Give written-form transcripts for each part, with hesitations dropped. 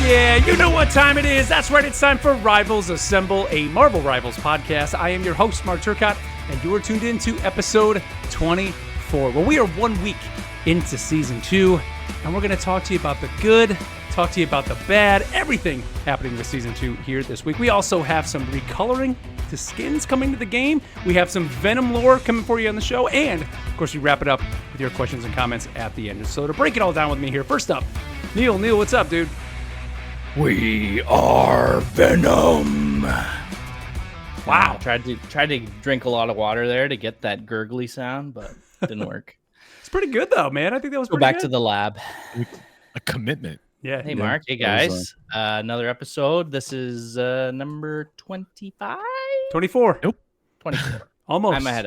Yeah, you know what time it is. That's right, it's time for Rivals Assemble, a Marvel Rivals podcast. I am your host, Mark Turcott, and you are tuned in to episode 24. Well, we are 1 week into season 2, and we're going to talk to you about the good, talk to you about the bad, everything happening with season 2 here this week. We also have some recoloring to skins coming to the game. We have some Venom lore coming for you on the show, and of course, we wrap it up with your questions and comments at the end. So to break it all down with me here, first up, Neil, what's up, dude? We are Venom. Wow. Tried to drink a lot of water there to get that gurgly sound, but didn't work. It's pretty good though, man. I think that was pretty Go back good. to the lab. A commitment. Yeah. Hey, Mark. Hey, guys. Another episode. This is number 25? 24. Nope. 24. Almost. I'm ahead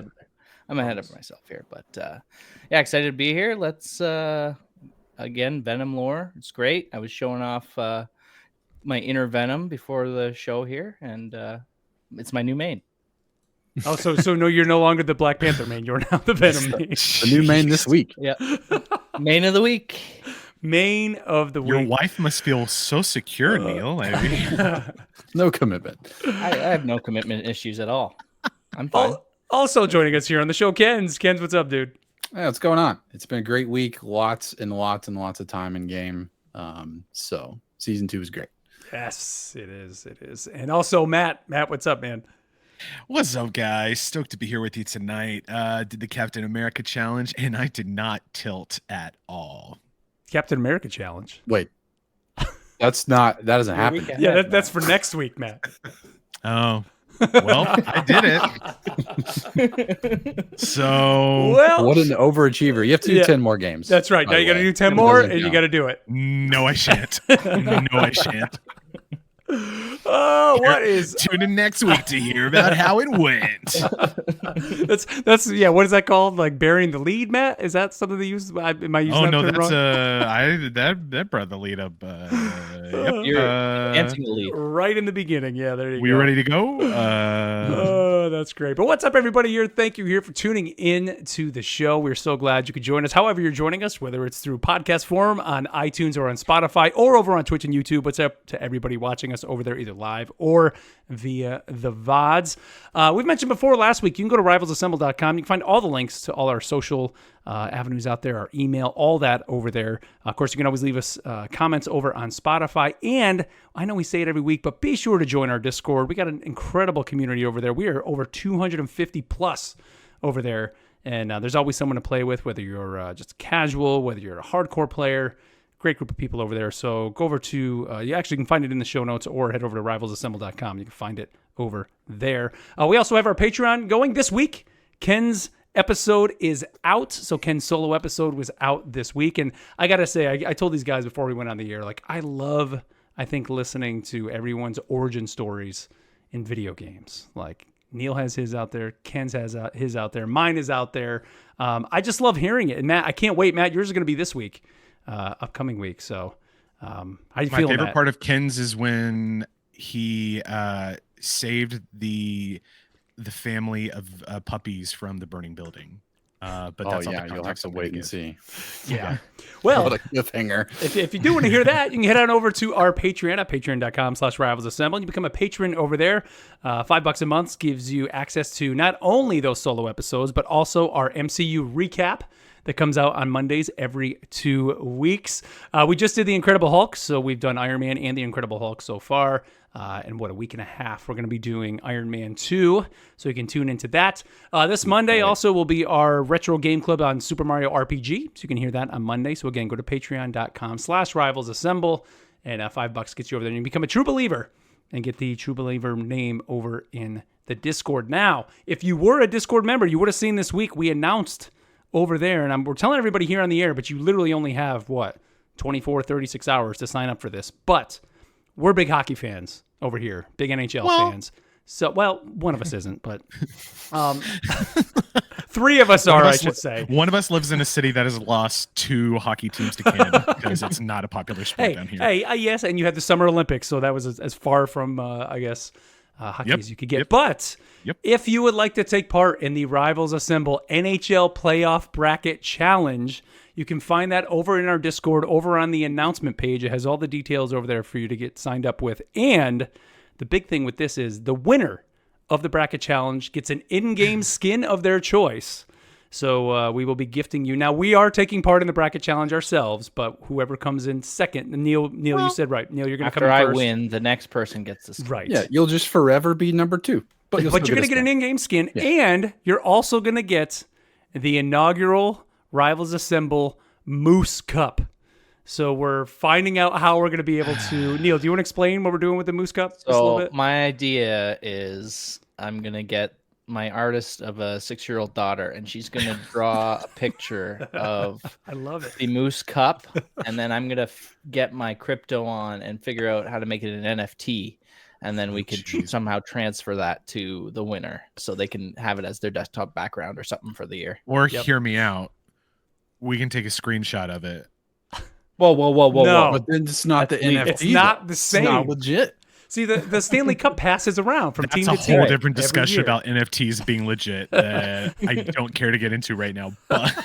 of myself here, but yeah, excited to be here. Let's again, Venom lore. It's great. I was showing off my inner Venom before the show here, and it's my new main. Oh, so no, you're no longer the Black Panther main. You're now the Venom main. The new main this week. Yeah. Main of the week. Main of the week. Your wife must feel so secure, Neil. I mean, No commitment. I have no commitment issues at all. I'm fine. Also joining us here on the show, Ken's. Ken's, what's up, dude? Hey, what's going on? It's been a great week. Lots and lots and lots of time in game. So season 2 is great. Yes, it is. It is. And also, Matt. Matt, what's up, man? what's up, guys? Stoked to be here with you tonight. Did the Captain America challenge, and I did not tilt at all. Captain America challenge. Wait, that doesn't happen. Yeah, that's for next week, Matt. Oh, well, I did it. So, Well, What an overachiever. You have to do 10 more games. that's right. by Now the you got to way. do 10 It more, doesn't and you count. got to do it. no, I shan't. No, I shan't. Oh, what is? Tune in next week to hear about how it went. That's yeah. What is that called? Like burying the lead, Matt? Is that something they use? Am I using Oh that no, term that's wrong? that brought the lead up. Yep. You're dancing the lead. Right in the beginning. Yeah, there you go. We ready to go? Oh, that's great. But what's up, everybody here? Thank you here for tuning in to the show. We're so glad you could join us. However you're joining us, whether it's through podcast form on iTunes or on Spotify or over on Twitch and YouTube. What's up to everybody watching us over there, either live or via the VODs. We've mentioned before last week, you can go to rivalsassemble.com. You can find all the links to all our social avenues out there, our email, all that over there. Of course, you can always leave us comments over on Spotify. And I know we say it every week, but be sure to join our Discord. We got an incredible community over there. We are over 250 plus over there. And there's always someone to play with, whether you're just casual, whether you're a hardcore player. Great group of people over there. So go over to, you actually can find it in the show notes or head over to rivalsassemble.com. You can find it over there. We also have our Patreon going this week. Ken's episode is out. So Ken's solo episode was out this week. And I got to say, I told these guys before we went on the air, like I think listening to everyone's origin stories in video games. Like Neil has his out there. Ken's has his out there. Mine is out there. I just love hearing it. And Matt, I can't wait. Matt, yours is going to be this week. Upcoming week. So how you My feel? favorite part of Ken's is when he saved the family of puppies from the burning building. But that's all the you'll have context to I'm gonna wait and give. see. Yeah. Well, What a cliffhanger. if you do want to hear that, you can head on over to our Patreon at patreon.com/rivalsassemble. You become a patron over there. $5 a month gives you access to not only those solo episodes, but also our MCU recap that comes out on Mondays every 2 weeks. We just did The Incredible Hulk, so we've done Iron Man and The Incredible Hulk so far. In a week and a half, we're going to be doing Iron Man 2, so you can tune into that. This Monday also will be our Retro Game Club on Super Mario RPG, so you can hear that on Monday. So again, go to patreon.com/rivalsassemble, and $5 gets you over there, and you become a True Believer and get the True Believer name over in the Discord. Now, if you were a Discord member, you would have seen this week we announced over there, and we're telling everybody here on the air, but you literally only have, 24, 36 hours to sign up for this. But we're big hockey fans over here, big NHL fans. So, one of us isn't, but three of us are, I should say. One of us lives in a city that has lost 2 hockey teams to Canada because it's not a popular sport down here. Yes, and you had the Summer Olympics, so that was as far from, I guess, hotkeys you could get. But if you would like to take part in the Rivals Assemble NHL Playoff Bracket Challenge, you can find that over in our Discord, over on the announcement page. It has all the details over there for you to get signed up with. And the big thing with this is the winner of the bracket challenge gets an in-game skin of their choice. So we will be gifting you. Now, we are taking part in the bracket challenge ourselves, but whoever comes in second, Neil, you said right. Neil, you're going to come in first. After I win, the next person gets the skin. Right. Yeah, you'll just forever be number 2. But you're going to get an in-game skin, and you're also going to get the inaugural Rivals Assemble Moose Cup. So we're finding out how we're going to be able to... Neil, do you want to explain what we're doing with the Moose Cup? So my idea is I'm going to get my artist of a 6-year-old daughter, and she's going to draw a picture of I love it. the Moose Cup, and then I'm going to get my crypto on and figure out how to make it an NFT, and then we could somehow transfer that to the winner so they can have it as their desktop background or something for the year. Or hear me out. We can take a screenshot of it. Whoa. No. But then it's not the NFT. It's not the same. It's not legit. See, the Stanley Cup passes around from team to That's team. a whole different discussion about NFTs being legit that I don't care to get into right now. But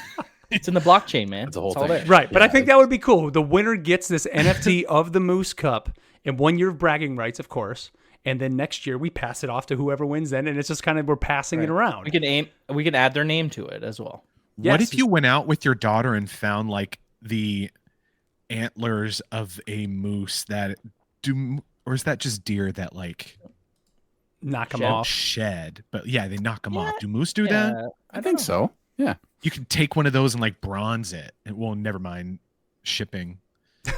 it's in the blockchain, man. It's a whole all thing. there. Right, but I think that would be cool. The winner gets this NFT of the Moose Cup and 1 year of bragging rights, of course. And then next year we pass it off to whoever wins then, and it's just kind of we're passing it around. We can add their name to it as well. What if you went out with your daughter and found like the antlers of a moose that do, or is that just deer that like knock them off? Shed, but yeah, they knock them off. Do moose do that? I think so. Yeah, you can take one of those and like bronze it. Well, never mind shipping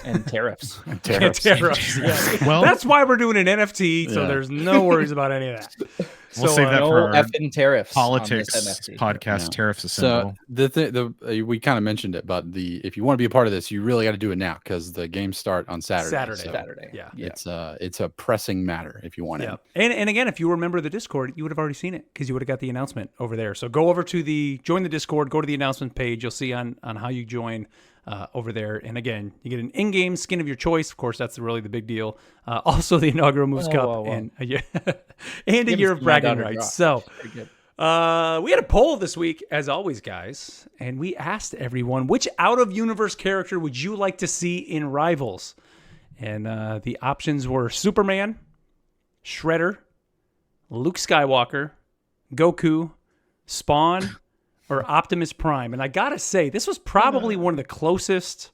and tariffs. Tariffs. Yeah. Well, that's why we're doing an NFT, so there's no worries about any of that. We'll save that for our effing tariffs politics podcast. Tariffs assemble. So we kind of mentioned it, but if you want to be a part of this, you really got to do it now because the games start on Saturday. Saturday. Yeah. It's a pressing matter if you want it. And again, if you were a member of the Discord, you would have already seen it because you would have got the announcement over there. So go over to join the Discord, go to the announcement page. You'll see on how you join over there. And again, you get an in-game skin of your choice. Of course, that's really the big deal. Also, the inaugural Moose Cup and a year, and a year of bragging rights. So we had a poll this week, as always, guys, and we asked everyone, which out-of-universe character would you like to see in Rivals? And the options were Superman, Shredder, Luke Skywalker, Goku, Spawn, or Optimus Prime. And I gotta say, this was probably one of the closest,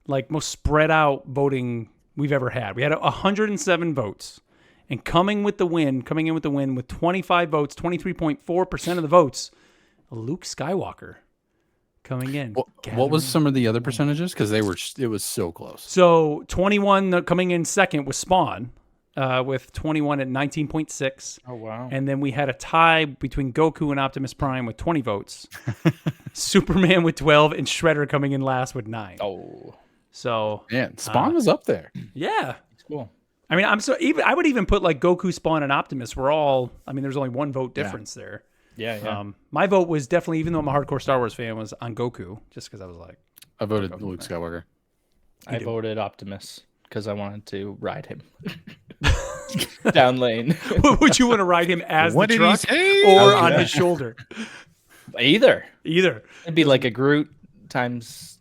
like most spread out voting we've ever had. We had 107 votes. And coming in with the win with 25 votes, 23.4% of the votes, Luke Skywalker coming in. What was some of the other percentages? Because it was so close. So 21 coming in second was Spawn. With 21 at 19.6. Oh, wow. And then we had a tie between Goku and Optimus Prime with 20 votes. Superman with 12 and Shredder coming in last with 9. Oh. So, man, Spawn was up there. Yeah. It's cool. I mean, I would even put like Goku, Spawn, and Optimus. There's only one vote difference there. Yeah. My vote was definitely, even though I'm a hardcore Star Wars fan, was on Goku, just because I was like... I voted Luke Skywalker. I voted Optimus because I wanted to ride him down lane. Would you want to ride him as the truck or on his shoulder? Either. It'd be like a Groot times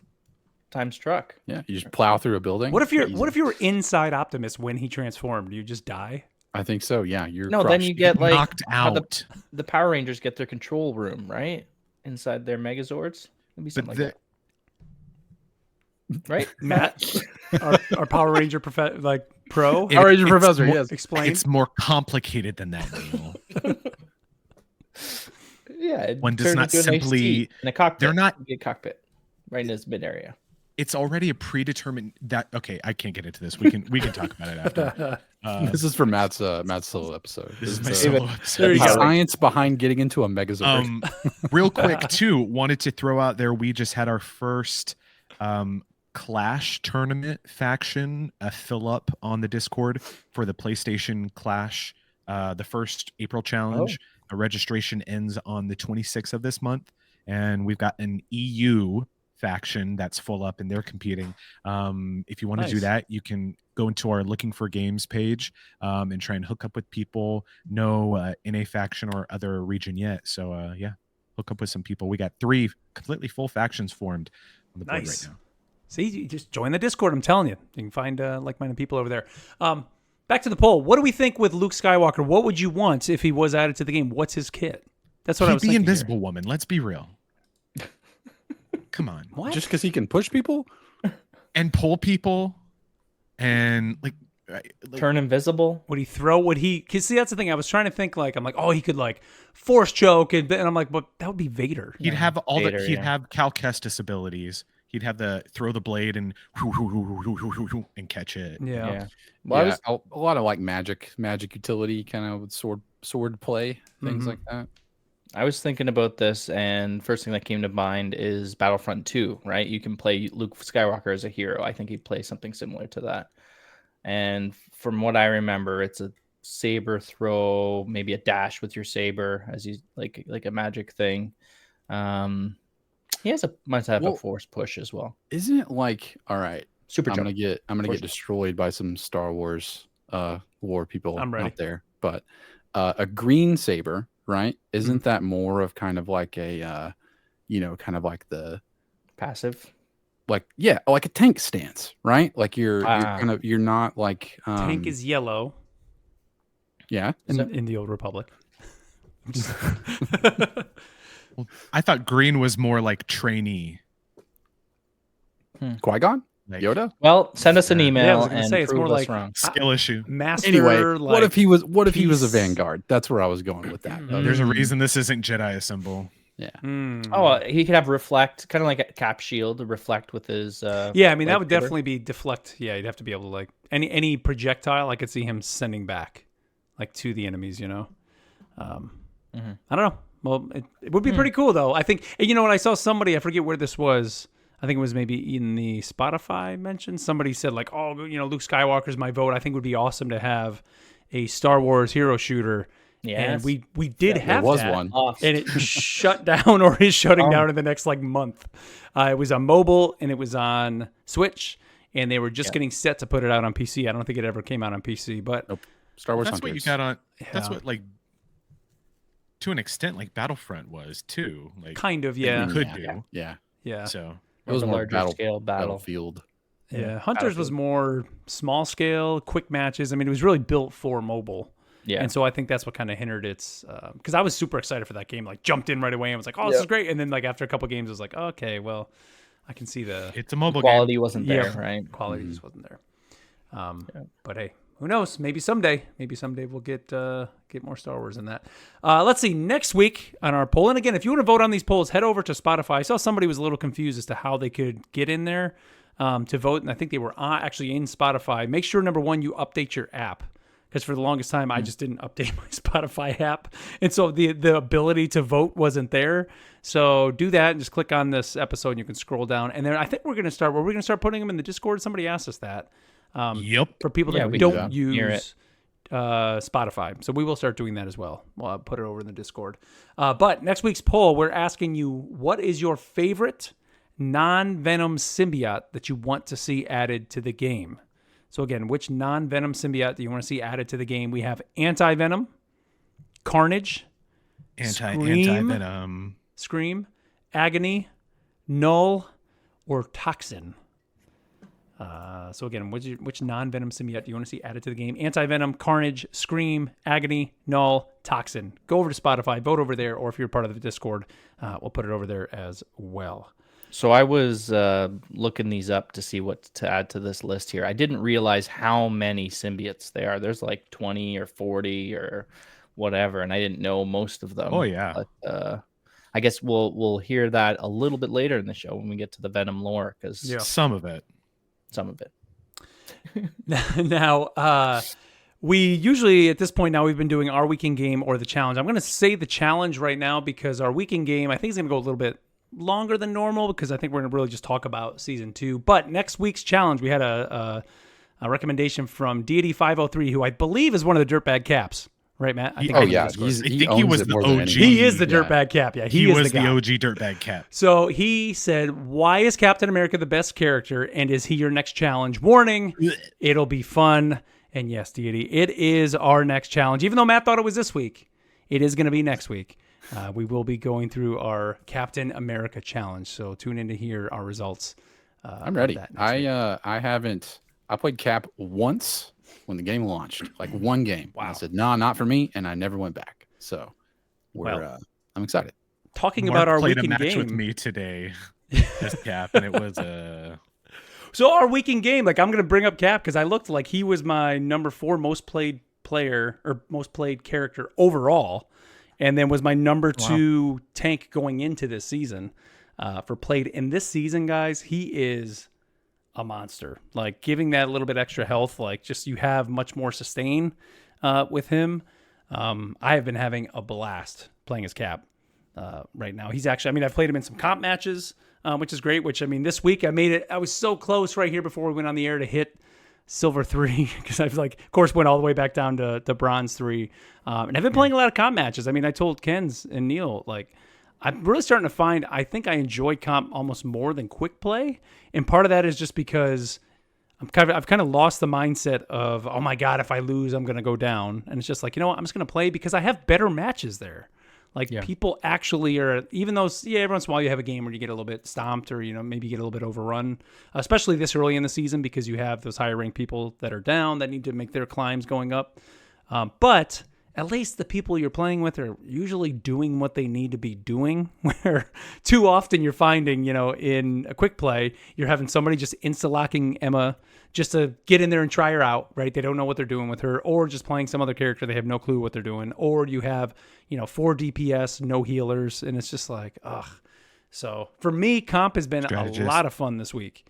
truck. Yeah, you just plow through a building. What if you were inside Optimus when he transformed? Do you just die? I think so. Yeah, you're crushed. Then you get like knocked out. The Power Rangers get their control room right inside their Megazords. It'd be something like that. Right, Matt, our Power Ranger pro. Power Ranger professor. Yes, explain. It's more complicated than that, Neil. Yeah, one does not simply in a cockpit. They're not a cockpit right in this mid area. It's already a predetermined that. Okay, I can't get into this. We can talk about it after. This is for Matt's solo episode. This is my solo episode. The science behind getting into a Megazord. Real quick, too, wanted to throw out there. We just had our first Clash tournament faction fill up on the Discord for the PlayStation Clash, the first April challenge. The registration ends on the 26th of this month, and we've got an EU faction that's full up and they're competing. If you want to do Nice. that, you can go into our looking for games page and try and hook up with people. No NA faction or other region yet. So yeah, hook up with some people. We got 3 completely full factions formed on the board Nice. right now. See, you just join the Discord. I'm telling you, you can find like-minded people over there. Back to the poll. What do we think with Luke Skywalker? What would you want if he was added to the game? What's his kit? That's what I He'd was be thinking. Invisible Woman. Let's be real. Come on. What? Just because he can push people? And pull people and like Turn invisible. Would he throw? Would he? Cause see, that's the thing. I was trying to think. Like, I'm like, oh, he could like force choke, and I'm like, but that would be Vader. he'd have all Vader, the he'd yeah. have Cal Kestis abilities. He'd have the throw the blade and and catch it. Yeah. Yeah. Well, I was a lot of like magic utility kind of sword play, things Mhm. like that. I was thinking about this, and first thing that came to mind is Battlefront 2, right? You can play Luke Skywalker as a hero. I think he'd play something similar to that. And from what I remember, it's a saber throw, maybe a dash with your saber as you like a magic thing. He must have a Well- force push as well. Isn't it like, all right, Super I'm jump. gonna Force- get destroyed by some Star Wars lore people I'm ready. out there, but a green saber, right? Isn't that more of kind of like a kind of like the Passive. like like a tank stance, right? Like you're Ah. kind of you're not like Tank is yellow yeah. in the Old Republic. I thought green was more like trainee. Qui-Gon? Like, Yoda? Well, send us an Yeah. email Yeah, I was gonna and say, it's prove more us like- wrong. skill issue. Master. Anyway, like, what if he was a peace- Vanguard? That's where I was going with that. There's a reason this isn't Jedi Assemble. Hmm. Oh, he could have reflect, kind of like a cap shield to reflect with his. Yeah, I mean that would lightsaber. definitely be deflect. Yeah, you'd have to be able to like any projectile. I could see him sending back, like to the enemies. You know, I don't know. Well, it would be pretty cool though. I think. And you know what? I saw somebody. I forget where this was. I think it was maybe in the Spotify mention. Somebody said like, "Oh, you know, Luke Skywalker's my vote. I think it would be awesome to have a Star Wars hero shooter." And Yes. we did There have was that. one. And it shut down or is shutting down in the next like month. It was on mobile and it was on Switch, and they were just getting set to put it out on PC. I don't think it ever came out on PC, but Nope. Star Wars That's what you Hunters. got on. That's Yeah. what like to an extent like Battlefront was too. Like kind of, yeah, could Yeah. do. Yeah. yeah, So It was a more larger scale battle. Battlefield. yeah. Hunters was more small scale, quick matches. I mean, it was really built for mobile. Yeah. And so I think that's what kind of hindered its, because I was super excited for that game. Like jumped in right away and was like, "Oh, this is great!" And then like after a couple games, I was like, "Okay, well, I can see the it's a mobile game. Quality wasn't there, Yeah. right? quality just wasn't there." But hey, who knows? Maybe someday we'll get more Star Wars in that. Let's see next week on our poll. And again, if you want to vote on these polls, head over to Spotify. I saw somebody was a little confused as to how they could get in there to vote, and I think they were actually in Spotify. Make sure number one, you update your app. Because for the longest time, I just didn't update my Spotify app. And so the ability to vote wasn't there. So do that and just click on this episode and you can scroll down. And then I think we're going to start putting them in the Discord. Somebody asked us that. Yep. For people Yeah, that we do don't that. Hear use Spotify. So we will start doing that as well. We'll put it over in the Discord. But next week's poll, we're asking you, what is your favorite non-Venom symbiote that you want to see added to the game? So again, which non-Venom symbiote do you want to see added to the game? We have Anti-Venom, Carnage, Anti-Venom. Scream, Agony, Null, or Toxin. So again, which non-Venom symbiote do you want to see added to the game? Anti-Venom, Carnage, Scream, Agony, Null, Toxin. Go over to Spotify, vote over there, or if you're part of the Discord, we'll put it over there as well. So I was looking these up to see what to add to this list here. I didn't realize how many symbiotes there are. There's like 20 or 40 or whatever, and I didn't know most of them. Oh, yeah. But I guess we'll hear that a little bit later in the show when we get to the Venom lore, because Yeah. Some of it. some of it. Now, we usually at this point now we've been doing our weekend game or the challenge. I'm going to say the challenge right now because our weekend game I think is going to go a little bit longer than normal because I think we're going to really just talk about season 2. But next week's challenge, we had a recommendation from Deity 503, who I believe is one of the Dirtbag Caps. right, Matt? I He- think Oh that's yeah, the Discord. I he think he owns was it the more than OG. anyone. He is the Yeah. dirtbag Cap. Yeah, He is was the guy. the OG dirtbag Cap. So he said, "Why is Captain America the best character, and is he your next challenge?" Warning: it'll be fun. And yes, Deity, it is our next challenge. Even though Matt thought it was this week, it is going to be next week. We will be going through our Captain America challenge. So tune in to hear our results. I'm ready. I haven't. I played Cap once when the game launched, like one game. Wow. I said, "No, not for me," and I never went back. So I'm excited. Talking Mark about our played a weekend match game with me today as Cap, and it was So our weekend game, like I'm going to bring up Cap because I looked like he was my number 4 most played player or most played character overall, and then was my number 2 tank going into this season for played. In this season, guys, he is a monster. Like giving that a little bit extra health, like just you have much more sustain with him. I have been having a blast playing as Cap right now. He's actually, I mean, I've played him in some comp matches, which is great, which I mean, this week I made it, I was so close right here before we went on the air to hit silver 3 because I've like, of course, went all the way back down to bronze 3. And I've been playing a lot of comp matches. I mean, I told Ken's and Neil, like, I'm really starting to find, I think I enjoy comp almost more than quick play. And part of that is just because I've kind of lost the mindset of, oh my God, if I lose, I'm going to go down. And it's just like, you know what? I'm just going to play because I have better matches there. Like people actually are, even though, every once in a while you have a game where you get a little bit stomped or, maybe you get a little bit overrun, especially this early in the season because you have those higher ranked people that are down that need to make their climbs going up. But at least the people you're playing with are usually doing what they need to be doing, where too often you're finding, in a quick play, you're having somebody just insta-locking Emma just to get in there and try her out, right? They don't know what they're doing with her, or just playing some other character. They have no clue what they're doing. Or you have, 4 DPS, no healers, and it's just like, ugh. So for me, comp has been a lot of fun this week.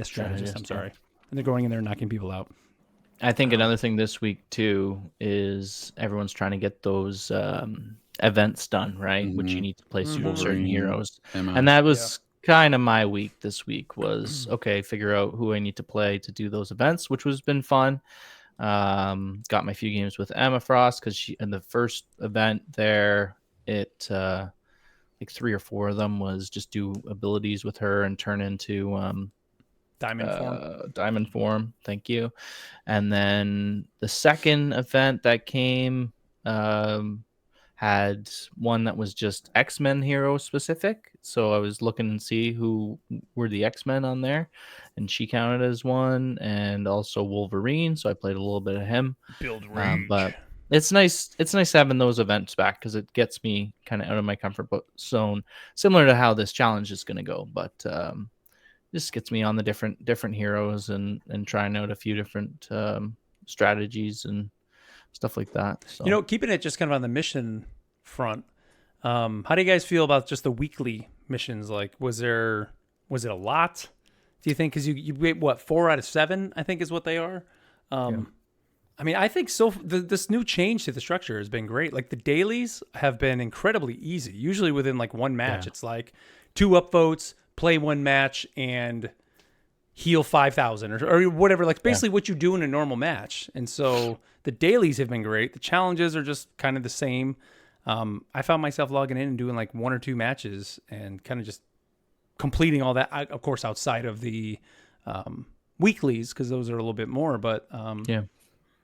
Strategist, I'm sorry. And they're going in there and knocking people out. I think another thing this week too is everyone's trying to get those events done, right? Mm-hmm. Which you need to play certain heroes, Emma. and that was kind of my week this week. Was okay, figure out who I need to play to do those events, which has been fun. Got my few games with Emma Frost because she in the first event there, it like 3 or 4 of them was just do abilities with her and turn into diamond form. Thank you. And then the second event that came had one that was just X-Men hero specific. So I was looking and see who were the X-Men on there, and she counted as one, and also Wolverine. So I played a little bit of him. Build rage. But it's nice. It's nice having those events back because it gets me kind of out of my comfort zone, similar to how this challenge is going to go. But this gets me on the different heroes and trying out a few different strategies and stuff like that. So. Keeping it just kind of on the mission front, how do you guys feel about just the weekly missions? Like, was it a lot? Do you think? Because you get, what, 4 out of 7, I think is what they are. I mean, I think so. This new change to the structure has been great. Like the dailies have been incredibly easy. Usually within like one match, it's like 2 upvotes, play 1 match, and heal 5,000 or whatever. Like basically what you do in a normal match. And so the dailies have been great. The challenges are just kind of the same. I found myself logging in and doing like 1 or 2 matches and kind of just completing all that. Of course, outside of the weeklies because those are a little bit more. But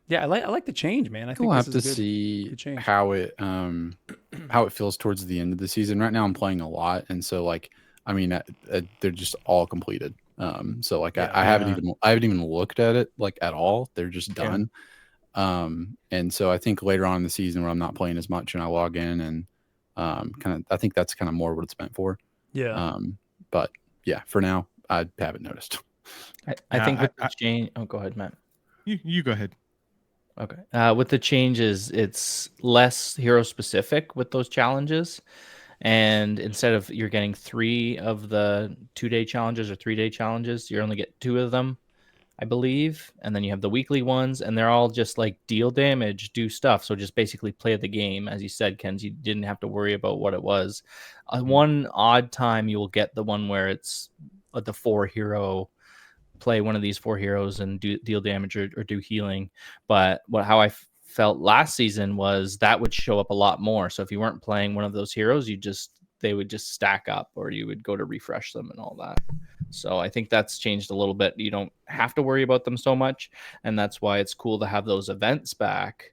yeah, I like the change, man. I think we'll have to see how it feels towards the end of the season. Right now, I'm playing a lot, and so like, I mean, they're just all completed. So like, I haven't even looked at it like at all. They're just done. And so I think later on in the season when I'm not playing as much and I log in and I think that's kind of more what it's meant for. Yeah. But yeah, for now, I haven't noticed. I think with the change. Oh, go ahead, Matt. You go ahead. Okay. With the changes, it's less hero specific with those challenges. And instead of you're getting 3 of the 2-day challenges or 3-day challenges, you only get 2 of them, I believe. And then you have the weekly ones, and they're all just like deal damage, do stuff. So just basically play the game. As you said, Kenz, you didn't have to worry about what it was. One odd time you will get the one where it's the 4 hero, play one of these 4 heroes and deal damage or do healing. But how I felt last season was that would show up a lot more. So if you weren't playing one of those heroes, they would just stack up, or you would go to refresh them and all that. So I think that's changed a little bit. You don't have to worry about them so much, and that's why it's cool to have those events back,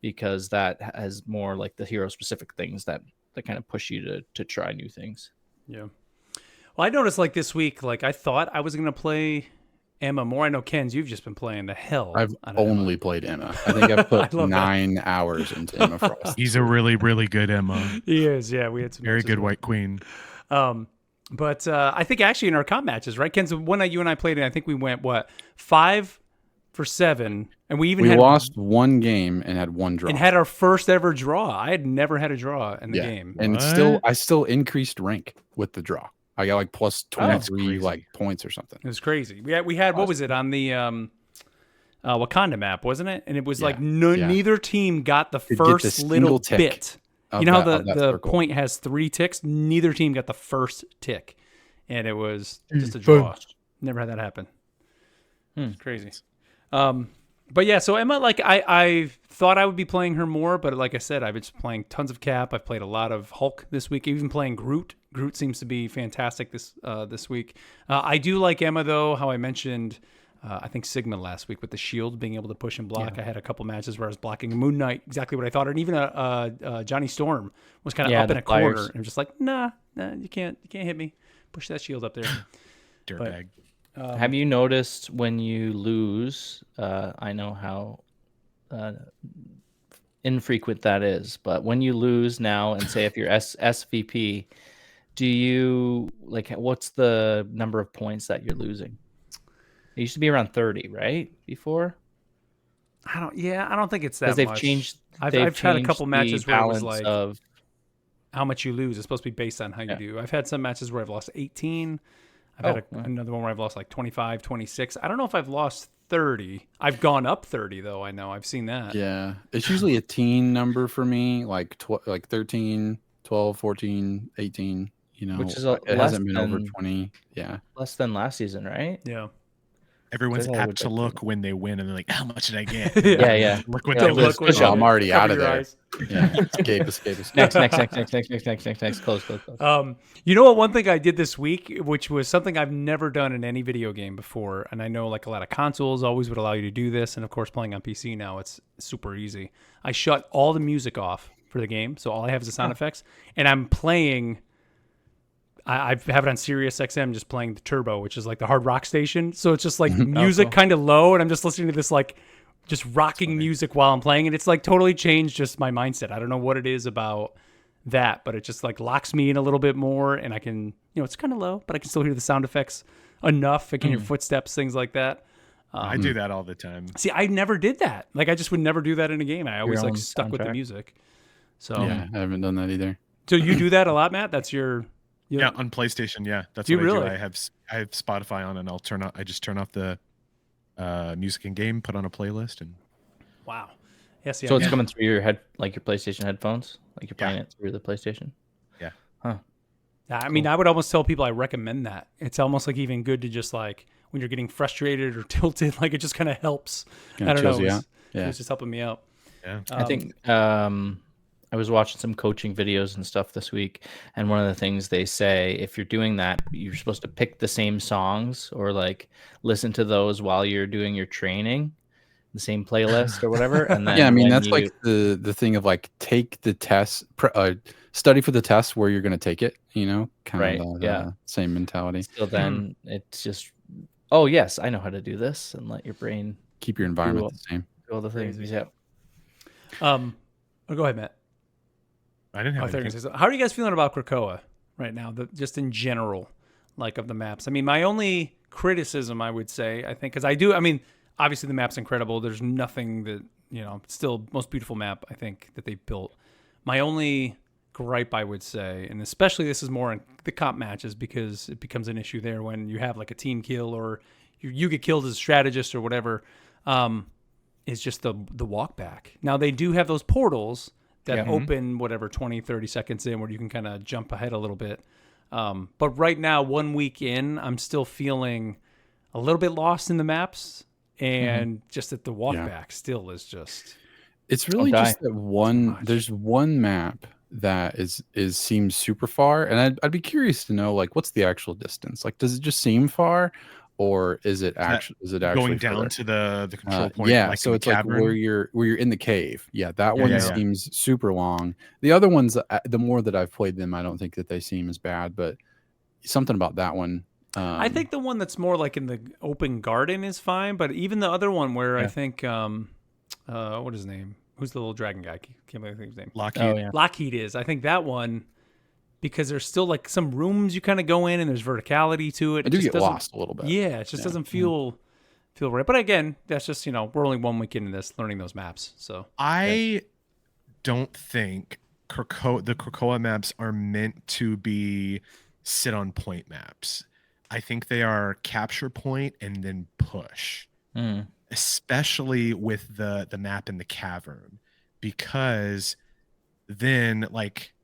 because that has more like the hero specific things that kind of push you to try new things. Yeah. Well, I noticed like this week, like I thought I was going to play Emma more. I know, Ken's, you've just been playing the hell. I've out of only Emma. played Emma. I think I've put I 9 hours into Emma Frost. He's a really, really good Emma. He is, yeah. We had some Very matches good with White Queen. But I think actually in our comp matches, right, Ken? So one night you and I played it, I think we went, 5 for 7. And we even We had lost 1 game and had 1 draw. and had our first ever draw. I had never had a draw in the game. And I still increased rank with the draw. I got like plus 23 like points or something. It was crazy. We had what was it on the Wakanda map, wasn't it? And it was like neither team got the first little bit. You know how the point has 3 ticks? Neither team got the first tick. And it was just a draw. Never had that happen. It's crazy. But yeah, so Emma, like I thought I would be playing her more, but like I said, I've been playing tons of Cap. I've played a lot of Hulk this week, even playing Groot. Groot seems to be fantastic this week. I do like Emma though, how I mentioned I think Sigma last week with the shield, being able to push and block. I had a couple matches where I was blocking Moon Knight, exactly what I thought. And even Johnny Storm was kind of up in a corner. And I'm just like, nah, you can't hit me. Push that shield up there. Dirtbag. Have you noticed when you lose, I know how infrequent that is, but when you lose now and say if you're SVP, do you like, what's the number of points that you're losing? It used to be around 30, right? Before? I don't think it's that much. Because they've changed. I've had a couple matches where it was like of how much you lose. It's supposed to be based on how you do. I've had some matches where I've lost 18. I've had another one where I've lost like 25, 26. I don't know if I've lost 30. I've gone up 30 though. I know I've seen that. Yeah. It's usually a teen number for me, like 13, 12, 14, 18, you know. Which is it hasn't been over 20. Yeah. Less than last season, right? Yeah. Everyone's apt to look when they win and they're like, how much did I get? Yeah. Look when they lose. I'm already out of there. Eyes. Yeah. Escape. Next. Close. You know what? One thing I did this week, which was something I've never done in any video game before, and I know like a lot of consoles always would allow you to do this, and of course playing on PC now it's super easy. I shut all the music off for the game, so all I have is the sound effects, and I'm playing. I have it on Sirius XM, just playing the Turbo, which is like the hard rock station. So it's just like music kind of low, and I'm just listening to this like just rocking music while I'm playing, and it's like totally changed just my mindset. I don't know what it is about that, but it just like locks me in a little bit more, and I can, it's kind of low, but I can still hear the sound effects enough. I can hear footsteps, things like that. I do that all the time. See, I never did that. Like I just would never do that in a game. I always like stuck with the music. So yeah, I haven't done that either. So you do that a lot, Matt? That's your Yeah, on PlayStation. Yeah, that's what I do. I have Spotify on, and I just turn off the music in game, put on a playlist, and wow. Yeah, see, so it's coming through your your PlayStation headphones, like you're playing it through the PlayStation. Yeah. Huh. I mean, I would almost tell people I recommend that. It's almost like even good to just like when you're getting frustrated or tilted, like it just kind of helps. I don't know. It was just helping me out. Yeah. I think I was watching some coaching videos and stuff this week, and one of the things they say, if you're doing that, you're supposed to pick the same songs or like listen to those while you're doing your training, the same playlist or whatever. And then yeah, I mean that's like the thing of like take the test, study for the test where you're going to take it. Kind of same mentality. So then it's just, oh yes, I know how to do this, and let your brain keep your environment the same. Do all the things. Yeah. Go ahead, Matt. I didn't have How are you guys feeling about Krakoa right now? Just in general, like of the maps. I mean, my only criticism, I would say, I think, because I mean, obviously the map's incredible. There's nothing that, still most beautiful map, I think, that they built. My only gripe, I would say, and especially this is more in the comp matches because it becomes an issue there when you have like a team kill or you get killed as a strategist or whatever, is just the walk back. Now, they do have those portals that open 20, 30 seconds in where you can kind of jump ahead a little bit. But right now, 1 week in, I'm still feeling a little bit lost in the maps, and just that the walk back still is just... It's really die. just that one. There's one map that seems super far, and I'd be curious to know like what's the actual distance. Like, does it just seem far, or is it actually going down further? to the control point? Yeah, like so in the it's like cavern? where you're in the cave. Yeah, that one yeah. seems super long. The other ones, the more that I've played them, I don't think that they seem as bad. But something about that one. I think the one that's more like in the open garden is fine, but even the other one where I think what is his name? Who's the little dragon guy? Can't think of his name. Lockheed. Oh yeah. Lockheed is. I think that one, because there's still like some rooms you kind of go in and there's verticality to it. I do get lost a little bit. Yeah, it just doesn't feel right. But again, that's just, we're only 1 week into this, learning those maps. So I don't think the Krakoa maps are meant to be sit on point maps. I think they are capture point and then push. Especially with the map in the cavern, because then like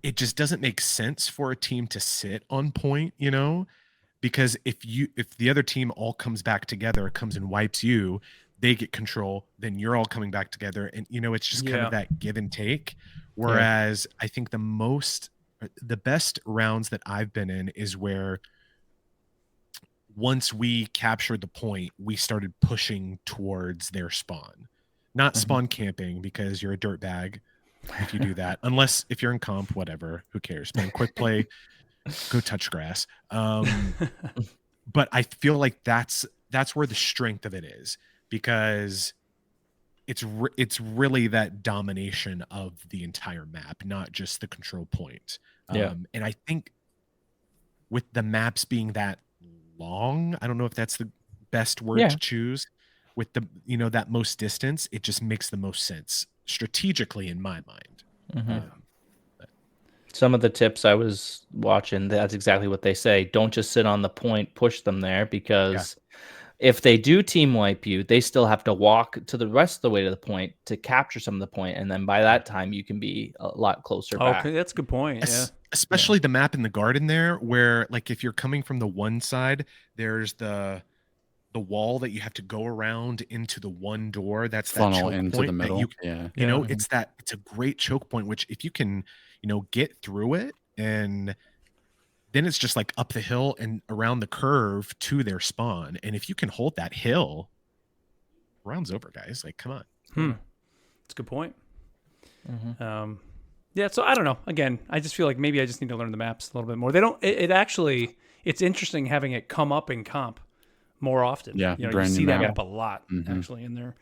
it just doesn't make sense for a team to sit on point, because if the other team all comes back together, comes and wipes you, they get control, then you're all coming back together, and it's just kind of that give and take. Whereas I think the best rounds that I've been in is where once we captured the point, we started pushing towards their spawn. Not spawn camping, because you're a dirtbag if you do that. Unless if you're in comp, whatever, who cares? Man, quick play, go touch grass. But I feel like that's where the strength of it is, because it's really that domination of the entire map, not just the control point. And I think with the maps being that long, I don't know if that's the best word to choose, with the that most distance, it just makes the most sense strategically in my mind. Some of the tips I was watching, that's exactly what they say. Don't just sit on the point, push them there, because if they do team wipe you, they still have to walk to the rest of the way to the point to capture some of the point, and then by that time you can be a lot closer back. Okay, that's a good point. Especially the map in the garden there, where like if you're coming from the one side, there's the wall that you have to go around into the one door. That's funnel that into point the middle. It's a great choke point, which if you can, get through it, and then it's just like up the hill and around the curve to their spawn. And if you can hold that hill, round's over, guys. Like, come on. That's a good point. Yeah, so I don't know. Again, I just feel like maybe I just need to learn the maps a little bit more. They don't. It's interesting having it come up in comp more often. Yeah, you see that map a lot actually in there.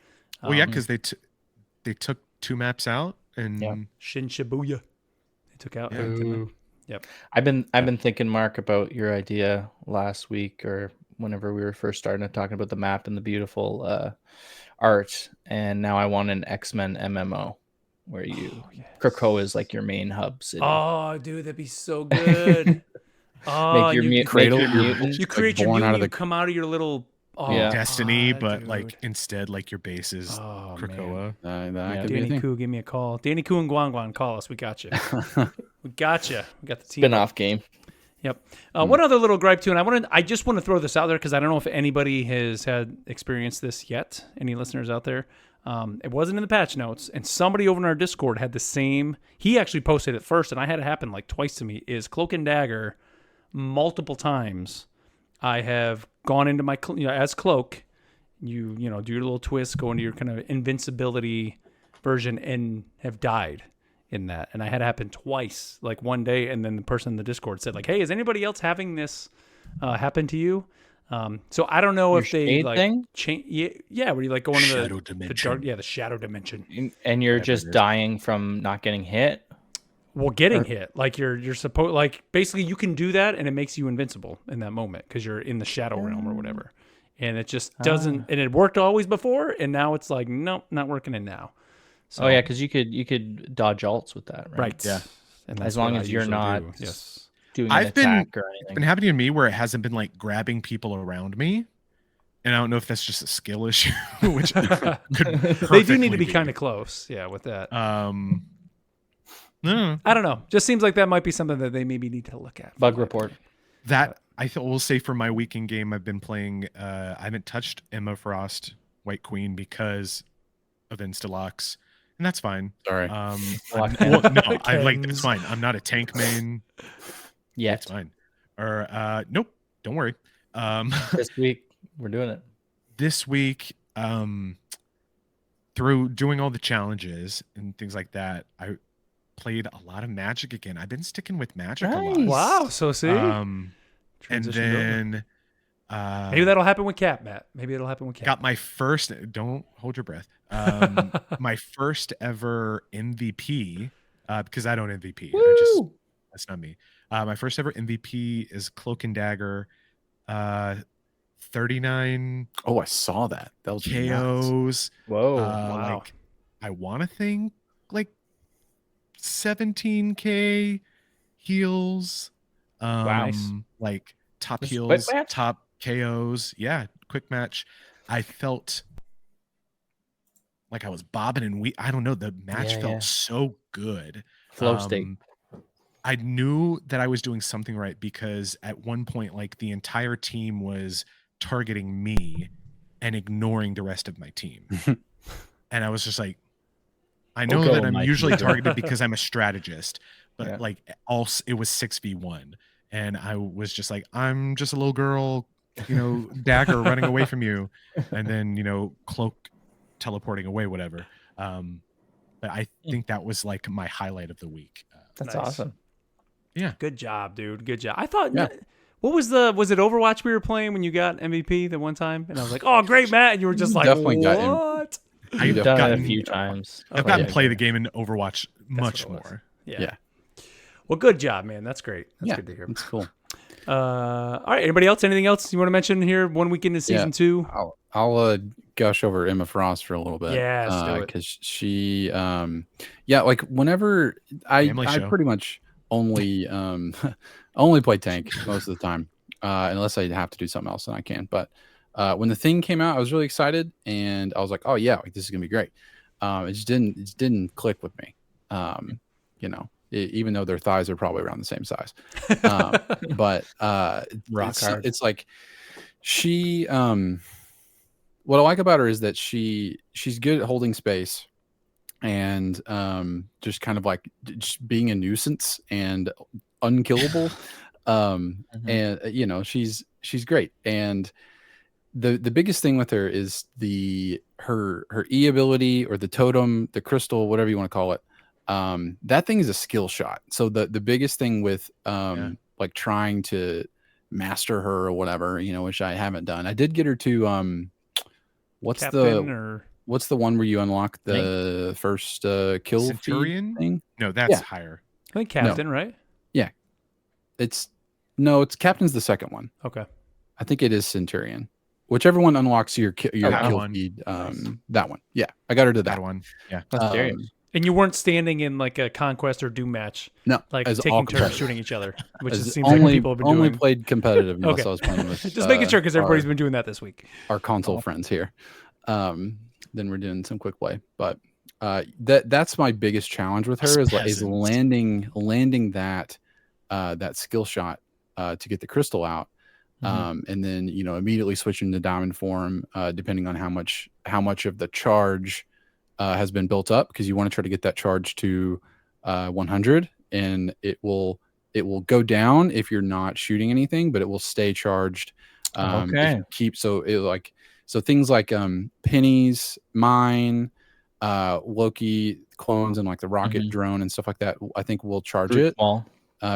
Well, yeah, because they took 2 maps out, and Shin Shibuya they took out. Yep. I've been thinking, Mark, about your idea last week or whenever we were first starting to talking about the map and the beautiful art, and now I want an X-Men MMO where Krakoa is like your main hub city. Oh, dude, that'd be so good. Make your you create create your mutant. you create your mutant, you come out of your little Destiny, but dude. like instead, like your base is Krakoa. Danny Koo, give me a call. Danny Koo and Guan, call us. We got you. We got the team. Spin-off game. Yep. One other little gripe too, and I just want to throw this out there because I don't know if anybody has had experienced this yet. Any listeners out there? It wasn't in the patch notes, and somebody over in our Discord had the same. He actually posted it first, and I had it happen like twice to me. Is Cloak and Dagger multiple times? I have gone into my as Cloak. You do your little twist, go into your kind of invincibility version, and have died in that. And I had it happen twice, like one day, and then the person in the Discord said, like, "Hey, is anybody else having this happen to you?" So I don't know if they like change. Yeah, where you like go into the dark, the shadow dimension, and you're just dying from not getting hit. Well, getting hit, like you're supposed, like basically you can do that, and it makes you invincible in that moment because you're in the shadow realm or whatever. And it just doesn't, and it worked always before, and now it's like, nope, not working in now. So, because you could dodge alts with that, right? Yeah, and as long as you're not doing an attack or anything. It's been happening to me where it hasn't been like grabbing people around me, and I don't know if that's just a skill issue, which they do need to be kind of close, with that. No, I don't know. Just seems like that might be something that they maybe need to look at. Bug report. That I will say for my weekend game, I've been playing. I haven't touched Emma Frost, White Queen, because of Instalocks, and that's fine. Sorry. Well, no, I like it's fine. I'm not a tank main. Yeah, it's fine. Or nope, don't worry. This week we're doing it. This week, through doing all the challenges and things like that, I played a lot of Magic again. I've been sticking with Magic a lot. Wow. So see, and then maybe that'll happen with Cap, Matt. Maybe it'll happen with Cap. Got my first. Don't hold your breath. My first ever MVP, because I don't MVP. That's not me. My first ever MVP is Cloak and Dagger. 39. Oh, I saw that. That was KOs. Nuts. Whoa! Wow. Like, I want to think like 17k heals. Nice. Like top Just heals, quick match? top KOs. Yeah, quick match. I felt like I was bobbing and I don't know. The match felt so good. Flow state. I knew that I was doing something right because at one point, like the entire team was targeting me and ignoring the rest of my team. And I was just like, I know that I'm usually targeted because I'm a strategist, but like it was 6v1. And I was just like, I'm just a little girl, dagger running away from you. And then, cloak teleporting away, whatever. But I think that was like my highlight of the week. That's awesome. Yeah. Good job, dude. Good job. I thought, what was it Overwatch we were playing when you got MVP the one time? And I was like, oh, great, Matt. And you were just like, what? I've done it a few times. I've gotten to play the game in Overwatch much more. Yeah. Well, good job, man. That's great. That's good to hear. That's cool. All right. Anybody else? Anything else you want to mention here? 1 week into season 2? I'll gush over Emma Frost for a little bit. Yeah, because she, like whenever I pretty much only play tank most of the time, unless I have to do something else, then I can. But when the thing came out, I was really excited, and I was like, oh yeah, like this is gonna be great. It just didn't click with me. Even though their thighs are probably around the same size. But it's like she what I like about her is that she's good at holding space and just kind of like just being a nuisance and unkillable. And she's great. And the biggest thing with her is her E ability, or the totem, the crystal, whatever you want to call it. That thing is a skill shot. So the biggest thing with like trying to master her or whatever, which I haven't done. I did get her to what's the one where you unlock the first kill Centurion thing? No, that's higher. I think Captain, right? Yeah. It's Captain's the second one. Okay. I think it is Centurion. Whichever one unlocks your kill one. feed. That one. Yeah. I got her to that one. Yeah. And you weren't standing in like a Conquest or Doom match. No. Like taking turns shooting each other, which it seems like people have been doing. Only played competitive unless I was playing with just making sure, because everybody's been doing that this week. Our console friends here. Then we're doing some quick play. But that's my biggest challenge with her is landing that skill shot to get the crystal out. And then immediately switching to diamond form, depending on how much of the charge has been built up, because you want to try to get that charge to 100, and it will go down if you're not shooting anything, but it will stay charged. So things like pennies, mine, Loki clones, and like the rocket drone and stuff like that, I think will charge it.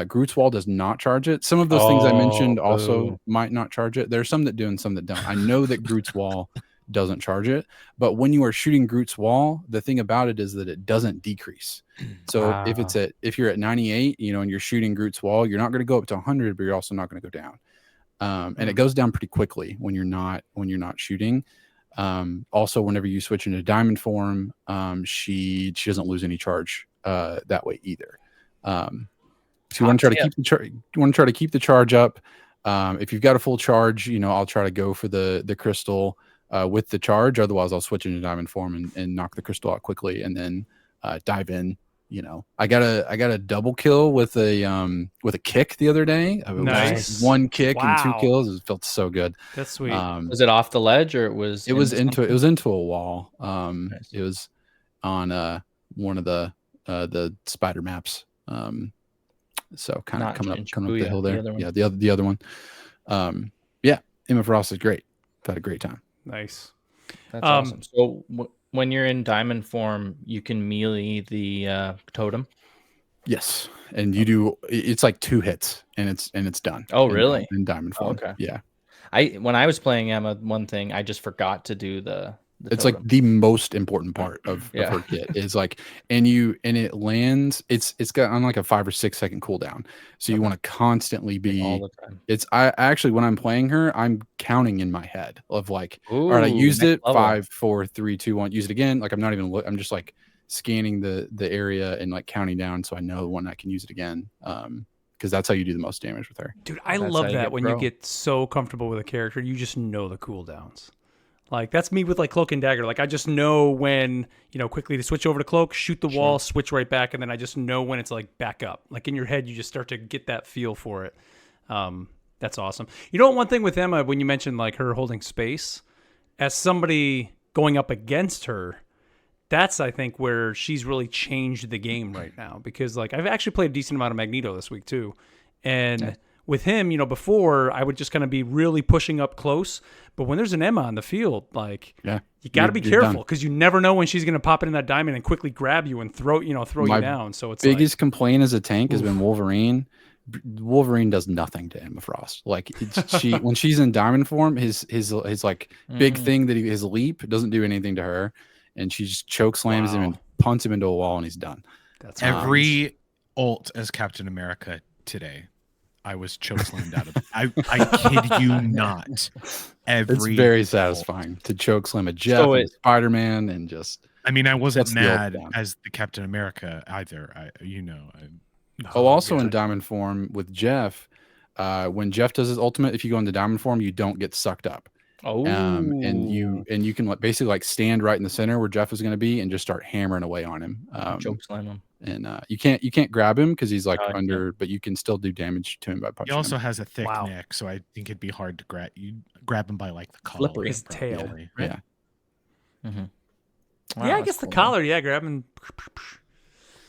Groot's Wall does not charge it. Some of those things I mentioned also might not charge it. There's some that do and some that don't. I know that Groot's Wall doesn't charge it, but when you are shooting Groot's Wall, the thing about it is that it doesn't decrease. So if you're at 98, and you're shooting Groot's Wall, you're not going to go up to 100, but you're also not going to go down. And it goes down pretty quickly when you're not shooting. Also, whenever you switch into diamond form, she doesn't lose any charge that way either. So you want to try to keep the charge. You want to try to keep the charge up. If you've got a full charge, I'll try to go for the crystal with the charge. Otherwise, I'll switch into diamond form and knock the crystal out quickly, and then dive in I got a double kill with a kick the other day. It was Nice. one kick and 2 Wow. kills. It felt so good. That's sweet. Was it off the ledge or it was into a wall. Nice. It was on one of the spider maps. So kind of coming up the hill there. The other one. Emma Frost is great. I've had a great time. Nice. That's awesome. So when you're in diamond form, you can melee the totem. Yes, and you do. It's like 2 hits, and it's done. Oh, really? In diamond form. Okay. Yeah. When I was playing Emma, one thing I just forgot to do the it's totem. like the most important part of her kit is like, and it lands. It's got on like a 5 or 6 second cooldown, so you want to constantly be all the time. I actually, when I'm playing her, I'm counting in my head of like, ooh, all right, I used it, level. 5, 4, 3, 2, 1, use it again. Like I'm not even I'm just like scanning the area and like counting down so I know when I can use it again. Because that's how you do the most damage with her. Dude, I love that when you get so comfortable with a character, you just know the cooldowns. Like that's me with like Cloak and Dagger. Like I just know when, quickly to switch over to Cloak, shoot the wall, switch right back, and then I just know when it's like back up. Like in your head, you just start to get that feel for it. That's awesome. One thing with Emma, when you mentioned like her holding space, as somebody going up against her, that's I think where she's really changed the game right now, because like I've actually played a decent amount of Magneto this week too, and with him, before I would just kind of be really pushing up close, but when there's an Emma on the field, like you got to be careful because you never know when she's going to pop it in that diamond and quickly grab you and throw you down. So it's biggest complaint as a tank has been Wolverine. Wolverine does nothing to Emma Frost. Like when she's in diamond form, his like big thing that his leap doesn't do anything to her. And she just choke slams him and punts him into a wall, and he's done. That's every ult as Captain America today. I was choke slammed out of it. I kid you not. It's very satisfying to choke slam a Jeff, and Spider-Man, and just. I mean, I wasn't mad as the Captain America either. Also in diamond form with Jeff, when Jeff does his ultimate, if you go into diamond form, you don't get sucked up. Oh, and you can basically like stand right in the center where Jeff is going to be and just start hammering away on him. Choke slam him. And you can't grab him because he's like under, but you can still do damage to him by punching. He also him. has a thick neck, so I think it'd be hard to grab. You grab him by like the collar, slippery his tail. Right? Yeah. Mm-hmm. Wow, yeah, I guess the collar. Yeah, grab him.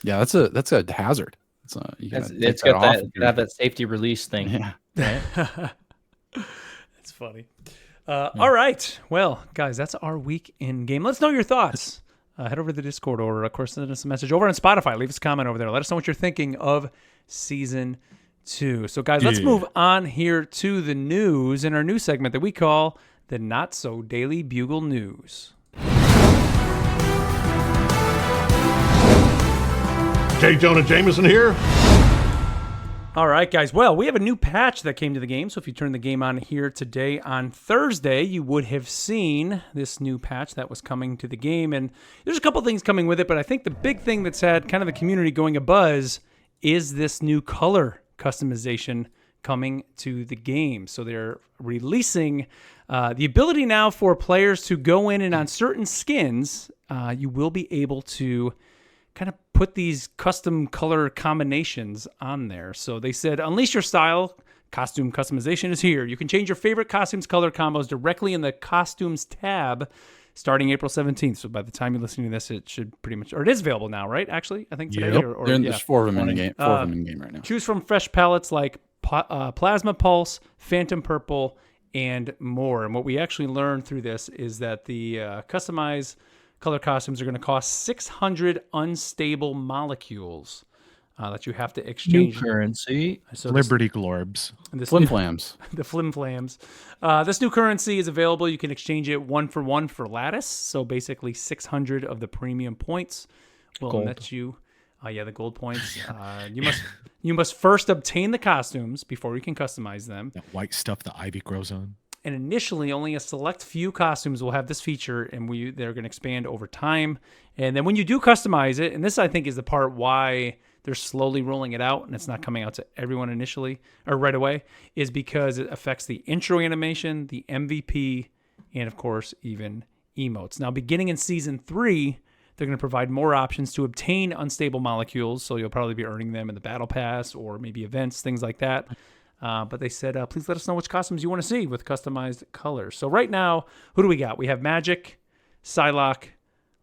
Yeah, that's a hazard. It's got that safety release thing. Yeah. Right? It's funny. All right. Well, guys, that's our week in game. Let's know your thoughts. Head over to the Discord or, of course, send us a message over on Spotify. Leave us a comment over there. Let us know what you're thinking of Season 2. So, guys, let's move on here to the news in our news segment that we call the Not So Daily Bugle News. J. Jonah Jameson here. All right, guys. Well, we have a new patch that came to the game. So if you turn the game on here today on Thursday, you would have seen this new patch that was coming to the game. And there's a couple things coming with it, but I think the big thing that's had kind of the community going abuzz is this new color customization coming to the game. So they're releasing the ability now for players to go in and on certain skins, you will be able to kind of put these custom color combinations on there. So they said, unleash your style. Costume customization is here. You can change your favorite costumes color combos directly in the costumes tab starting April 17th. So by the time you're listening to this, it should pretty much, or it is available now, right? Actually, I think today. There's 4 of them in the game. 4 of them in the game right now. Choose from fresh palettes like Plasma Pulse, Phantom Purple, and more. And what we actually learned through this is that the customized color costumes are going to cost 600 unstable molecules that you have to exchange. New currency. So Liberty Glorbs. Flim Flams. The Flim Flams. This new currency is available. You can exchange it 1-for-1 for Lattice. So basically 600 of the premium points will net you. The gold points. You must first obtain the costumes before you can customize them. That white stuff the ivy grows on. And initially, only a select few costumes will have this feature, and they're going to expand over time. And then when you do customize it, and this I think is the part why they're slowly rolling it out, and it's not coming out to everyone initially or right away, is because it affects the intro animation, the MVP, and of course even emotes. Now, beginning in Season 3, They're going to provide more options to obtain unstable molecules, so you'll probably be earning them in the battle pass or maybe events, things like that. But they said, please let us know which costumes you want to see with customized colors. So right now, who do we got? We have Magic, Psylocke,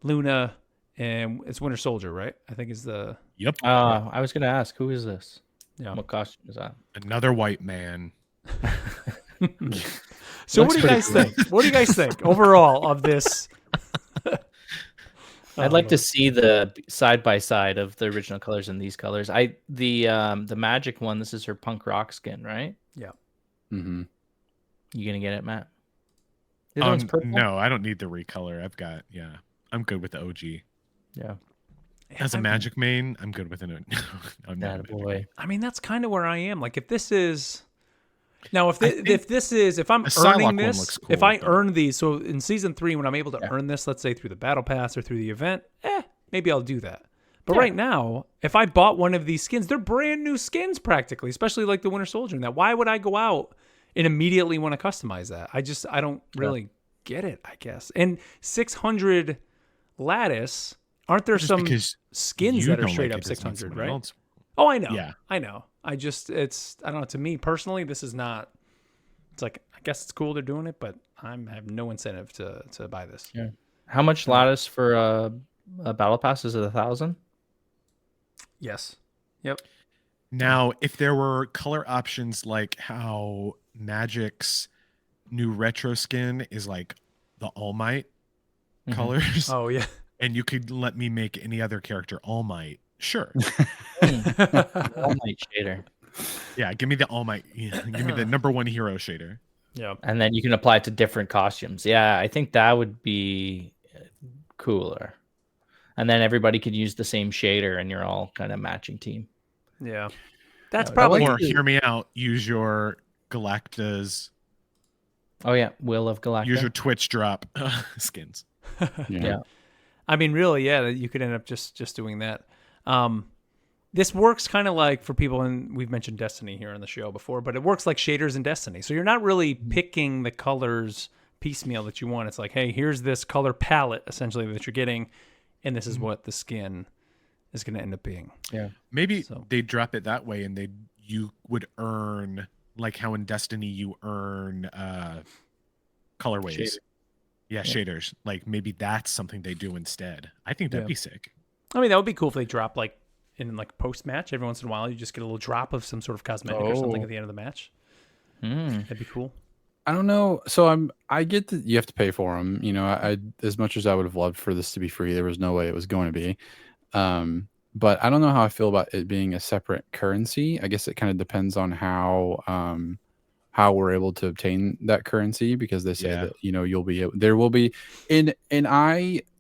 Luna, and it's Winter Soldier, right? I think is the... Yep. I was going to ask, who is this? Yeah. What costume is that? Another white man. So what do you guys think? What do you guys think overall of this? I'd like to see the side by side of the original colors and these colors. The Magic one. This is her punk rock skin, right? Yeah. Mm-hmm. You gonna get it, Matt? The other one's purple? No, I don't need the recolor. I'm good with the OG. Yeah. As a Magic main, I'm good with it. I'm not a Boy. Magic. I mean, that's kind of where I am. Like, if this is now, if I'm Psylocke earning one this, looks cool, if I but- earn these, so in season 3, when I'm able to earn this, let's say through the battle pass or through the event, maybe I'll do that. But right now, if I bought one of these skins, they're brand new skins practically, especially like the Winter Soldier and that. Why would I go out and immediately want to customize that? I don't really get it, I guess. And 600 lattice, aren't there Just some because skins you that are don't straight like up it doesn't mean 600, someone right? else- Oh, I know. Yeah. I know. I don't know. To me personally, this is not. It's like, I guess it's cool they're doing it, but I have no incentive to buy this. Yeah. How much lattice for a battle pass? Is it 1,000? Yes. Yep. Now, if there were color options like how Magic's new retro skin is like the All Might colors, Oh yeah. and you could let me make any other character All Might, sure. All Might shader. Yeah, give me the All Might. Give me the number 1 hero shader. Yeah. And then you can apply it to different costumes. Yeah, I think that would be cooler. And then everybody could use the same shader and you're all kind of matching team. Yeah. That's I probably. Or hear me out. Use your Galacta's. Oh, yeah. Will of Galacta. Use your Twitch drop skins. Yeah. I mean, really, yeah. You could end up just doing that. This works kind of like for people, and we've mentioned Destiny here on the show before, but it works like shaders in Destiny. So you're not really picking the colors piecemeal that you want. It's like, hey, here's this color palette essentially that you're getting, and this is what the skin is going to end up being. Yeah. Maybe they drop it that way, and you would earn like how in Destiny you earn colorways. Shader. Yeah, shaders. Like maybe that's something they do instead. I think that'd be sick. I mean, that would be cool if they drop like in like post match every once in a while. You just get a little drop of some sort of cosmetic or something at the end of the match. That'd be cool. I don't know. So I get that you have to pay for them. You know, I as much as I would have loved for this to be free, there was no way it was going to be. But I don't know how I feel about it being a separate currency. I guess it kind of depends on how we're able to obtain that currency, because they say that, you know, there will be, and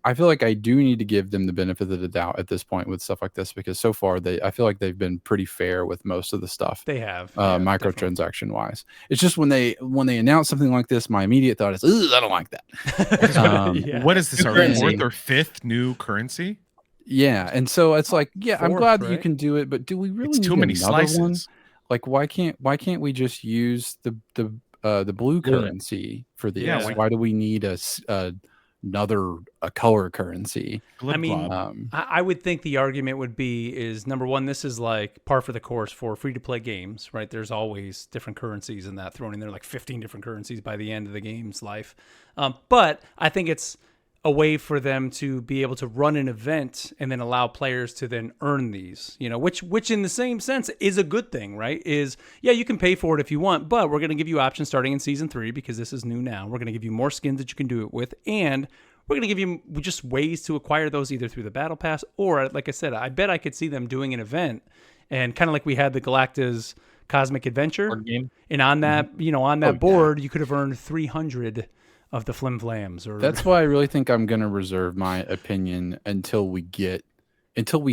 I feel like I do need to give them the benefit of the doubt at this point with stuff like this, because so far I feel like they've been pretty fair with most of the stuff. They have microtransaction wise. It's just when they announce something like this, my immediate thought is, I don't like that. What is this? Our currency. 4th or 5th new currency? Yeah, and so it's like, I'm Fourth, glad that you right? can do it, but do we really It's need too many another slices. one? Like, why can't we just use the blue currency for these? Yeah, Why do we need another color currency? I mean, I would think the argument would be is, number one, this is like par for the course for free to play games, right? There's always different currencies in that thrown in there, like 15 different currencies by the end of the game's life. But I think it's a way for them to be able to run an event and then allow players to then earn these, you know, which in the same sense is a good thing, right? You can pay for it if you want, but we're going to give you options starting in season 3, because this is new now. We're going to give you more skins that you can do it with, and we're going to give you just ways to acquire those either through the battle pass or, like I said, I bet I could see them doing an event, and kind of like we had the Galacta's Cosmic Adventure, and on that, board, you could have earned 300 of the flim flams. Or That's why I really think I'm going to reserve my opinion until we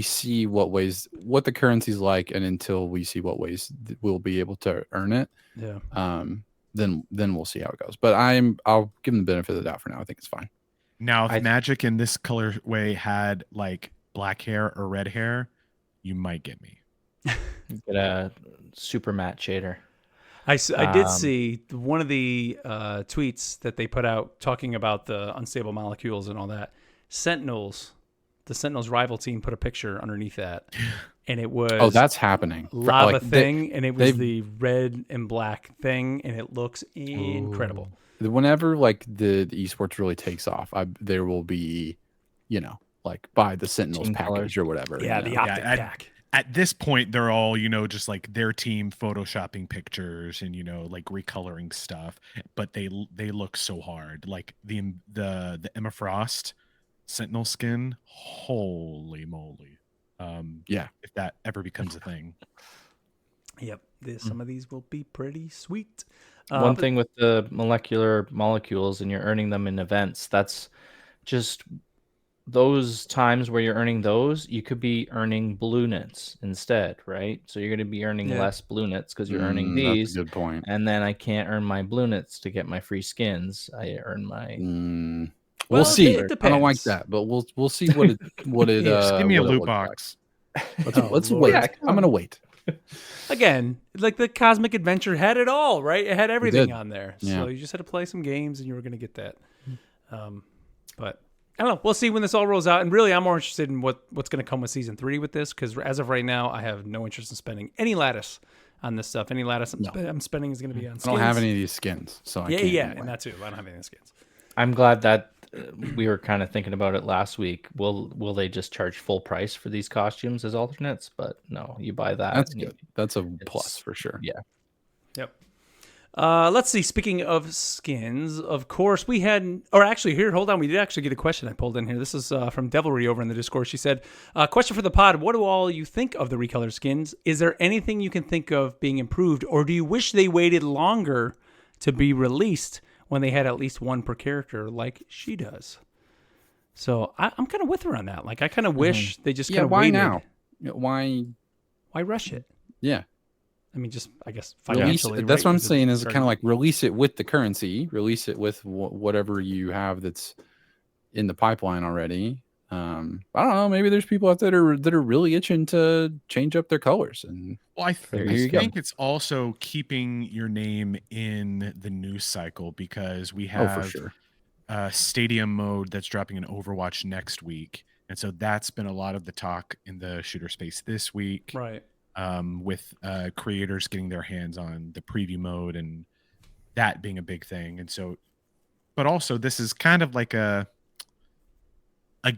see what the currency's like, and until we see what ways we'll be able to earn it. Yeah. Then we'll see how it goes. But I'll give them the benefit of the doubt for now. I think it's fine. Now, if Magic in this colorway had like black hair or red hair, you might get me. Get a super matte shader. I did see one of the tweets that they put out talking about the unstable molecules and all that. Sentinels the Sentinels rival team put a picture underneath that, and it was that's happening. lava Like, thing, and it was the red and black thing, and it looks incredible. Whenever like the esports really takes off, there will be, like buy the Sentinels Team package colors. or whatever. Yeah, the optic pack. At this point, they're all, just like their team photoshopping pictures and, like recoloring stuff, but they look so hard. Like the Emma Frost Sentinel skin, holy moly. If that ever becomes a thing. Yep. Some of these will be pretty sweet. One thing with the molecules and you're earning them in events, that's just those times where you're earning those, you could be earning blue nits instead, right? So you're going to be earning less blue nits because you're earning these. That's a good point. And then I can't earn my blue nits to get my free skins. I earn my. We'll see. It I don't like that, but we'll see what it Just give me a what it loot looks box. like. Let's wait. Yeah, I'm gonna wait. Again, like the Cosmic Adventure had it all, right? It had everything did. on there. Yeah. So you just had to play some games and you were going to get that. But I don't know. We'll see when this all rolls out. And really, I'm more interested in what's going to come with Season 3 with this, because as of right now, I have no interest in spending any lattice on this stuff. Any lattice I'm spending is going to be on skins. I don't have any of these skins, so I can't anyway. And that too. I don't have any of the skins. I'm glad that we were kind of thinking about it last week. Will they just charge full price for these costumes as alternates? But no, you buy that. That's good. That's a plus for sure. Yeah. Yep. Let's see. Speaking of skins, of course, we had, or actually, here, hold on. We did actually get a question I pulled in here. This is from Devilry over in the Discord. She said, question for the pod. What do all you think of the recolored skins? Is there anything you can think of being improved, or do you wish they waited longer to be released when they had at least one per character like she does? So I'm kind of with her on that. Like, I kind of wish they just kind of why waited. now? Why rush it? Yeah. I mean, just, I guess, Release, financially. that's right? what I'm saying is kind of like release it with the currency, release it with whatever you have that's in the pipeline already. I don't know. Maybe there's people out there that are really itching to change up their colors. And well, I There you think go. it's also keeping your name in the news cycle, because we have for sure. stadium mode that's dropping in Overwatch next week. And so that's been a lot of the talk in the shooter space this week. Right. With creators getting their hands on the preview mode and that being a big thing. And so, but also this is kind of like a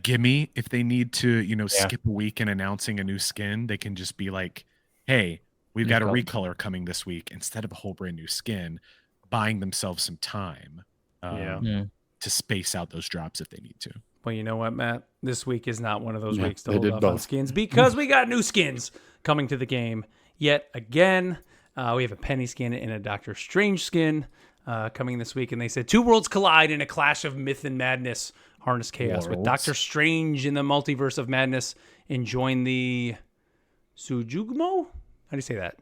gimme. If they need to, skip a week in announcing a new skin, they can just be like, hey, we've got a recolor coming this week, instead of a whole brand new skin, buying themselves some time to space out those drops if they need to. Well, you know what, Matt? This week is not one of those weeks to they hold did off on both. skins, because we got new skins coming to the game yet again. We have a Penny skin and a Doctor Strange skin coming this week, and they said 2 worlds collide in a clash of myth and madness, harness chaos, with Doctor Strange in the multiverse of madness enjoying the Sujugumo? How do you say that?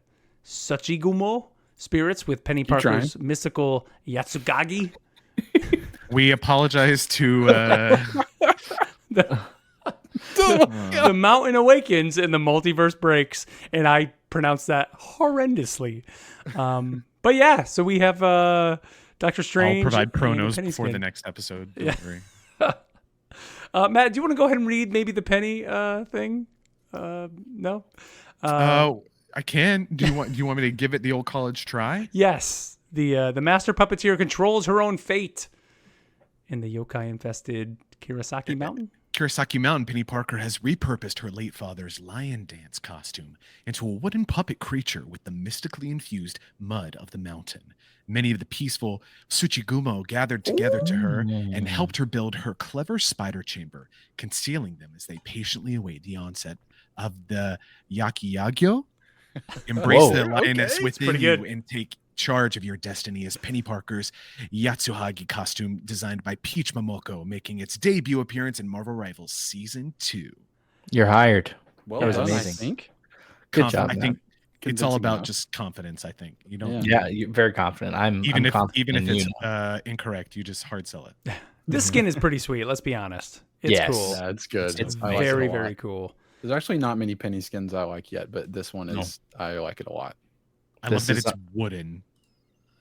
Suchigumo spirits with Penny Parker's mystical Yatsugagi. We apologize to The mountain awakens and the multiverse breaks, and I pronounced that horrendously. But yeah, so we have Doctor Strange. I'll provide and pronos Penny before skin. the next episode. Don't worry. Matt, do you want to go ahead and read maybe the Penny thing? No. I can. Do you want me to give it the old college try? Yes, the master puppeteer controls her own fate in the yokai-infested Kirasaki Mountain. Kirasaki Mountain, Penny Parker has repurposed her late father's lion dance costume into a wooden puppet creature with the mystically infused mud of the mountain. Many of the peaceful Tsuchigumo gathered together to her and helped her build her clever spider chamber, concealing them as they patiently await the onset of the Yakiyagyo. Embrace the lioness within you and take charge of your destiny as Penny Parker's Yatsuhagi costume, designed by Peach Momoko, making its debut appearance in Marvel Rivals Season 2. You're hired. Well, That was done, amazing. I think. Good job. I Matt. think it's all Convincing about enough. just confidence. I think you know. Yeah, you're very confident. I'm confident Even if in it's you. incorrect, you just hard sell it. This skin is pretty sweet. Let's be honest. It's Yes. cool. Yeah, it's good. It's I like it a very, lot. very cool. There's actually not many Penny skins I like yet, but this one is. I like it a lot. I love This that is it's wooden.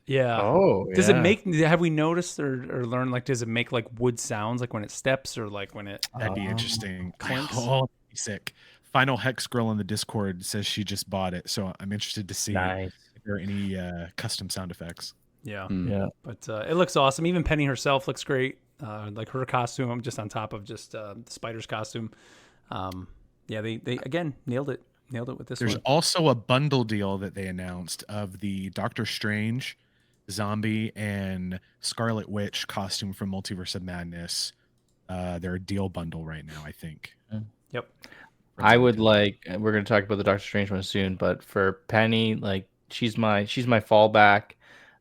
Yeah. Oh, Does it yeah. make? Have we noticed or learned? Like, does it make like wood sounds, like when it steps, or like when it? That'd be interesting. Clinks? Oh, that'd be sick. Final Hex Girl in the Discord says she just bought it, so I'm interested to see Nice. if there are any custom sound effects. Yeah. Yeah. But it looks awesome. Even Penny herself looks great. Like her costume, I'm just on top of just the spider's costume. Yeah, they again nailed it. Nailed it with this There's one. also a bundle deal that they announced of the Doctor Strange, Zombie, and Scarlet Witch costume from Multiverse of Madness. They're a deal bundle right now, I think. Yep. I would like. We're going to talk about the Doctor Strange one soon, but for Penny, like she's my fallback.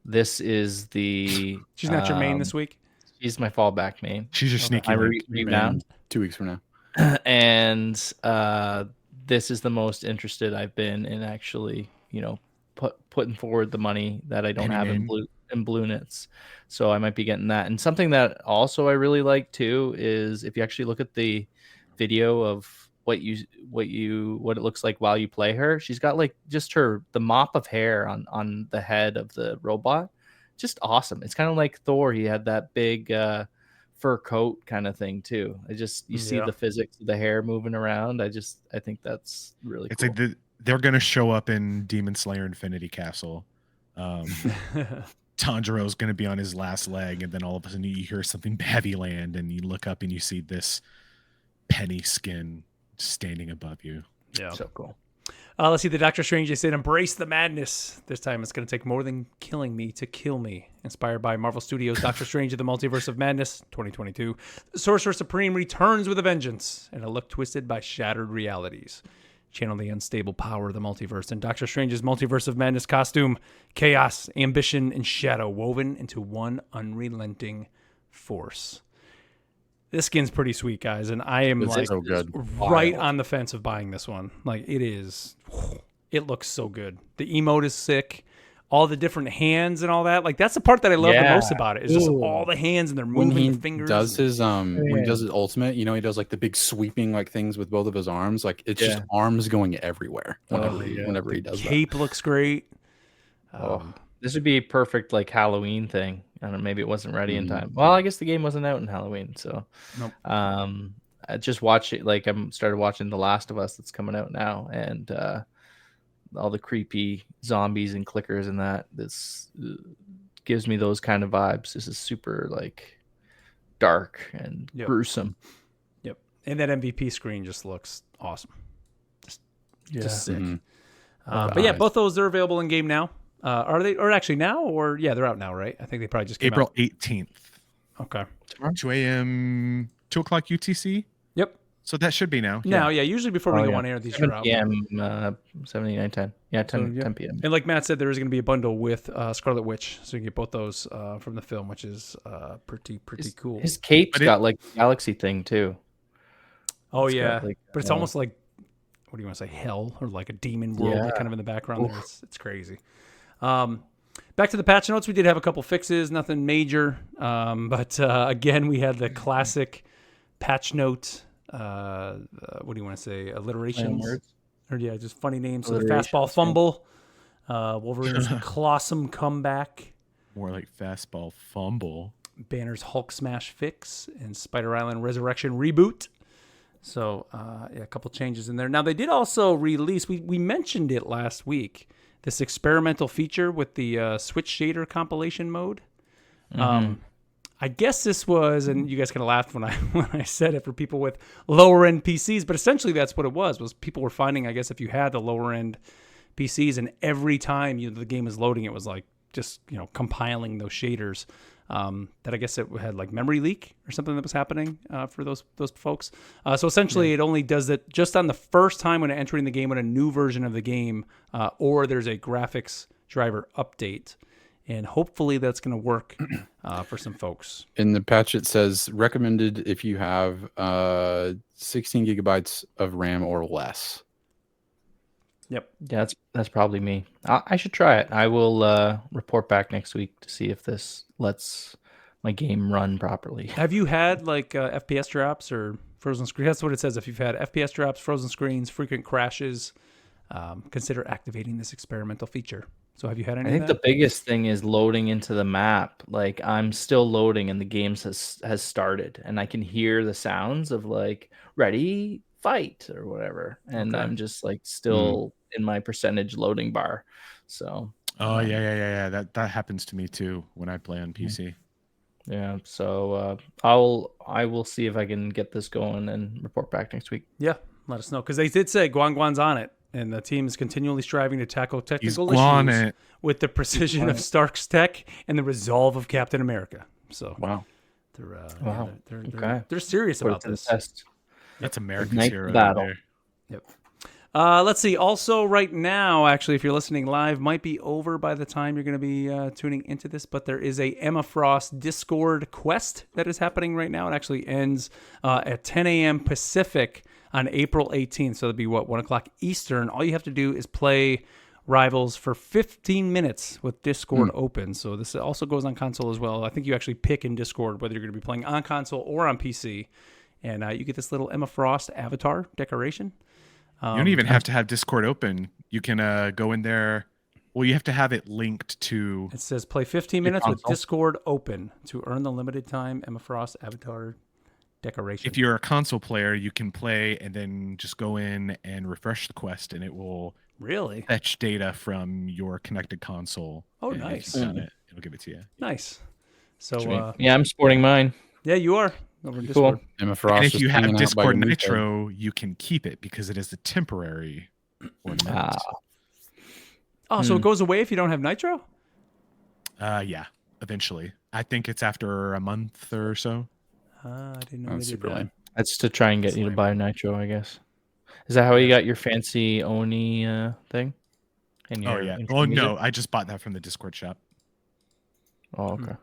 This is the. She's not your main this week. She's my fallback main. She's your sneaky I link. rebound. 2 weeks from now. And this is the most interested I've been in actually, putting forward the money that I don't have in blue knits. So I might be getting that. And something that also I really like too is if you actually look at the video of what it looks like while you play her, she's got like just the mop of hair on the head of the robot. Just awesome. It's kind of like Thor. He had that big fur coat kind of thing too. You see the physics of the hair moving around. I think that's really It's cool. like they're gonna show up in Demon Slayer Infinity Castle. Tanjiro's gonna be on his last leg, and then all of a sudden you hear something heavy land, and you look up and you see this Penny skin standing above you. Yeah. So cool. Let's see. The Doctor Strange, they said, embrace the madness. This time it's going to take more than killing me to kill me. Inspired by Marvel Studios' Doctor Strange of the Multiverse of Madness, 2022. The Sorcerer Supreme returns with a vengeance and a look twisted by shattered realities. Channel the unstable power of the multiverse in Doctor Strange's Multiverse of Madness costume. Chaos, ambition, and shadow woven into one unrelenting force. This skin's pretty sweet, guys, and I am It's like so good. right on the fence of buying this one. Like it looks so good. The emote is sick. All the different hands and all that. Like that's the part that I love the most about it. Is just all the hands and they're When moving he the fingers. does his when he does his ultimate, he does like the big sweeping like things with both of his arms. Like it's just arms going everywhere whenever he does that. Cape looks great. This would be a perfect like Halloween thing. I don't know, maybe it wasn't ready in time. Well, I guess the game wasn't out in Halloween, so Nope. I just watched it. Like I started watching The Last of Us that's coming out now, and all the creepy zombies and clickers and that. This gives me those kind of vibes. This is super like dark and gruesome. Yep. And that MVP screen just looks awesome. Just sick. But yeah, both those are available in game now. Are they? Or actually now? Or they're out now, right? I think they probably just came April out. 18th. Okay. 2 a.m. 2 o'clock UTC. Yep. So that should be now. Now, usually before we go on air, these are 7 out. p.m. 79, 10. Yeah, 10 p.m. And like Matt said, there is going to be a bundle with Scarlet Witch, so you can get both those from the film, which is pretty cool. His cape's got like a galaxy thing too. Oh It's yeah, got, like, but it's almost like, what do you want to say, hell or like a demon world, like, kind of in the background there. It's crazy. Back to the patch notes, we did have a couple fixes, nothing major, but again, we had the classic patch note. What do you want to say? Alliterations, or just funny names. So the fastball fumble, Wolverine's Colossum comeback, more like fastball fumble. Banner's Hulk smash fix, and Spider Island Resurrection reboot. So a couple changes in there. Now they did also release. We mentioned it last week. This experimental feature with the Switch shader compilation mode. I guess this was, and you guys kind of laughed when I said it, for people with lower end PCs, but essentially that's what it was people were finding, I guess, if you had the lower end PCs, and every time the game was loading, it was like just compiling those shaders. That I guess it had like memory leak or something that was happening for those folks. So essentially, it only does that just on the first time when entering the game on a new version of the game, or there's a graphics driver update. And hopefully that's going to work for some folks. In the patch, it says recommended if you have 16 gigabytes of RAM or less. Yep. Yeah, that's probably me. I should try it. I will report back next week to see if this lets my game run properly. Have you had like FPS drops or frozen screens? That's what it says. If you've had FPS drops, frozen screens, frequent crashes, consider activating this experimental feature. So have you had any I think of the that? biggest thing is loading into the map. Like I'm still loading and the game has started and I can hear the sounds of like ready, fight or whatever. And Okay. I'm just like still in my percentage loading bar. So Oh yeah. That happens to me too when I play on PC. yeah. So I will see if I can get this going and report back next week. Yeah, let us know because they did say Guan Guan's on it, and the team is continually striving to tackle He's technical on issues it. with the precision of Stark's tech and the resolve of Captain America. So Wow. they're Wow. they're serious Put about it to the this. test. That's America's Ignite the hero right battle. there. Yep. Let's see. Also, right now, actually, if you're listening live, might be over by the time you're going to be tuning into this, but there is a Emma Frost Discord quest that is happening right now. It actually ends at 10 a.m. Pacific on April 18th. So it'll be, 1 o'clock Eastern. All you have to do is play Rivals for 15 minutes with Discord open. So this also goes on console as well. I think you actually pick in Discord whether you're going to be playing on console or on PC. And you get this little Emma Frost avatar decoration. You don't even have to have Discord open. You can go in there. Well, you have to have it linked to. It says play 15 minutes with Discord open to earn the limited time Emma Frost avatar decoration. If you're a console player, you can play and then just go in and refresh the quest, and it will really fetch data from your connected console. Oh, and nice. If you've done it, it'll give it to you. Nice. So yeah, I'm sporting mine. Yeah, you are over in Discord. Cool. Emma Frost And if just you have hanging out by Discord your knee pad. Nitro, you can keep it because it is a temporary ornament. Oh, so it goes away if you don't have Nitro? Yeah, eventually. I think it's after a month or so. I didn't know they That's did super that. lame. That's to try and get you to buy Nitro, I guess. Is that how you got your fancy Oni thing? And Oh your yeah. intro Oh music? no, I just bought that from the Discord shop. Oh, okay.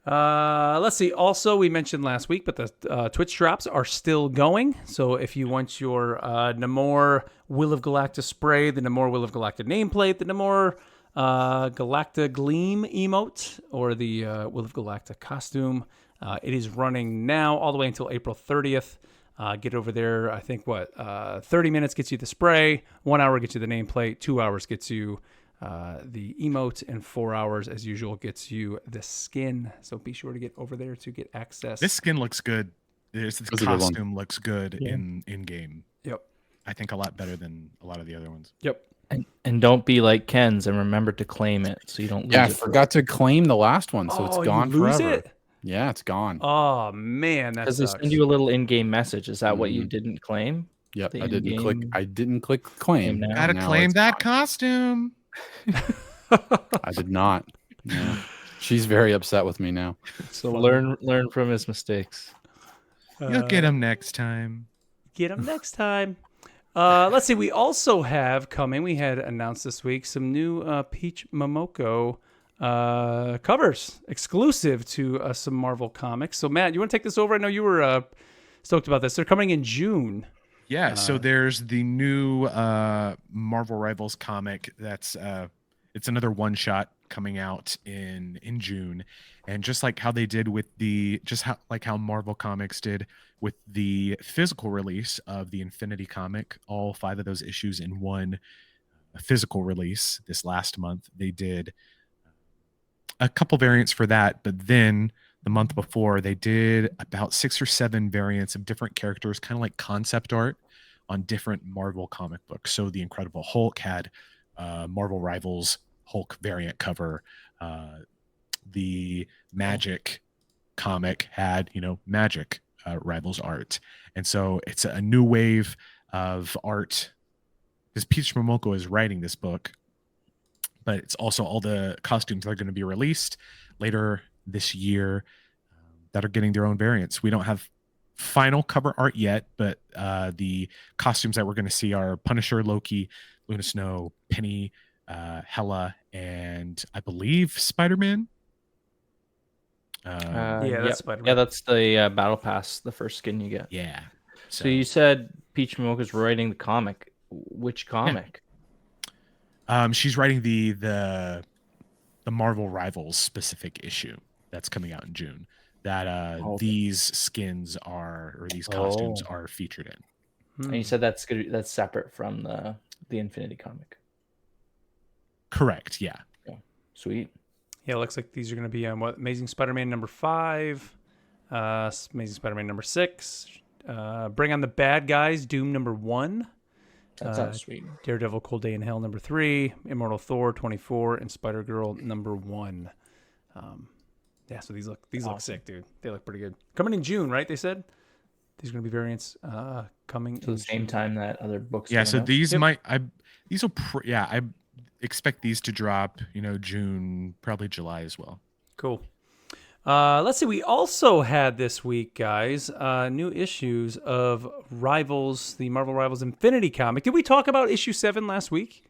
Let's see. Also, we mentioned last week, but the Twitch drops are still going. So if you want your Namor Will of Galacta spray, the Namor Will of Galacta nameplate, the Namor Galacta Gleam emote, or the Will of Galacta costume, it is running now all the way until April 30th. Get over there. I think 30 minutes gets you the spray, 1 hour gets you the nameplate, 2 hours gets you the emote, and 4 hours, as usual, gets you the skin. So be sure to get over there to get access. This skin looks good. The costume looks good in game. Yep. I think a lot better than a lot of the other ones. Yep. And don't be like Ken's and remember to claim it so you don't lose Yeah, I it. forgot to claim the last one, so it's gone you lose forever. it? Yeah, it's gone. Oh man, that Because they sucks. send you a little in-game message. Is that what you didn't claim? Yep, The I didn't click. in-game I didn't click claim. now. Gotta Now claim it's that gone. costume. I did not. Yeah. She's very upset with me now. So learn from his mistakes. You'll get him next time. Get them next time. Let's see. We also have coming. We had announced this week some new Peach Momoko covers exclusive to some Marvel comics. So Matt, you want to take this over? I know you were stoked about this. They're coming in June. Yeah, so there's the new Marvel Rivals comic that's it's another one shot coming out in June. And just like how they did with how Marvel Comics did with the physical release of the Infinity comic, all 5 of those issues in one physical release this last month. They did a couple variants for that, but then the month before they did about 6 or 7 variants of different characters, kind of like concept art on different Marvel comic books. So the Incredible Hulk had Marvel Rivals Hulk variant cover. The Magic comic had, Magic Rivals art. And so it's a new wave of art because Peach Momoko is writing this book, but it's also all the costumes that are going to be released later this year that are getting their own variants. We don't have final cover art yet, but the costumes that we're going to see are Punisher, Loki, Luna Snow, Penny, Hela, and I believe Spider-Man. That's Spider-Man. Yeah, that's the Battle Pass, the first skin you get. Yeah. So you said Peach Momoko's writing the comic. Which comic? She's writing the Marvel Rivals specific issue that's coming out in June. That these skins these costumes are featured in. And you said that's separate from the Infinity comic. Correct. Yeah. Sweet. Yeah, it looks like these are going to be on Amazing Spider-Man number 5, Amazing Spider-Man number 6, Bring on the Bad Guys, Doom number 1. That sounds sweet. Daredevil, Cold Day in Hell number 3, Immortal Thor 24, and Spider-Girl number 1. Yeah, so these look sick, dude. They look pretty good. Coming in June, right? They said these are going to be variants coming So the same time that other books. Yeah. So out? these I expect these to drop, June, probably July as well. Cool. Let's see. We also had this week, guys, new issues of Rivals, the Marvel Rivals Infinity comic. Did we talk about issue 7 last week?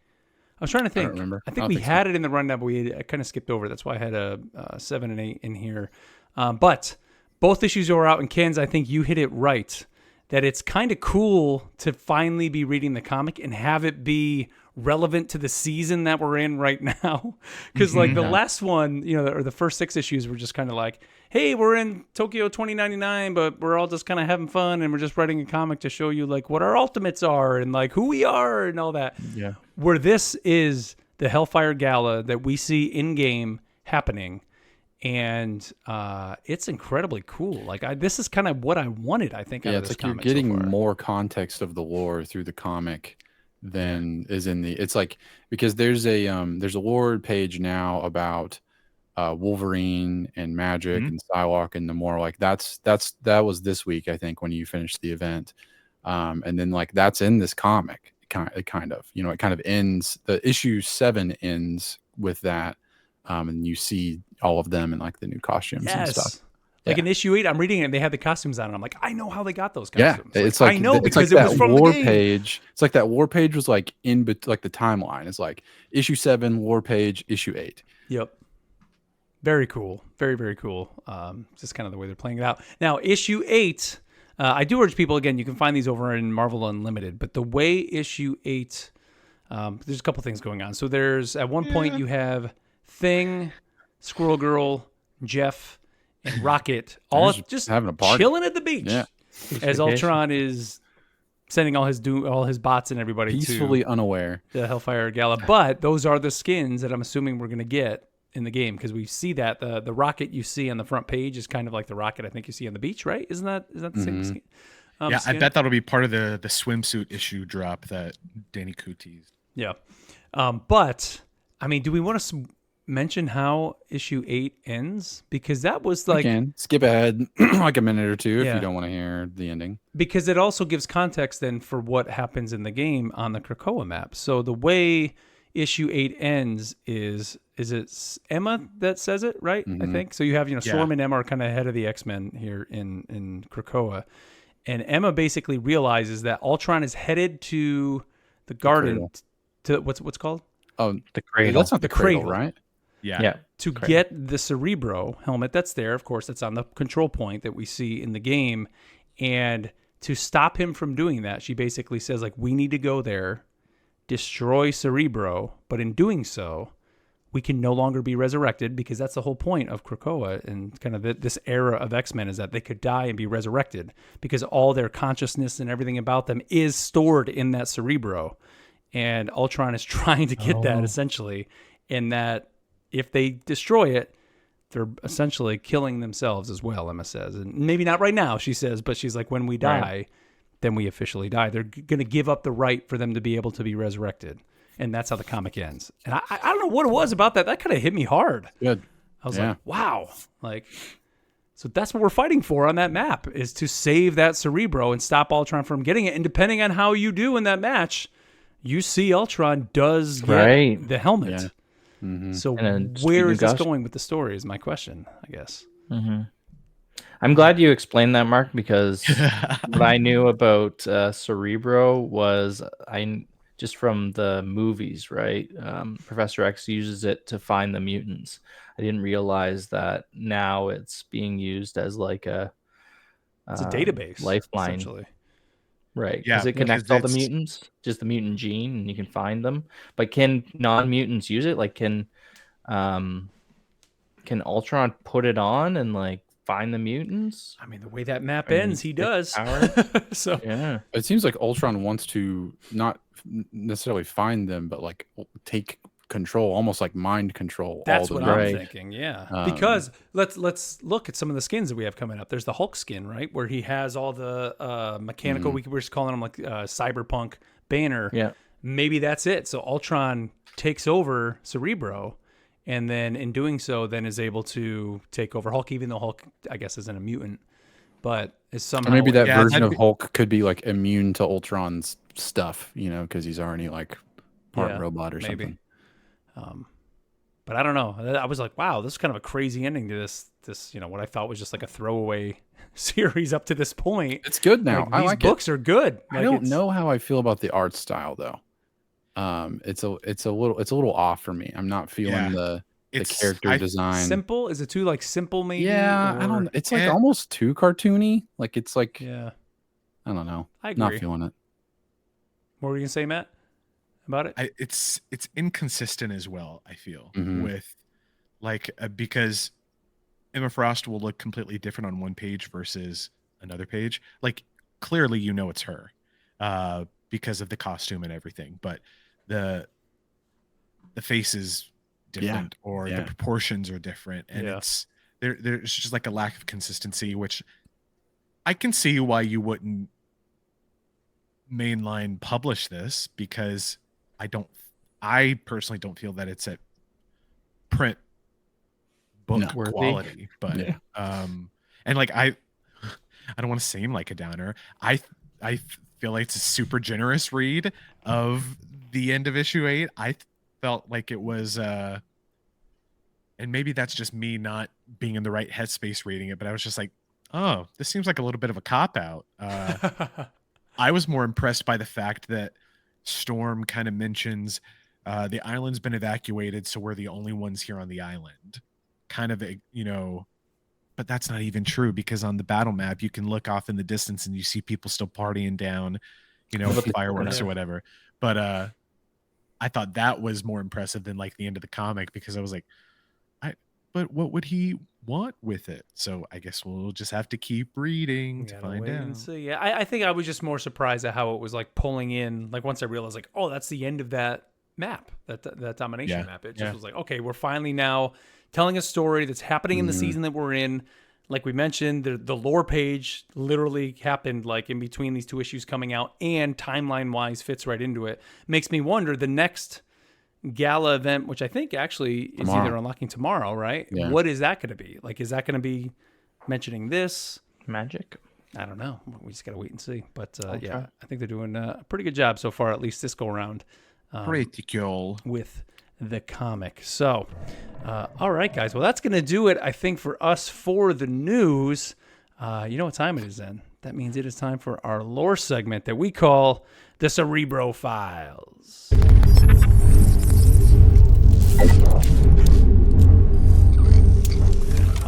I was trying to think. I don't remember. I think we had it in the rundown, but I kind of skipped over it. That's why I had a 7 and 8 in here. But both issues are out, and Ken's, I think you hit it right, that it's kind of cool to finally be reading the comic and have it be relevant to the season that we're in right now. Because like the last one, or the first 6 issues were just kind of like, hey, we're in Tokyo 2099, but we're all just kind of having fun and we're just writing a comic to show you like what our ultimates are and like who we are and all that. Yeah. Where this is the Hellfire Gala that we see in game happening. And it's incredibly cool. Like this is kind of what I wanted, I think. Yeah, out of it's this like you're comic getting so far. more context of the lore through the comic than is in the. It's like because there's a lore page now about Wolverine and Magic and Psylocke and Namor. Like that was this week, I think, when you finished the event, and then like that's in this comic. It kind of ends. The issue 7 ends with that. And you see all of them in like the new costumes and stuff. Like Yeah. in issue 8, I'm reading it and they had the costumes on. And I'm like, I know how they got those Yeah, costumes. it's like I know it's because like it was that from war the game. page. It's like that war page was like like the timeline. It's like issue 7, war page, issue 8. Yep. Very cool. Very, very cool. Just kind of the way they're playing it out. Now, issue 8, I do urge people, again, you can find these over in Marvel Unlimited, but the way issue 8, there's a couple things going on. So there's, at one point, you have Thing, Squirrel Girl, Jeff, and Rocket all just having a party, chilling at the beach. Yeah. As Ultron is sending all his bots and everybody peacefully to unaware the Hellfire Gala. But those are the skins that I'm assuming we're going to get in the game because we see that the Rocket you see on the front page is kind of like the Rocket I think you see on the beach, right? Isn't that the same skin? Yeah, skin? I bet that'll be part of the swimsuit issue drop that Danny Koo teased. Yeah. But, I mean, do we want to mention how issue 8 ends? Because that was like... You can skip ahead like a minute or two if Yeah. you don't want to hear the ending. Because it also gives context then for what happens in the game on the Krakoa map. So the way issue 8 ends is it Emma that says it, right? I think. So you have, Storm and Emma are kind of ahead of the X-Men here in Krakoa. And Emma basically realizes that Ultron is headed to the garden to what's called? Oh, The cradle. that's not the cradle, right? Yeah. To get the Cerebro helmet that's there. Of course, that's on the control point that we see in the game. And to stop him from doing that, she basically says, like, we need to go there, destroy Cerebro, but in doing so, we can no longer be resurrected because that's the whole point of Krakoa and kind of this era of X-Men is that they could die and be resurrected because all their consciousness and everything about them is stored in that Cerebro. And Ultron is trying to get that essentially, in that if they destroy it, they're essentially killing themselves as well, Emma says. And maybe not right now, she says, but she's like, when we die, then we officially die. They're going to give up the right for them to be able to be resurrected. And that's how the comic ends. And I don't know what it was about that. That kind of hit me hard. Good. I was like, wow. Like, so that's what we're fighting for on that map is to save that Cerebro and stop Ultron from getting it. And depending on how you do in that match, you see Ultron does get the helmet. Yeah. Mm-hmm. So And where is this going with the story is my question, I guess. Mm-hmm. I'm glad you explained that, Mark, because what I knew about Cerebro was just from the movies, right? Professor X uses it to find the mutants. I didn't realize that now it's being used as like it's a database, lifeline. essentially. Right. Yeah, Because it connects because all the mutants, just the mutant gene, and you can find them. But can non-mutants use it? Like, can Ultron put it on and like find the mutants? I mean, the way that map ends, he does. So Yeah. It seems like Ultron wants to not necessarily find them, but like take control, almost like mind control. That's all the what way. I'm thinking. Yeah, because let's look at some of the skins that we have coming up. There's the Hulk skin, right, where he has all the mechanical. We're just calling them like cyberpunk banner. Yeah. Maybe that's it. So Ultron takes over Cerebro, and then in doing so, then is able to take over Hulk, even though Hulk, I guess, isn't a mutant, but is somehow Or maybe that version that'd of Hulk could be like immune to Ultron's stuff, because he's already like part robot or something. But I don't know. I was like, wow, this is kind of a crazy ending to this what I thought was just like a throwaway series up to this point. It's good now. Like, I these like books are good. I don't know how I feel about the art style though. It's a little off for me. I'm not feeling the character design. Simple? Is it too like simple maybe? Yeah, I don't. It's like almost too cartoony. Like it's like I don't know. I agree. Not feeling it. What were you gonna say, Matt? About it? It's inconsistent as well. I feel Mhm. with because Emma Frost will look completely different on one page versus another page. Like clearly, it's her because of the costume and everything, but the face is different or the proportions are different, and it's there's just like a lack of consistency, which I can see why you wouldn't mainline publish this, because I personally don't feel that it's at print book quality, but and like I don't want to seem like a downer. I feel like it's a super generous read of the end of issue 8. I felt like it was and maybe that's just me not being in the right headspace reading it, but I was just like, oh, this seems like a little bit of a cop out. I was more impressed by the fact that Storm kind of mentions the island's been evacuated, so we're the only ones here on the island. Kind of, but that's not even true, because on the battle map, you can look off in the distance and you see people still partying down, fireworks or whatever. But I thought that was more impressive than like the end of the comic, because I was like, but what would he want with it? So I guess we'll just have to keep reading to find out. And see. Yeah, I think I was just more surprised at how it was like pulling in. Like once I realized, like, oh, that's the end of that map, that domination map. It just was like, okay, we're finally now telling a story that's happening in the season that we're in. Like we mentioned, the lore page literally happened like in between these two issues coming out, and timeline wise fits right into it. Makes me wonder the next gala event, which I think actually is either unlocking tomorrow, right? Yeah. What is that going to be? Like, is that going to be mentioning this magic? I don't know. We just got to wait and see. But I think they're doing a pretty good job so far, at least this go around. Pretty cool With the comic. So, all right, guys. Well, that's going to do it, I think, for us for the news. You know what time it is then? That means it is time for our lore segment that we call the Cerebro Files.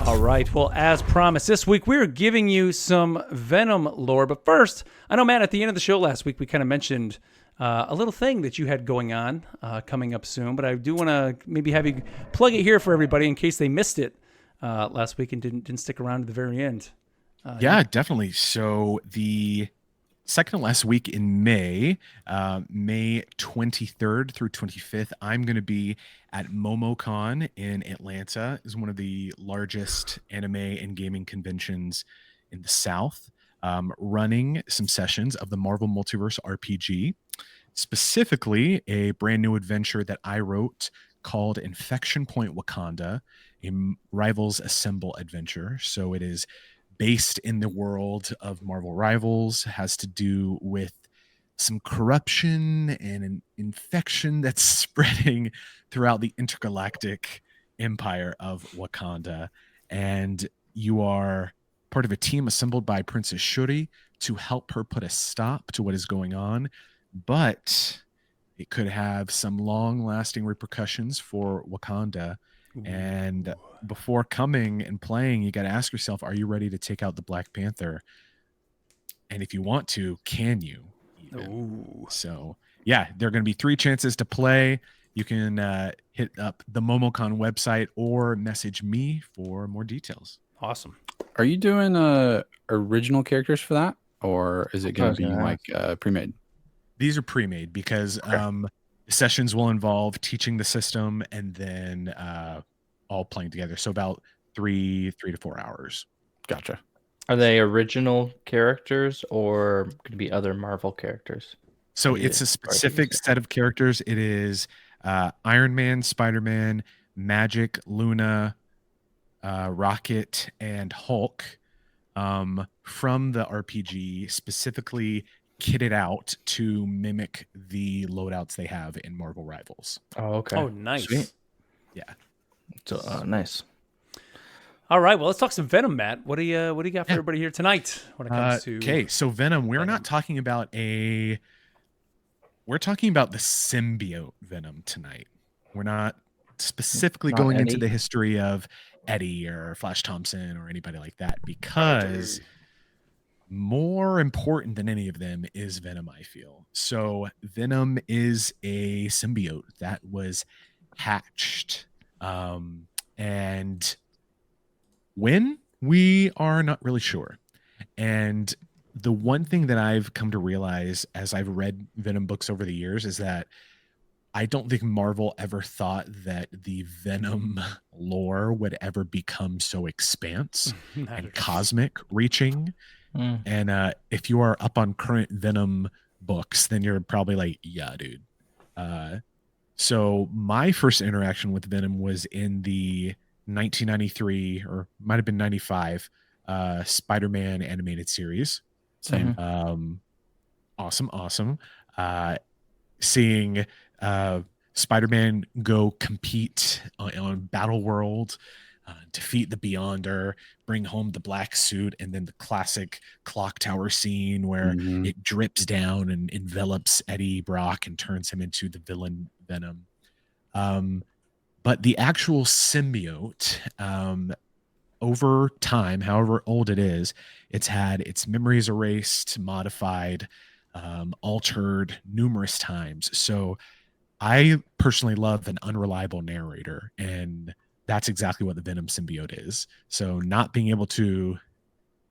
All right. Well, as promised, this week we're giving you some Venom lore. But first, I know, Matt, at the end of the show last week, we kind of mentioned a little thing that you had going on coming up soon. But I do want to maybe have you plug it here for everybody in case they missed it last week and didn't stick around to the very end. Yeah, definitely. So the second to last week in May, May 23rd through 25th, I'm going to be at MomoCon in Atlanta. It's one of the largest anime and gaming conventions in the South, running some sessions of the Marvel Multiverse RPG, specifically a brand new adventure that I wrote called Infection Point Wakanda, a Rivals Assemble adventure. So it is based in the world of Marvel Rivals, has to do with some corruption and an infection that's spreading throughout the intergalactic empire of Wakanda. And you are part of a team assembled by Princess Shuri to help her put a stop to what is going on. But it could have some long-lasting repercussions for Wakanda. And before coming and playing, you got to ask yourself, are you ready to take out the Black Panther? And if you want to, can you? So, yeah, there are going to be 3 chances to play. You can hit up the MomoCon website or message me for more details. Awesome. Are you doing original characters for that? Or is it going to be like pre-made? These are pre-made because The sessions will involve teaching the system and then all playing together. So about 3 to 4 hours. Gotcha. Are they original characters or could it be other Marvel characters? So it's a specific set of characters. It is Iron Man, Spider-Man, Magic, Luna, Rocket, and Hulk from the RPG, specifically kitted out to mimic the loadouts they have in Marvel Rivals. Oh, okay. Oh, nice. Sweet. Yeah. So nice. All right, well, let's talk some Venom, Matt. What do you got for everybody here tonight when it comes to? Okay, so Venom. We're not talking about we're talking about the symbiote Venom tonight. We're not specifically going into the history of Eddie or Flash Thompson or anybody like that, because more important than any of them is Venom, I feel. So Venom is a symbiote that was hatched. And when, we are not really sure. And the one thing that I've come to realize as I've read Venom books over the years is that I don't think Marvel ever thought that the Venom lore would ever become so expanse and cosmic reaching. And if you are up on current Venom books, then you're probably like, yeah, dude. So my first interaction with Venom was in the 1993 or might have been 95 Spider-Man animated series. Same. Awesome. Seeing Spider-Man go compete on Battle World, defeat the Beyonder, bring home the black suit, and then the classic clock tower scene where it drips down and envelops Eddie Brock and turns him into the villain Venom. But the actual symbiote, over time, however old it is, it's had its memories erased, modified, altered numerous times. So I personally love an unreliable narrator, and that's exactly what the Venom symbiote is. So not being able to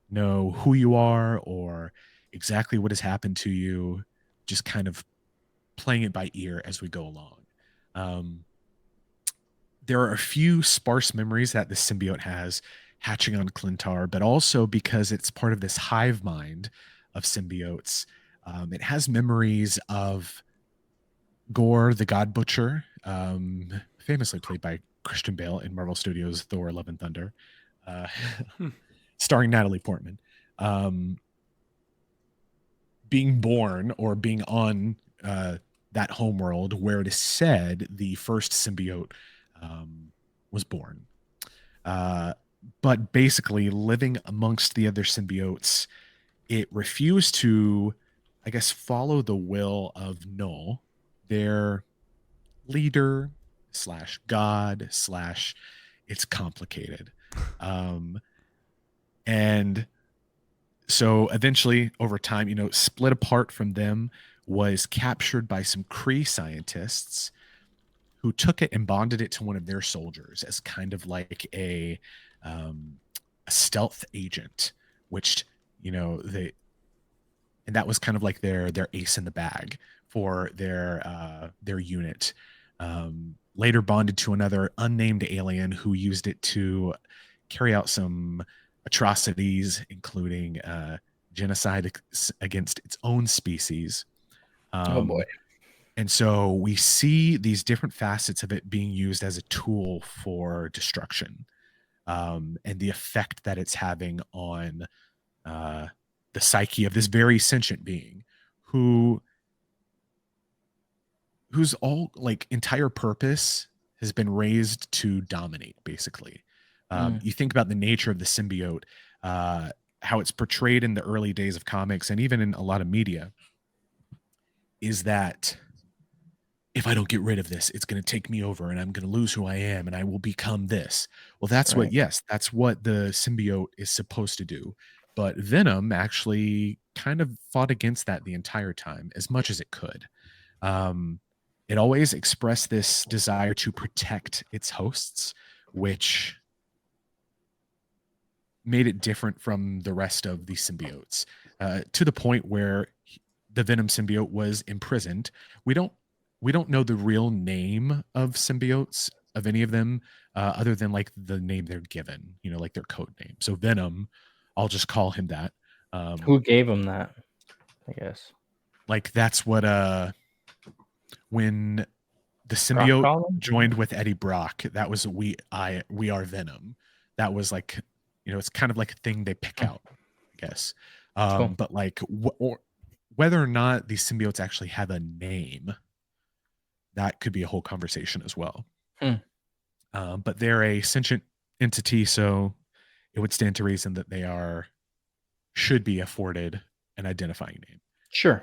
know who you are or exactly what has happened to you, just kind of playing it by ear as we go along. There are a few sparse memories that the symbiote has hatching on Clintar, but also because it's part of this hive mind of symbiotes, it has memories of Gore the God Butcher, famously played by Christian Bale in Marvel Studios' Thor: Love and Thunder, starring Natalie Portman, being born or being on that homeworld where it is said the first symbiote was born. But basically, living amongst the other symbiotes, it refused to, I guess, follow the will of Null, their leader / god / it's complicated. And so eventually, over time, split apart from them, was captured by some Kree scientists who took it and bonded it to one of their soldiers as kind of like a stealth agent, which, and that was kind of like their ace in the bag for their unit. Later bonded to another unnamed alien who used it to carry out some atrocities, including genocide against its own species. Oh boy. And so we see these different facets of it being used as a tool for destruction, and the effect that it's having on the psyche of this very sentient being whose entire purpose has been raised to dominate, basically. You think about the nature of the symbiote, how it's portrayed in the early days of comics and even in a lot of media, is that if I don't get rid of this, it's going to take me over and I'm going to lose who I am and I will become this. Well, that's Right. that's what the symbiote is supposed to do. But Venom actually kind of fought against that the entire time as much as it could. It always expressed this desire to protect its hosts, which made it different from the rest of the symbiotes, to the point where the Venom symbiote was imprisoned. We don't we don't know the real name of symbiotes of any of them, other than like the name they're given, like their code name. So Venom, I'll just call him that. Who gave him that? I guess. Like that's what when the symbiote joined with Eddie Brock, that was we are Venom. That was like, it's kind of like a thing they pick out, I guess. Cool. But like whether or not these symbiotes actually have a name, that could be a whole conversation as well. But they're a sentient entity, so it would stand to reason that they should be afforded an identifying name. Sure.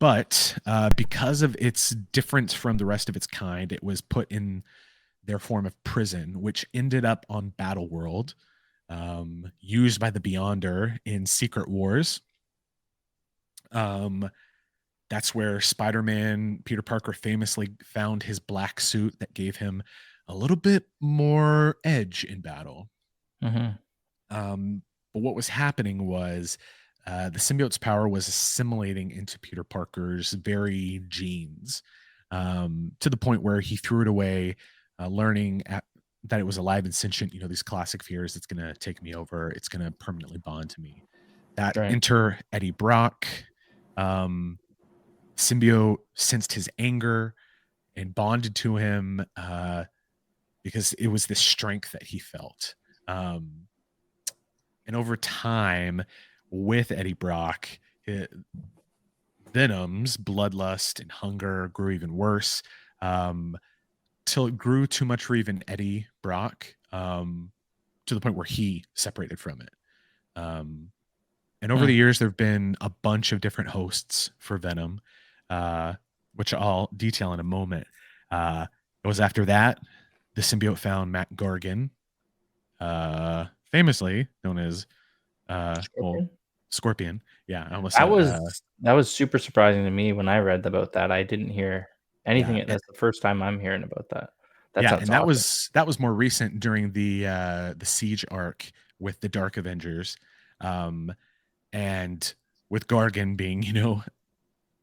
But because of its difference from the rest of its kind, it was put in their form of prison, which ended up on Battleworld, used by the Beyonder in Secret Wars. That's where Spider-Man, Peter Parker, famously found his black suit that gave him a little bit more edge in battle. But what was happening was the symbiote's power was assimilating into Peter Parker's very genes, to the point where he threw it away, learning that it was alive and sentient. These classic fears: it's going to take me over, it's going to permanently bond to me. That enter Eddie Brock. Symbiote sensed his anger and bonded to him because it was this strength that he felt. And over time, with Eddie Brock, Venom's bloodlust and hunger grew even worse, till it grew too much for even Eddie Brock, to the point where he separated from it. And over the years, there have been a bunch of different hosts for Venom, which I'll detail in a moment. It was after that the symbiote found Matt Gargan, famously known as Scorpion. Yeah, I almost that was super surprising to me when I read about that. I didn't hear anything. That's the first time I'm hearing about that. And that was more recent during the Siege arc with the Dark Avengers, and with Gargan being,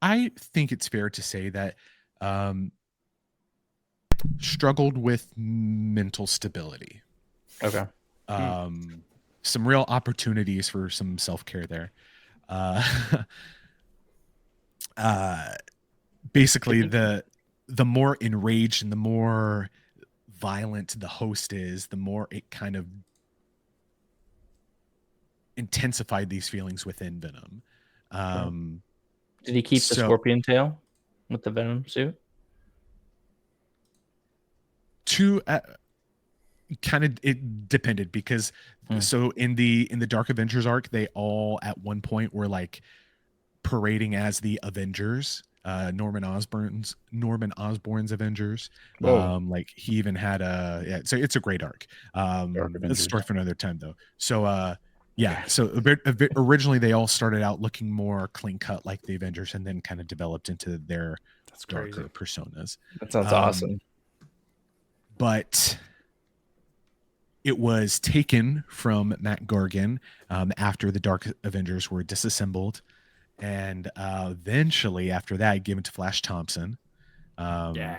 I think it's fair to say that struggled with mental stability. Okay. Some real opportunities for some self-care there. Basically the more enraged and the more violent the host is, the more it kind of intensified these feelings within Venom. Did he keep the scorpion tail with the Venom suit? It depended, because so in the Dark Avengers arc, they all at one point were like parading as the Avengers, Norman Osborn's Avengers. Like he even had so it's a great arc. It's a story for another time though. So so originally they all started out looking more clean cut like the Avengers, and then kind of developed into their darker personas. That sounds awesome. But it was taken from Matt Gargan after the Dark Avengers were disassembled, and eventually after that given to Flash Thompson. And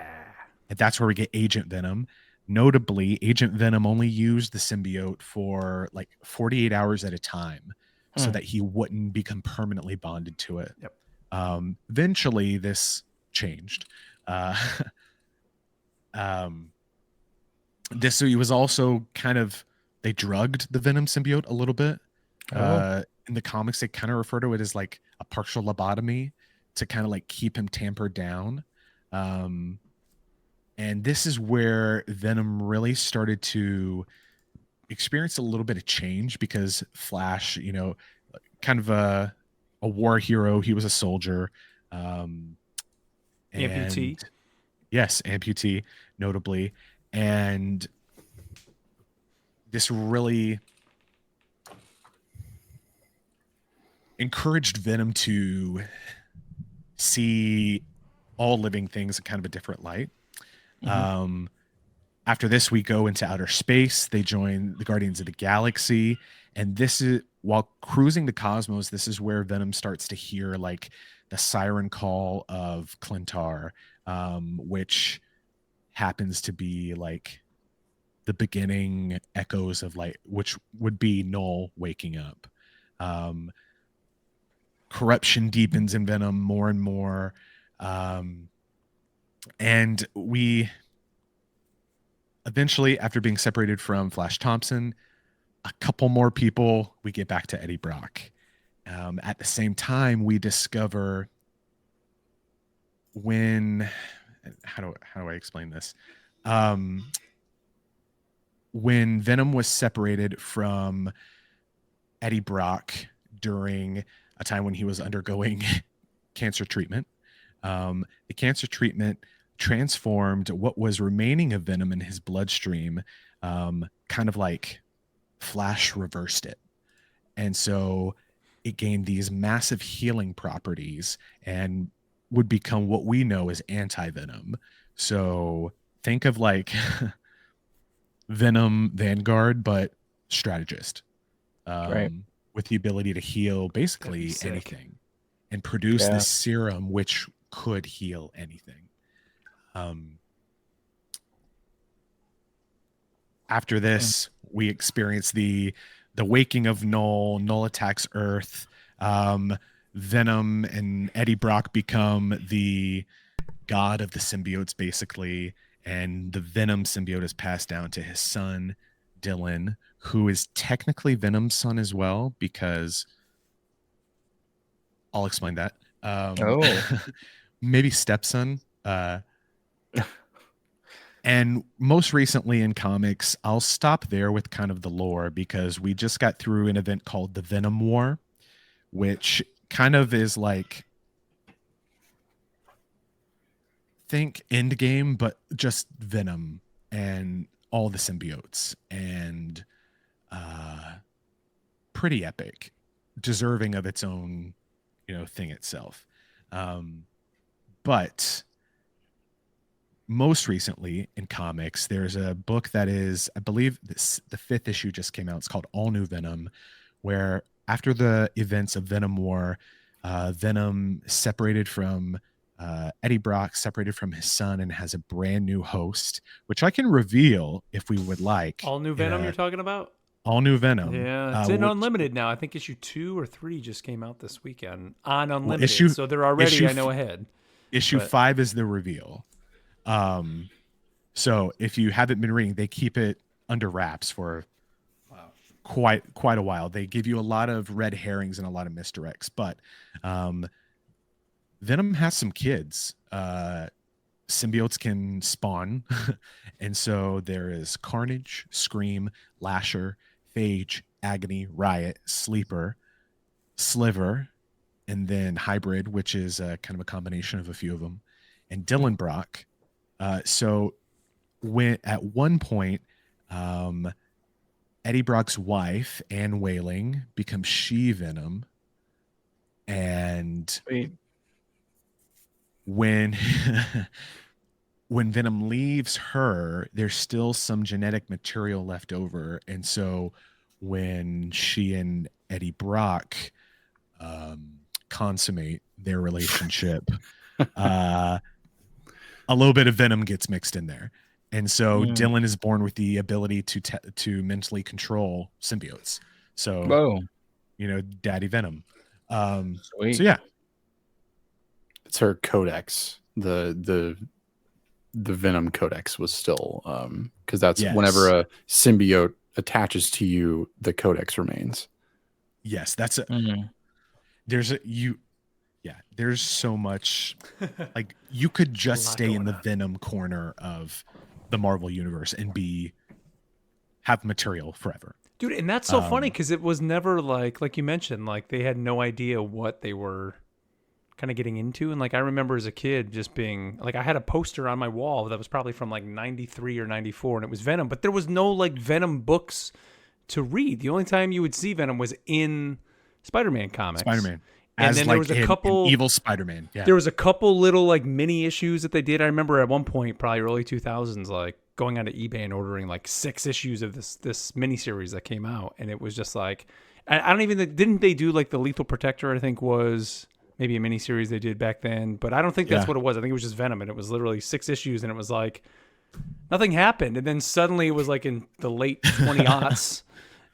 that's where we get Agent Venom. Notably, Agent Venom only used the symbiote for like 48 hours at a time, so that he wouldn't become permanently bonded to it. Eventually this changed. He was also they drugged the Venom symbiote a little bit. In the comics, they kind of refer to it as like a partial lobotomy to kind of like keep him tampered down. And this is where Venom really started to experience a little bit of change, because Flash, kind of a war hero. He was a soldier. Amputee. Yes, amputee, notably. And this really encouraged Venom to see all living things in kind of a different light. After this, we go into outer space. They join the Guardians of the Galaxy. And this is, while cruising the cosmos, this is where Venom starts to hear like the siren call of Clintar, which happens to be like the beginning echoes of like, which would be Null waking up. Corruption deepens in Venom more and more. And we eventually, after being separated from Flash Thompson, a couple more people, we get back to Eddie Brock. At the same time, we discover when, how do I explain this? When Venom was separated from Eddie Brock during a time when he was undergoing cancer treatment, the cancer treatment transformed what was remaining of Venom in his bloodstream, kind of like Flash reversed it. And so it gained these massive healing properties and would become what we know as anti-Venom. So think of like Venom Vanguard, but strategist, Right. with the ability to heal basically anything and produce this serum which could heal anything. After this, we experience the waking of Null. Null attacks Earth. Venom and Eddie Brock become the god of the symbiotes, basically, and the Venom symbiote is passed down to his son, Dylan, who is technically Venom's son as well, because I'll explain that. Maybe stepson. And most recently in comics, I'll stop there with kind of the lore, because we just got through an event called the Venom War, which kind of is like, think Endgame, but just Venom and all the symbiotes, and pretty epic, deserving of its own, thing itself. But most recently in comics, there's a book that is, I believe the 5th issue just came out. It's called All New Venom, where after the events of Venom War, Venom separated from Eddie Brock, separated from his son, and has a brand new host, which I can reveal if we would like. All New Venom you're talking about? All New Venom. Yeah, it's in Unlimited now. I think issue 2 or 3 just came out this weekend on Unlimited. So they're already, I know, ahead. Issue 5 is the reveal. So if you haven't been reading, they keep it under wraps for quite a while. They give you a lot of red herrings and a lot of misdirects, but Venom has some kids. Symbiotes can spawn. And so there is Carnage, Scream, Lasher, Phage, Agony, Riot, Sleeper, Sliver, and then Hybrid, which is kind of a combination of a few of them, and Dylan Brock. So when at one point, Eddie Brock's wife, Anne Whaling, becomes She-Venom. And when Venom leaves her, there's still some genetic material left over. And so when she and Eddie Brock consummate their relationship, a little bit of Venom gets mixed in there. And so Dylan is born with the ability to mentally control symbiotes. So, Daddy Venom. So yeah, it's her codex. The Venom codex was still because that's whenever a symbiote attaches to you, the codex remains. Yes, that's there's so much, like, you could just stay in the Venom corner of the Marvel universe and have material forever. Dude, and that's so funny because it was never like you mentioned, like they had no idea what they were kind of getting into. And like I remember as a kid just being like, I had a poster on my wall that was probably from like 93 or 94 and it was Venom, but there was no like Venom books to read. The only time you would see Venom was in Spider-Man comics. And then there was a couple evil Spider-Man. Yeah. There was a couple little like mini issues that they did. I remember at one point, probably early 2000s, like going onto eBay and ordering like 6 issues of this miniseries that came out, and it was just like, I don't even, didn't they do like the Lethal Protector? I think was maybe a miniseries they did back then, but I don't think that's what it was. I think it was just Venom, and it was literally 6 issues, and it was like nothing happened, and then suddenly it was like in the late 20-aughts.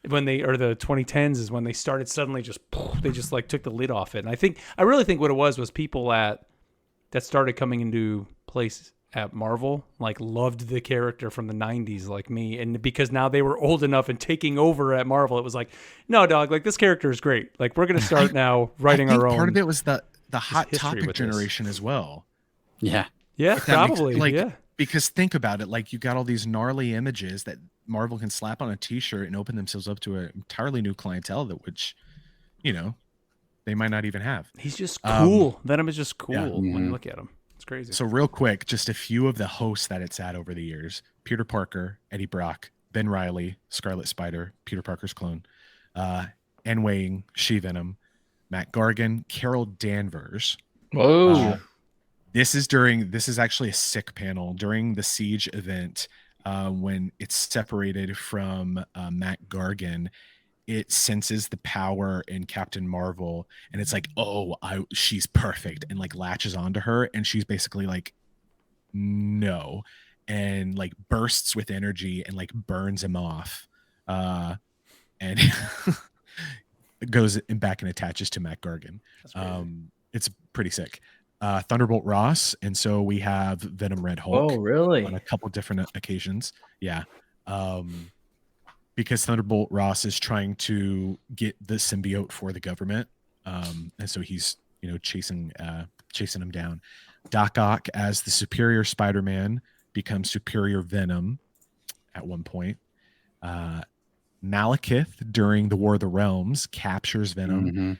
When they, or the 2010s is when they started suddenly they just like took the lid off it. And I really think what it was people that started coming into place at Marvel, like loved the character from the 90s like me. And because now they were old enough and taking over at Marvel, it was like, no, dog, like this character is great. Like we're going to start now writing our own. Part of it was the Hot Topic generation as well. Yeah. Yeah, probably. Yeah. Because think about it, like you got all these gnarly images that Marvel can slap on a t-shirt and open themselves up to an entirely new clientele which, they might not even have. He's just cool. Venom is just cool when you look at him. It's crazy. So real quick, just a few of the hosts that it's had over the years: Peter Parker, Eddie Brock, Ben Reilly, Scarlet Spider, Peter Parker's clone, N. Wang, She-Venom, Matt Gargan, Carol Danvers. Whoa. This is actually a sick panel during the Siege event. When it's separated from Matt Gargan, it senses the power in Captain Marvel, and it's like, oh, she's perfect, and like latches onto her, and she's basically like, no, and like bursts with energy and like burns him off, and goes back and attaches to Matt Gargan. It's pretty sick. Thunderbolt Ross, and so we have Venom Red Hulk. Oh, really? On a couple different occasions. Yeah. Because Thunderbolt Ross is trying to get the symbiote for the government. And so he's, chasing him down. Doc Ock as the superior Spider-Man becomes superior Venom at one point. Malekith during the War of the Realms captures Venom. Mm-hmm.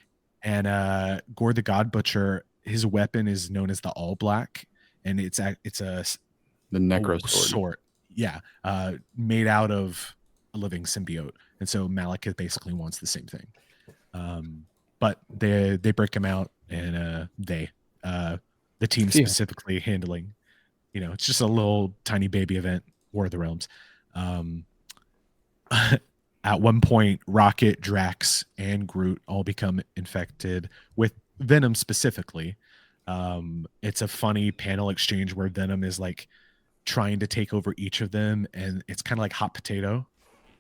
And Gore the God Butcher, his weapon is known as the All Black, and it's the Necro sword. Yeah, made out of a living symbiote, and so Malekith basically wants the same thing. But they break him out, and the team specifically handling, it's just a little tiny baby event, War of the Realms. At one point, Rocket, Drax, and Groot all become infected with Venom specifically. It's a funny panel exchange where Venom is like trying to take over each of them, and it's kind of like hot potato.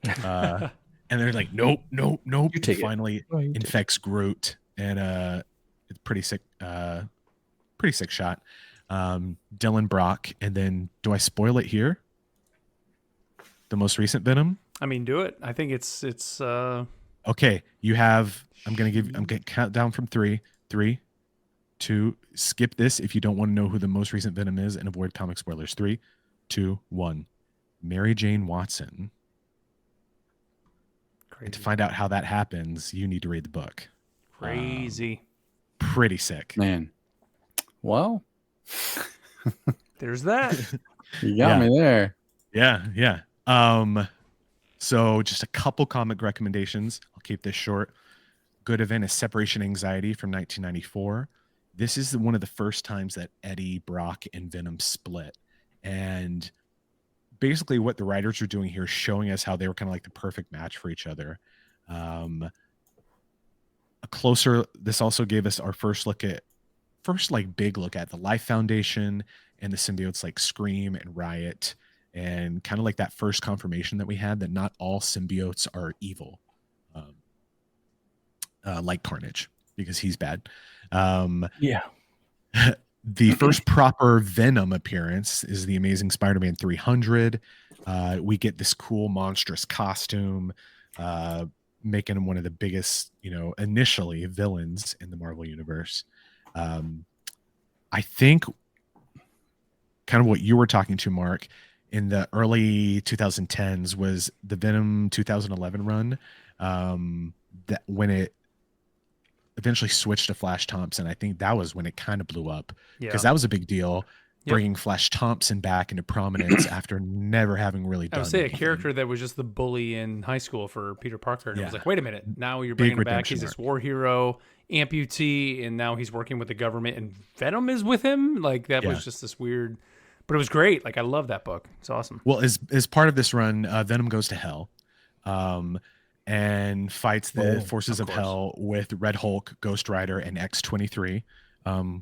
And they're like, nope. It finally infects Groot, and it's pretty sick shot. Dylan Brock, and then do I spoil it here? The most recent Venom? I mean, do it. I think it's okay. You have, I'm going to count down from 3, 2, skip this if you don't want to know who the most recent Venom is and avoid comic spoilers. 3, 2, 1. Mary Jane Watson. crazy. And to find out how that happens, you need to read the book. Crazy. Pretty sick. Man. Well, there's that. You got me there. Yeah. So just a couple comic recommendations. I'll keep this short. Good event is Separation Anxiety from 1994. This is one of the first times that Eddie Brock and Venom split. And basically what the writers are doing here is showing us how they were kind of like the perfect match for each other. This also gave us our first big look at the Life Foundation and the symbiotes like Scream and Riot, and kind of like that first confirmation that we had that not all symbiotes are evil, like Carnage, because he's bad. Yeah. The first proper Venom appearance is the Amazing Spider-Man 300. We get this cool monstrous costume, making him one of the biggest, initially villains in the Marvel Universe. I think kind of what you were talking to, Mark, in the early 2010s was the Venom 2011 run, that when it eventually switched to Flash Thompson. I think that was when it kind of blew up, because that was a big deal, bringing Flash Thompson back into prominence after never having really done I would say anything. a character that was just the bully in high school for Peter Parker. And it was like, wait a minute, now you're bringing him back. He's this war hero, amputee, and now he's working with the government, and Venom is with him. Like that was just this weird. But it was great. Like I love that book. It's awesome. Well, as part of this run, Venom goes to Hell, and fights the forces of Hell with Red Hulk, Ghost Rider, and X-23.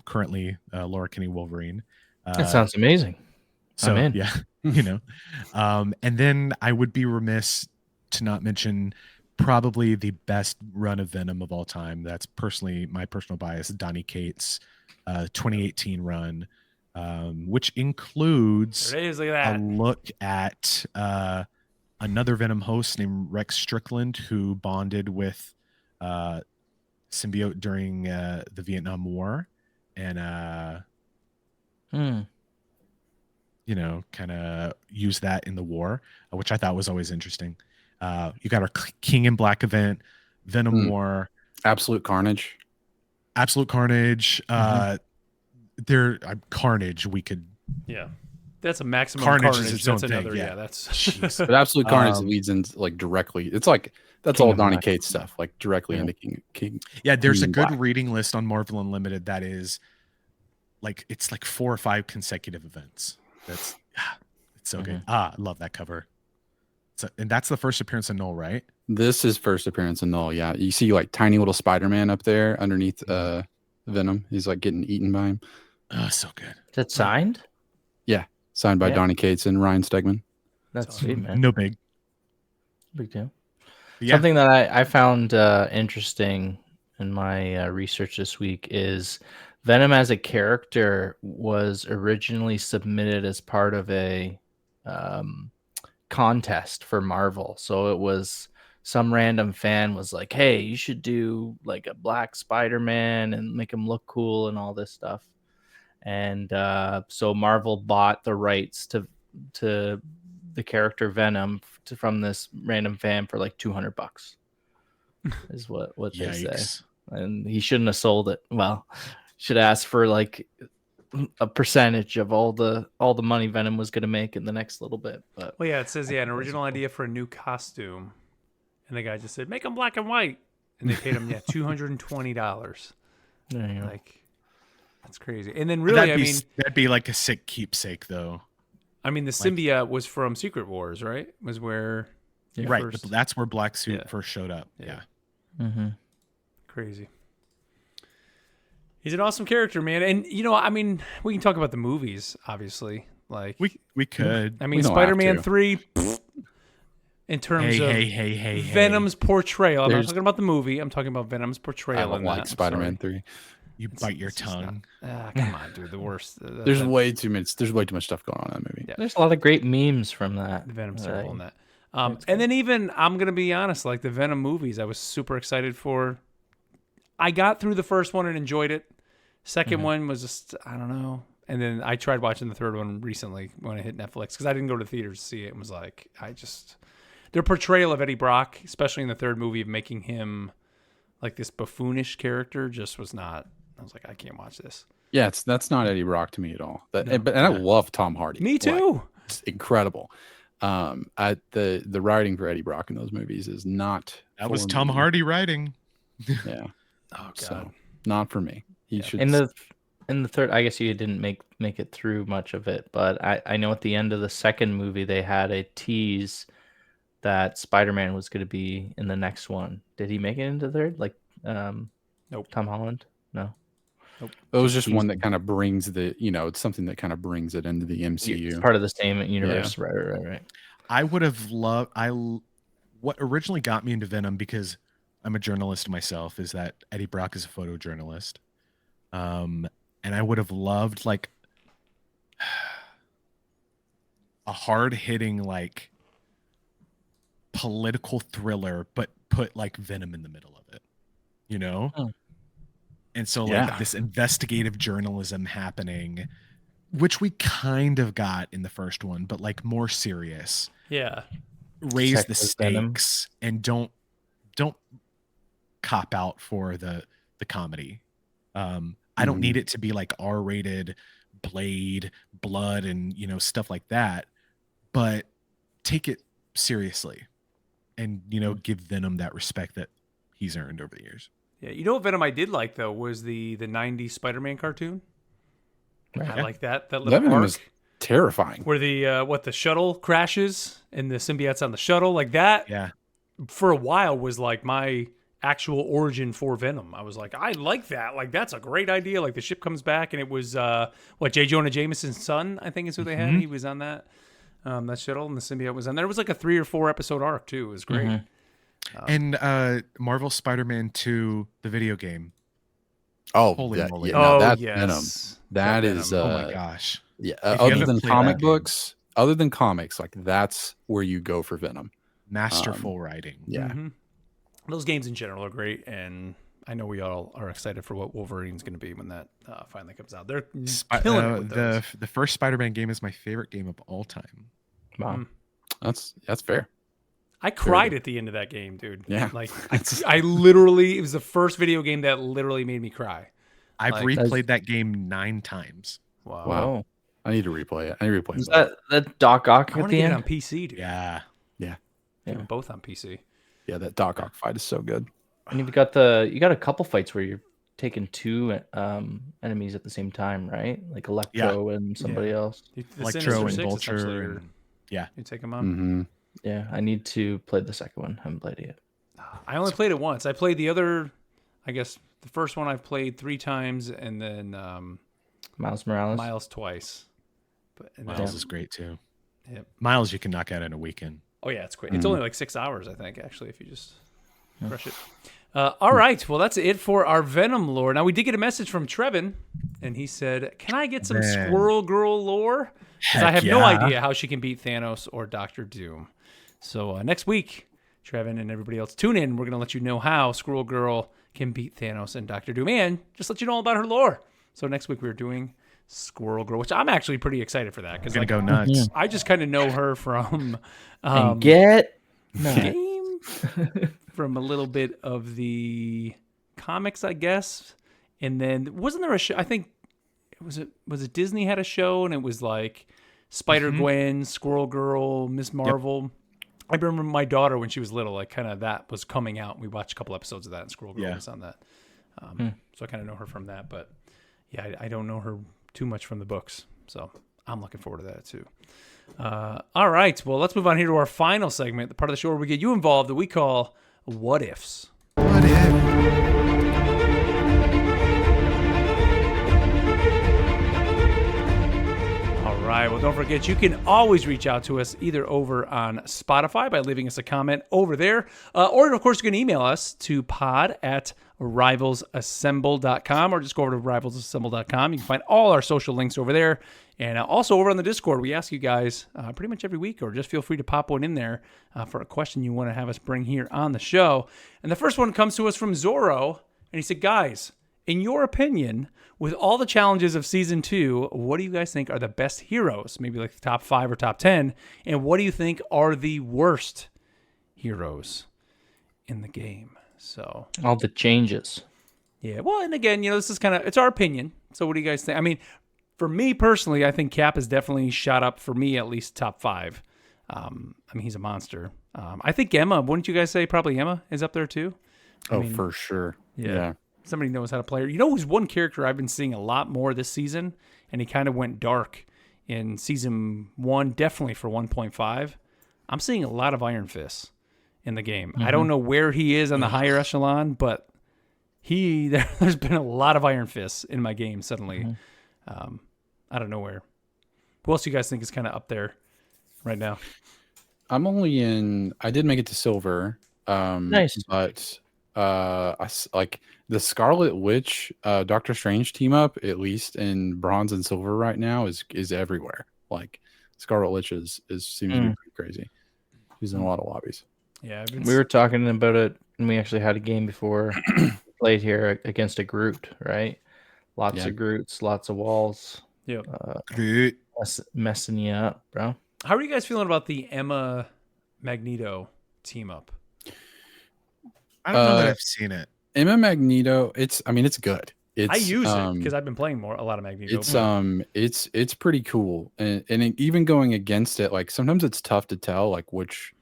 Currently, Laura Kinney Wolverine. That sounds amazing. So I'm in. yeah, you know, and then I would be remiss to not mention probably the best run of Venom of all time. That's personally my personal bias, Donny Cates' 2018 run, which includes There it is, look at a that. look at another Venom host named Rex Strickland, who bonded with Symbiote during the Vietnam War, and you know, kind of use that in the war, which I thought was always interesting. You got our King in Black event, Venom War, Absolute Carnage. Carnage. Carnage. We could. Yeah. That's a maximum Carnage carnage. is its That's own thing, another. yeah. Yeah, that's. But Absolute Carnage leads into like directly. It's like that's King all of Donny Black. Cates stuff, like directly Yeah. into King. Yeah, there's a King in good Black. reading list on Marvel Unlimited that is like it's like 4 or 5 consecutive events. That's it's so good. I love that cover. So, and that's the first appearance of Null, right? This is first appearance in Null. Yeah, you see like tiny little Spider-Man up there underneath Venom. He's like getting eaten by him. Oh, so good. Is it signed? Signed by Yeah. Donny Cates and Ryan Stegman. That's sweet, man. No big. Big deal. Yeah. Something that I found interesting in my research this week is Venom as a character was originally submitted as part of a contest for Marvel. So it was some random fan was like, hey, you should do like a black Spider-Man and make him look cool and all this stuff. And so Marvel bought the rights to the character Venom from this random fan for like $200 is what they say. And he shouldn't have sold it. Well, should ask for like a percentage of all the money Venom was going to make in the next little bit. But Well, yeah, it says an original idea for a new costume, and the guy just said make them black and white, and they paid him $220. there you go. Like that's crazy. And then really, that'd be like a sick keepsake, though. the symbiote was from Secret Wars, right? Was where Right, first- but that's where Black Suit Yeah. first showed up. Yeah. Mm-hmm. Crazy. He's an awesome character, man. And we can talk about the movies, obviously. Like We could. I We mean, don't have Spider-Man to. 3 in terms of Hey. Venom's portrayal. I'm not There's- talking about the movie. I'm talking about Venom's portrayal. I don't in like that. I'm Spider-Man sorry. 3. You bite your It's just tongue. Come on, dude. The worst. There's way too much stuff going on in that movie. Yeah. There's a lot of great memes from that. The Venom's Right. terrible in that. And then even I'm gonna be honest, like the Venom movies, I was super excited for. I got through the first one and enjoyed it. Second one was just I don't know. And then I tried watching the third one recently when it hit Netflix because I didn't go to theaters to see it. And was like, their portrayal of Eddie Brock, especially in the third movie, of making him like this buffoonish character, just was not. I was like, I can't watch this. Yeah, that's not Eddie Brock to me at all. And I love Tom Hardy. Me too. Like, it's incredible. The writing for Eddie Brock in those movies is not. That was for Tom me. Hardy writing. Yeah. Oh god. So not for me. He should. In the third, I guess you didn't make it through much of it, but I know at the end of the second movie they had a tease that Spider-Man was going to be in the next one. Did he make it into the third? Like, Nope. Tom Holland? No. It was just one that kind of brings it's something that kind of brings it into the MCU. It's part of the same universe, right. I would have loved. What originally got me into Venom, because I'm a journalist myself, is that Eddie Brock is a photojournalist, and I would have loved like a hard-hitting like political thriller, but put like Venom in the middle of it, you know. And so like this investigative journalism happening, which we kind of got in the first one, but like more serious. Yeah. Raise Check the with Venom. stakes and don't cop out for the comedy. I don't need it to be like R-rated blade, blood, and stuff like that, but take it seriously and give Venom that respect that he's earned over the years. Yeah. You know what Venom I did like though was the 90s Spider-Man cartoon. Right. I like that little Venom arc. is terrifying. Where the shuttle crashes and the symbiote's on the shuttle, like that. Yeah. For a while was like my actual origin for Venom. I was like, I like that. Like that's a great idea. Like the ship comes back and it was J. Jonah Jameson's son, I think is who they had. He was on that shuttle and the symbiote was on there. It was like a 3 or 4 episode arc too. It was great. And Marvel Spider-Man 2, the video game. Oh, Holy moly. that's yes. Venom. That is Oh my gosh. Yeah, If you other haven't than played comic that game. books, other than comics, like that's where you go for Venom. Masterful writing. Yeah. Those games in general are great, and I know we all are excited for what Wolverine's going to be when that finally comes out. They're killing it with those. The first Spider-Man game is my favorite game of all time. Wow. That's fair. I cried at the end of that game, dude. Yeah. Like I literally, it was the first video game that literally made me cry. I've Like, replayed that game 9 times. Wow. Wow. I need to replay it. I need to replay Is it. that Doc Ock I at want to the get it end? on PC, dude. Yeah. Get them both on PC. Yeah, that Doc Ock fight is so good. And you've got you got a couple fights where you're taking 2 enemies at the same time, right? Like Electro and somebody else. The Electro Sinister and Six, Vulture essentially, and- yeah. You take them on. Mm-hmm. Yeah, I need to play the second one. Haven't played it yet. I only played it once. I played the other, I guess the first one I've played 3 times, and then Miles Morales. Miles twice. But and then- Miles is great too. Yep. Miles you can knock out in a weekend. Oh yeah, it's great. It's only like 6 hours, I think, actually, if you just crush it. All right, well that's it for our Venom lore. Now we did get a message from Trevin, and he said, "Can I get some Man. Squirrel Girl lore? Because I have no idea how she can beat Thanos or Doctor Doom." So next week, Trevin and everybody else, tune in. We're gonna let you know how Squirrel Girl can beat Thanos and Doctor Doom, and just let you know all about her lore. So next week we're doing Squirrel Girl, which I'm actually pretty excited for that because Gonna like go nuts. I just kind of know her from And get game from a little bit of the comics, I guess. And then wasn't there a show? I think was it Disney had a show, and it was like Spider Gwen, Squirrel Girl, Miss Marvel. I remember my daughter when she was little, like kind of that was coming out. We watched a couple episodes of that, and Squirrel Girl was on that. So I kind of know her from that, but yeah, I don't know her too much from the books. So I'm looking forward to that too. All right, well, let's move on here to our final segment, the part of the show where we get you involved that we call What Ifs. What if? All right, well, don't forget, you can always reach out to us either over on Spotify by leaving us a comment over there, or, of course, you can email us to pod@rivalsassemble.com, or just go over to rivalsassemble.com. You can find all our social links over there. And also over on the Discord, we ask you guys pretty much every week, or just feel free to pop one in there for a question you want to have us bring here on the show. And the first one comes to us from Zorro, and he said, guys, in your opinion, with all the challenges of Season 2, what do you guys think are the best heroes? Maybe like the top 5 or top 10. And what do you think are the worst heroes in the game? So all the changes. yeah, well, and again, this is kind of, it's our opinion. So what do you guys think? I mean, for me personally, I think Cap has definitely shot up, for me at least, top 5. I mean, he's a monster. I think Emma, wouldn't you guys say probably Emma is up there too? I mean, For sure. yeah. Somebody knows how to play her. You know who's one character I've been seeing a lot more this season, and he kind of went dark in Season 1, definitely for 1.5. I'm seeing a lot of Iron Fists in the game. I don't know where he is on the higher echelon, but there's been a lot of Iron Fists in my game suddenly. Out of nowhere. Who else do you guys think is kind of up there right now? I did make it to silver. Nice. But like the Scarlet Witch, Doctor Strange team up, at least in bronze and silver right now, is everywhere. Like Scarlet Witch seems to be pretty crazy. She's in a lot of lobbies. Yeah, We were talking about it, and we actually had a game before we played here against a Groot, right? Lots of Groots, lots of walls. Yeah. Good. Messing you up, bro. How are you guys feeling about the Emma Magneto team up? I don't know that I've seen it. Emma Magneto, it's good. I use it because I've been playing a lot of Magneto. It's pretty cool, and even going against it, like sometimes it's tough to tell like which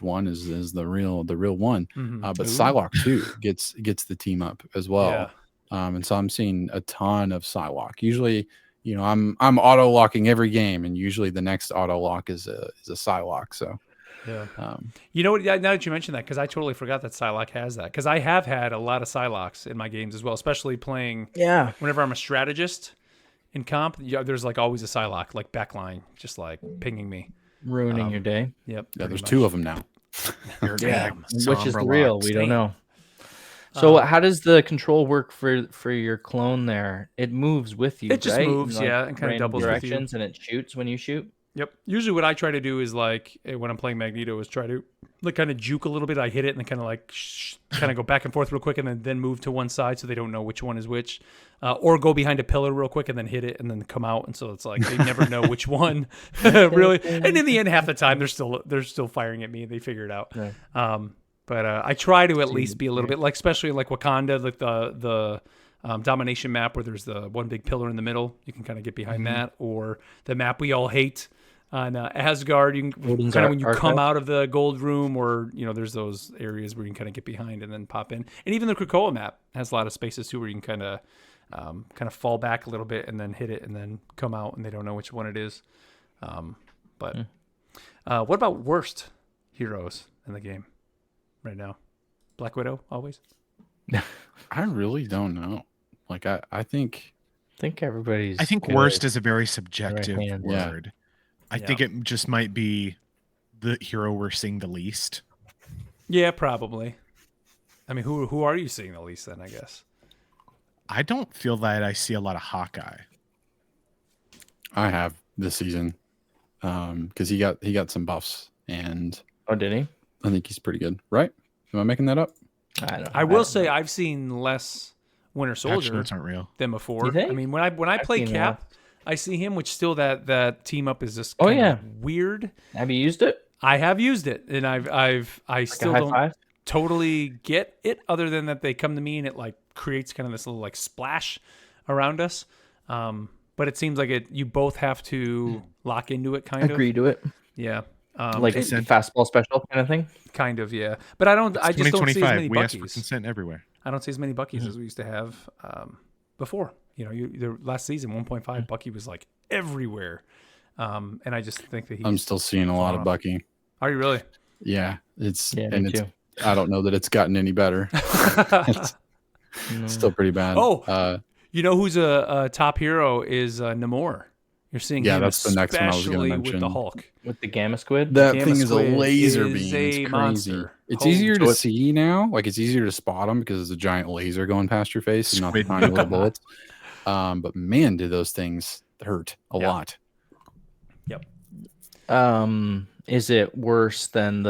one is the real one. But Psylocke too gets the team up as well. Yeah. And so I'm seeing a ton of Psylocke. Usually I'm auto locking every game, and usually the next auto lock is a Psylocke. So yeah. You know what? Now that you mentioned that, because I totally forgot that Psylocke has that. Because I have had a lot of Psylocks in my games as well, especially playing. Yeah. Whenever I'm a strategist in comp, there's like always a Psylocke, like backline, just like pinging me, Ruining your day. Yep. yeah, there's 2 of them now. Yeah. Which is the Somber real? locks. We don't know. So how does the control work for your clone there? It moves with you, It just right? moves, In, and kind of random doubles with you. directions, and it shoots when you shoot. Yep. Usually, what I try to do is like when I'm playing Magneto, is try to like kind of juke a little bit. I hit it and then kind of like kind of go back and forth real quick, and then move to one side so they don't know which one is which, or go behind a pillar real quick and then hit it and then come out, and so it's like they never know which one really. And in the end, half the time they're still firing at me. They figure it out. Right. But I try to at least be a little bit like, especially like Wakanda, like the domination map where there's the one big pillar in the middle. You can kind of get behind that, or the map we all hate on Asgard. You can kind of when you come out of the gold room, or there's those areas where you can kind of get behind and then pop in. And even the Krakoa map has a lot of spaces too, where you can kind of fall back a little bit and then hit it and then come out, and they don't know which one it is. But what about worst heroes in the game right now? Black Widow always. I really don't know. Like I think everybody's. I think good. worst is a very subjective hand. word. I think it just might be the hero we're seeing the least. Yeah, probably. I mean, who are you seeing the least then, I guess? I don't feel that I see a lot of Hawkeye. I have this season because he got some buffs, and Oh, did he? I think he's pretty good. Right? Am I making that up? I will say I've seen less Winter Patch Soldier notes aren't real. than before. You think? I mean, when I play seen Cap, I see him, which still that team up is just Oh, kind yeah. of weird. Have you used it? I have used it, and I still high don't five? totally get it, other than that they come to me and it like creates kind of this little like splash around us. But it seems like you both have to lock into it, kind Agree to it. of. Yeah. Like a fastball special kind of thing. Kind of, yeah. But I just don't see as many We ask for Buckies. consent everywhere. I don't see as many Buckies as we used to have before. The last season 1.5 Bucky was like everywhere, and I just think that I'm still seeing a lot of Bucky. Are you really? Yeah, Me too. I don't know that it's gotten any better. It's still pretty bad. Oh, you know who's a top hero is Namor. You're seeing him, that's the next one I was going to especially mention. with the Hulk. With the Gamma Squid? That Gamma thing is a Squid laser is beam. a It's crazy. monster. It's Holy easier to shit. see now. Like it's easier to spot them because there's a giant laser going past your face and not the Squid. tiny little bullets. But man, did those things hurt a lot. Yep. Is it worse than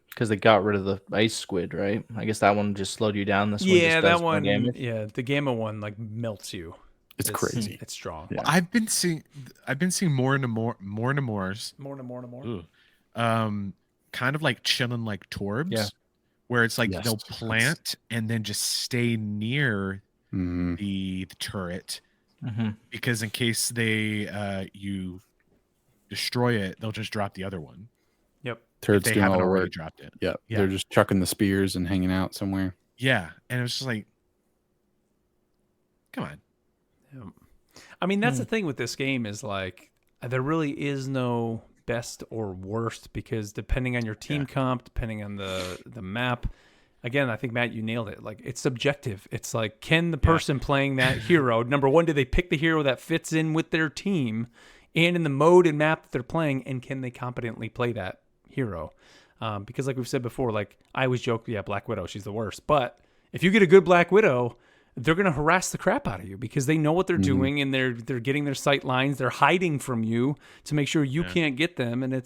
because they got rid of the ice squid, right? I guess that one just slowed you down. This one just Yeah, does that more one. damage. Yeah, the Gamma one like melts you. It's crazy. It's strong. Yeah. I've been seeing more Namors. More. Ooh. Kind of like chilling like Torbs. Yeah. Where it's like Yes. they'll plant and then just stay near Mhm. the turret Mm-hmm. because in case they you destroy it, they'll just drop the other one. Yep. If Turrets they doing all haven't the already work. dropped it. Yeah, Yeah. they're just chucking the spears and hanging out somewhere. Yeah. And it was just like, come on. I mean, that's the thing with this game is like there really is no best or worst because depending on your team comp, depending on the map. Again, I think Matt, you nailed it. Like it's subjective. It's like, can the person playing that hero, number one, do they pick the hero that fits in with their team and in the mode and map that they're playing, and can they competently play that hero? Because like we've said before, like I always joke, Black Widow, she's the worst. But if you get a good Black Widow, they're going to harass the crap out of you because they know what they're doing and they're getting their sight lines. They're hiding from you to make sure you can't get them. And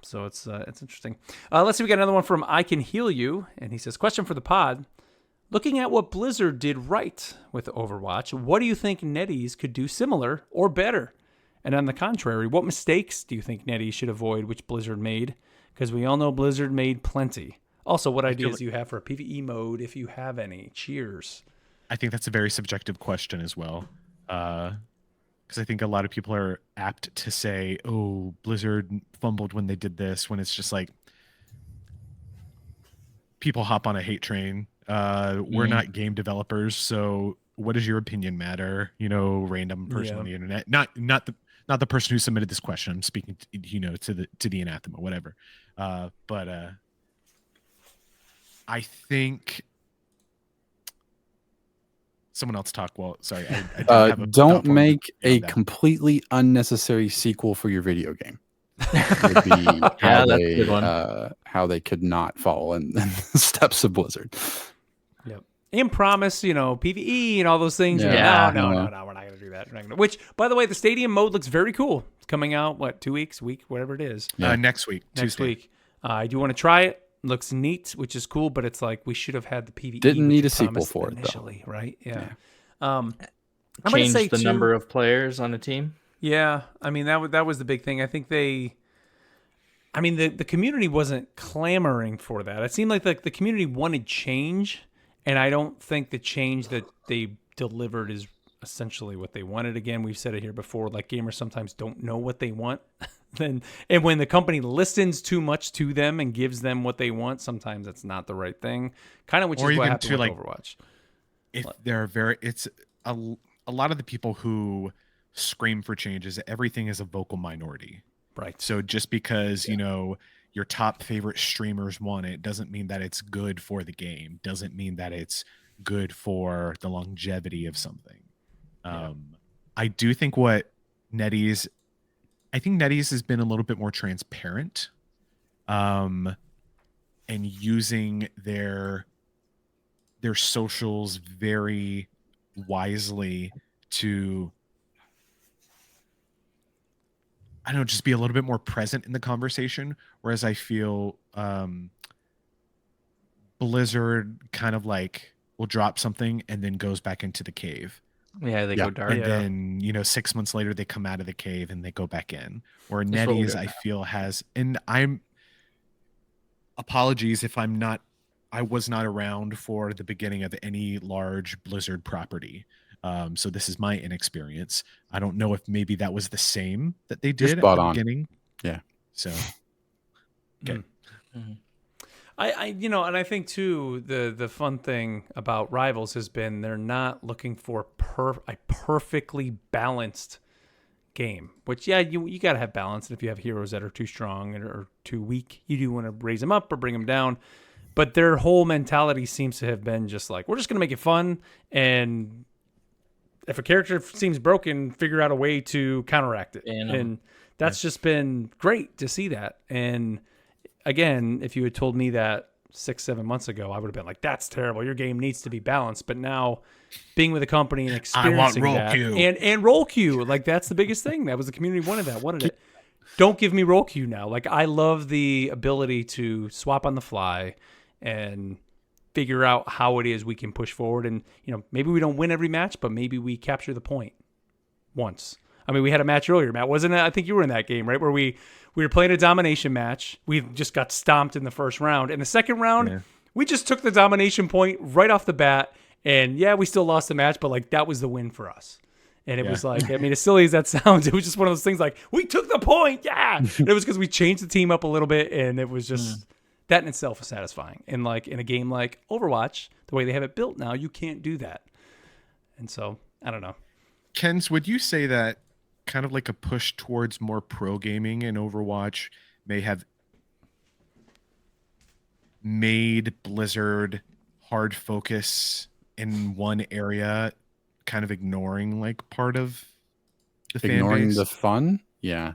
so it's interesting. Let's see. We got another one from I Can Heal You. And he says, question for the pod. Looking at what Blizzard did right with Overwatch, what do you think NetEase could do similar or better? And on the contrary, what mistakes do you think NetEase should avoid, which Blizzard made? Because we all know Blizzard made plenty. Also, what ideas do you have for a PvE mode, if you have any? Cheers. I think that's a very subjective question as well. Because I think a lot of people are apt to say, oh, Blizzard fumbled when they did this, when it's just like people hop on a hate train. We're not game developers, so what does your opinion matter? Random person on the internet, not the person who submitted this question. I'm speaking, to the anathema, whatever. But I think someone else talk. Well, sorry, I don't make a completely unnecessary sequel for your video game. Would be how they could not follow in the steps of Blizzard. Yep. And promise, PvE and all those things. Yeah. No, we're not going to do that. Which, by the way, the stadium mode looks very cool. It's coming out, 2 weeks, whatever it is. Next week. Next week. I do want to try it. Looks neat, which is cool, but it's like we should have had the PvE. Didn't need a sequel for it, initially, though. Right? Yeah. Change the number of players on a team. Yeah, I mean that was the big thing. I think the community wasn't clamoring for that. It seemed like the community wanted change, and I don't think the change that they delivered is essentially what they wanted. Again, we've said it here before, like gamers sometimes don't know what they want. And when the company listens too much to them and gives them what they want, sometimes that's not the right thing. Kind of which is what happened with Overwatch. If they're it's a lot of the people who scream for changes, everything is a vocal minority. Right. So just because, your top favorite streamers want it doesn't mean that it's good for the game. Doesn't mean that it's good for the longevity of something. I do think NetEase has been a little bit more transparent, and using their socials very wisely to, I don't know, just be a little bit more present in the conversation. Whereas I feel Blizzard kind of will drop something and then goes back into the cave. Yeah, they go dark. And then, 6 months later, they come out of the cave and they go back in. Or NetEase, I feel, has, and apologies if I was not around for the beginning of any large Blizzard property. So this is my inexperience. I don't know if maybe that was the same that they did at the beginning. Yeah. So, okay. Mm-hmm. And I think too, the fun thing about Rivals has been they're not looking for a perfectly balanced game, which you got to have balance. And if you have heroes that are too strong or too weak, you do want to raise them up or bring them down. But their whole mentality seems to have been just like, we're just going to make it fun. And if a character seems broken, figure out a way to counteract it. And that's just been great to see that. And again, if you had told me that 6-7 months ago, I would have been like, that's terrible. Your game needs to be balanced. But now being with a company and experiencing that and roll queue, that's the biggest thing. That was the community wanted it. Don't give me roll queue now. I love the ability to swap on the fly and figure out how it is we can push forward. And, maybe we don't win every match, but maybe we capture the point once. I mean, we had a match earlier, Matt, wasn't it? I think you were in that game, right? Where we were playing a domination match. We just got stomped in the first round. In the second round, we just took the domination point right off the bat. And we still lost the match, but that was the win for us. And it was as silly as that sounds, it was just one of those things we took the point. Yeah. And it was because we changed the team up a little bit. And it was just that in itself is satisfying. And in a game like Overwatch, the way they have it built now, you can't do that. And so, I don't know. Kens, would you say that kind of a push towards more pro gaming in Overwatch may have made Blizzard hard focus in one area, kind of ignoring part of the fan base? The fun? Yeah.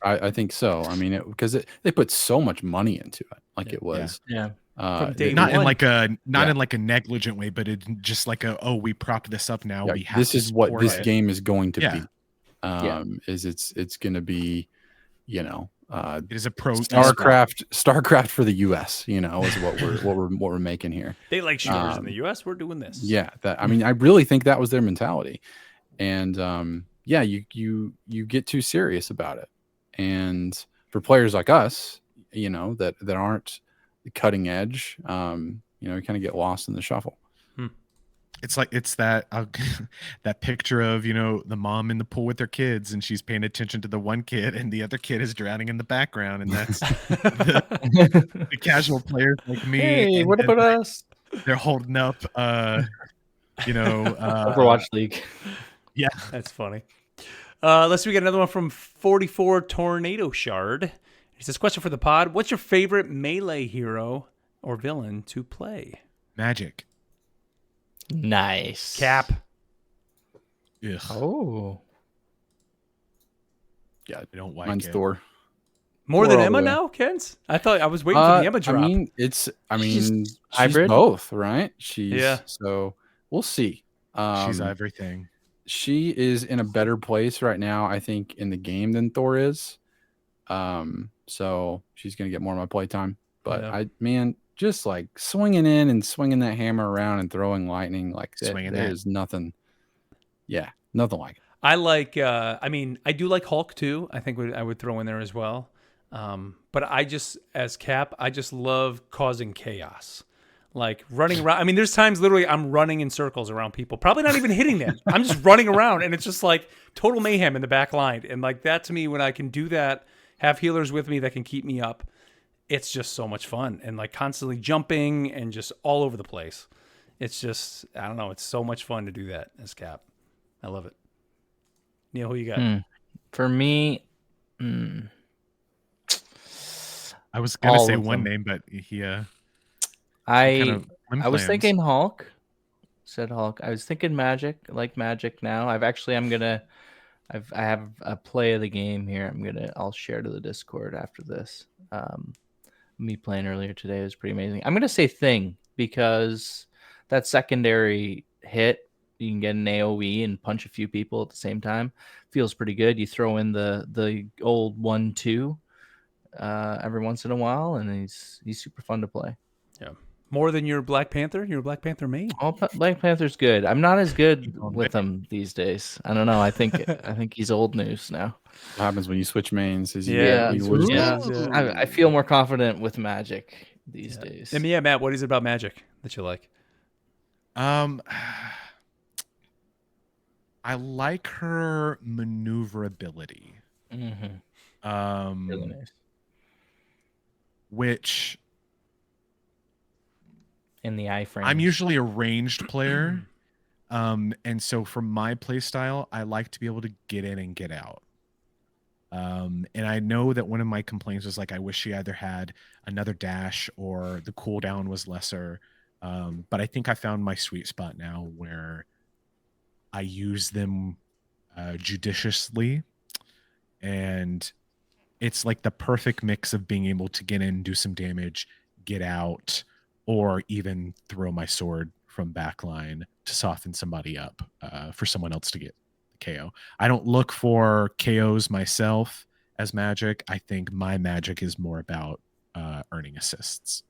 I think so. I mean, because they put so much money into it. It was. Yeah. Not in a negligent way, but it just we propped this up now. We have this is what this game is going to be. It's going to be, it is a pro StarCraft for the US, is what we're making here. They like shooters in the US. We're doing this. Yeah. I really think that was their mentality. And you get too serious about it. And for players like us, that aren't cutting edge, you kind of get lost in the shuffle. It's that that picture of the mom in the pool with their kids, and she's paying attention to the one kid, and the other kid is drowning in the background, and that's the casual players like me. Hey, what about us? They're holding up You know, Overwatch League. Yeah, That's funny. Let's see, we got another one from 44 Tornado Shard. He says, question for the pod. What's your favorite melee hero or villain to play? Magic. Nice. Cap. Ugh, Oh. Yeah, I don't like mine's it. Thor. More Thor than all the Emma way. now, Kens? I thought I was waiting for the Emma drop. She's hybrid? both, right? Yeah. So we'll see. She's everything. She is in a better place right now, I think, in the game than Thor is. So she's gonna get more of my playtime. But Yeah. just like swinging in and swinging that hammer around and throwing lightning, like Swinging there that. is nothing. Yeah, nothing like it. I like, I do like Hulk too. I think I would throw in there as well. But as Cap, I just love causing chaos. Like running around. I mean, there's times literally I'm running in circles around people, probably not even hitting them. I'm just running around and it's just like total mayhem in the back line. And like that to me, when I can do that, have healers with me that can keep me up, it's just so much fun. And like constantly jumping and just all over the place. It's just, I don't know. It's so much fun to do that as Cap. I love it. Neil, who you got? For me, I was gonna all say of one them. name, but he I limb was plans. thinking Hulk. Said Hulk. I was thinking Magic. I like Magic now. I have a play of the game here. I'll share to the Discord after this. Me playing earlier today was pretty amazing. I'm gonna say Thing because that secondary hit, you can get an AoE and punch a few people at the same time. Feels pretty good. You throw in the old 1-2 every once in a while, and he's super fun to play. Yeah. More than your Black Panther? You're a Black Panther main. Black Panther's good. I'm not as good with him these days. I don't know. I think he's old news now. What happens when you switch mains? Is Yeah. you lose Yeah. mains? I feel more confident with Magic these days. And yeah, Matt, what is it about Magic that you like? I like her maneuverability. Really nice. Which In the iframe. I'm usually a ranged player. And so for my play style, I like to be able to get in and get out. And I know that one of my complaints was like, I wish she either had another dash or the cooldown was lesser. But I think I found my sweet spot now where I use them judiciously. And it's like the perfect mix of being able to get in, do some damage, get out, or even throw my sword from backline to soften somebody up for someone else to get the KO. I don't look for KOs myself as Magic. I think my Magic is more about earning assists.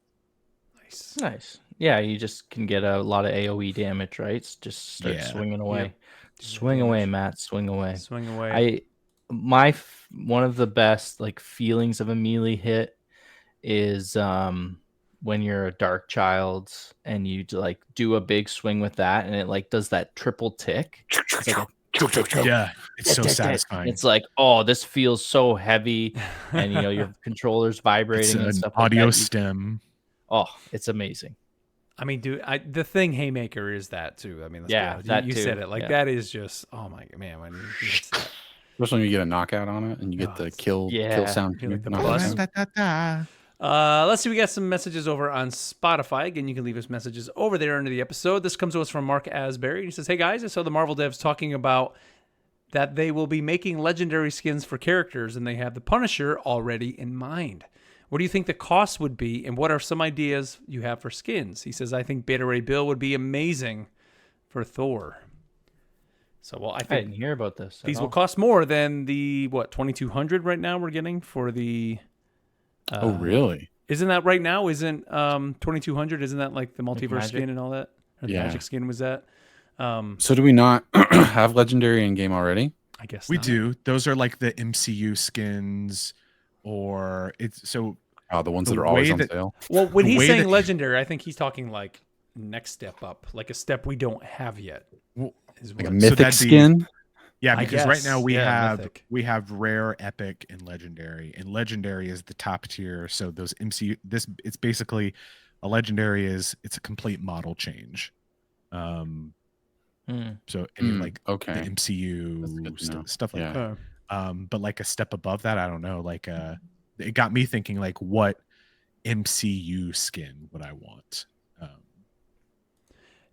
Nice. Yeah, you just can get a lot of AoE damage, right? Just start swinging away. Yep. Swing away, Matt. Swing away. Swing away. One of the best like feelings of a melee hit is when you're a Dark Child and you like do a big swing with that and it like does that triple tick. It's like yeah, it's so satisfying. It's like, oh, this feels so heavy, and you know your controller's vibrating and stuff. Audio like that. stem. Oh, it's amazing. I mean, dude, the thing Haymaker is that too. I mean, you said it. Like that is just, oh my man. When especially when you get a knockout on it and you get the kill sound. Like the buzz. Let's see. We got some messages over on Spotify. Again, you can leave us messages over there under the episode. This comes to us from Mark Asbury. He says, "Hey guys, I saw the Marvel devs talking about that they will be making legendary skins for characters, and they have the Punisher already in mind. What do you think the cost would be, and what are some ideas you have for skins?" He says, "I think Beta Ray Bill would be amazing for Thor." So, well, I think I didn't hear about this. these will cost more than the 2,200 right now we're getting for the. Oh, really? Isn't that right now? Isn't 2,200? Isn't that like the multiverse skin and all that? Or the magic skin was that? So do we not have legendary in game already? I guess we not. do. Those are like the MCU skins, or it's so. Oh, the ones that are always on sale. Well, when he's saying legendary, I think he's talking like next step up, like a step we don't have yet. Like a mythic skin. Yeah, because right now we mythic. rare, epic, and legendary. And legendary is the top tier. So those MCU, it's basically a legendary it's a complete model change. So any like okay. the MCU stuff like Yeah. that. But like a step above that, I don't know. Like it got me thinking like what MCU skin would I want?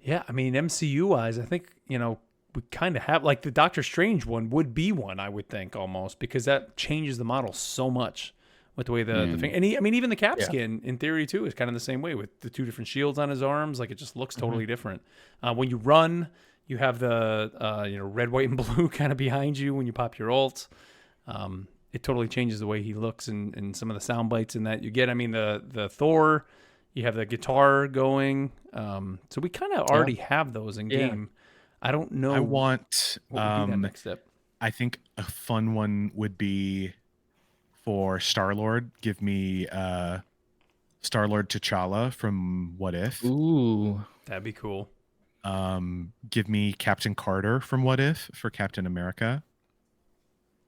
Yeah, I mean MCU wise, I think we kind of have like the Doctor Strange one would be one I would think almost because that changes the model so much with the way the thing. And I mean even the Cap skin in theory too is kind of the same way with the two different shields on his arms. Like it just looks totally different. When you run, you have the red, white, and blue kind of behind you when you pop your ult. It totally changes the way he looks and some of the sound bites in that you get. I mean the Thor. You have the guitar going. So we kind of already have those in game. I don't know. I want what would be that next step. I think a fun one would be for Star-Lord. Give me Star-Lord T'Challa from What If. Ooh. That'd be cool. Give me Captain Carter from What If for Captain America.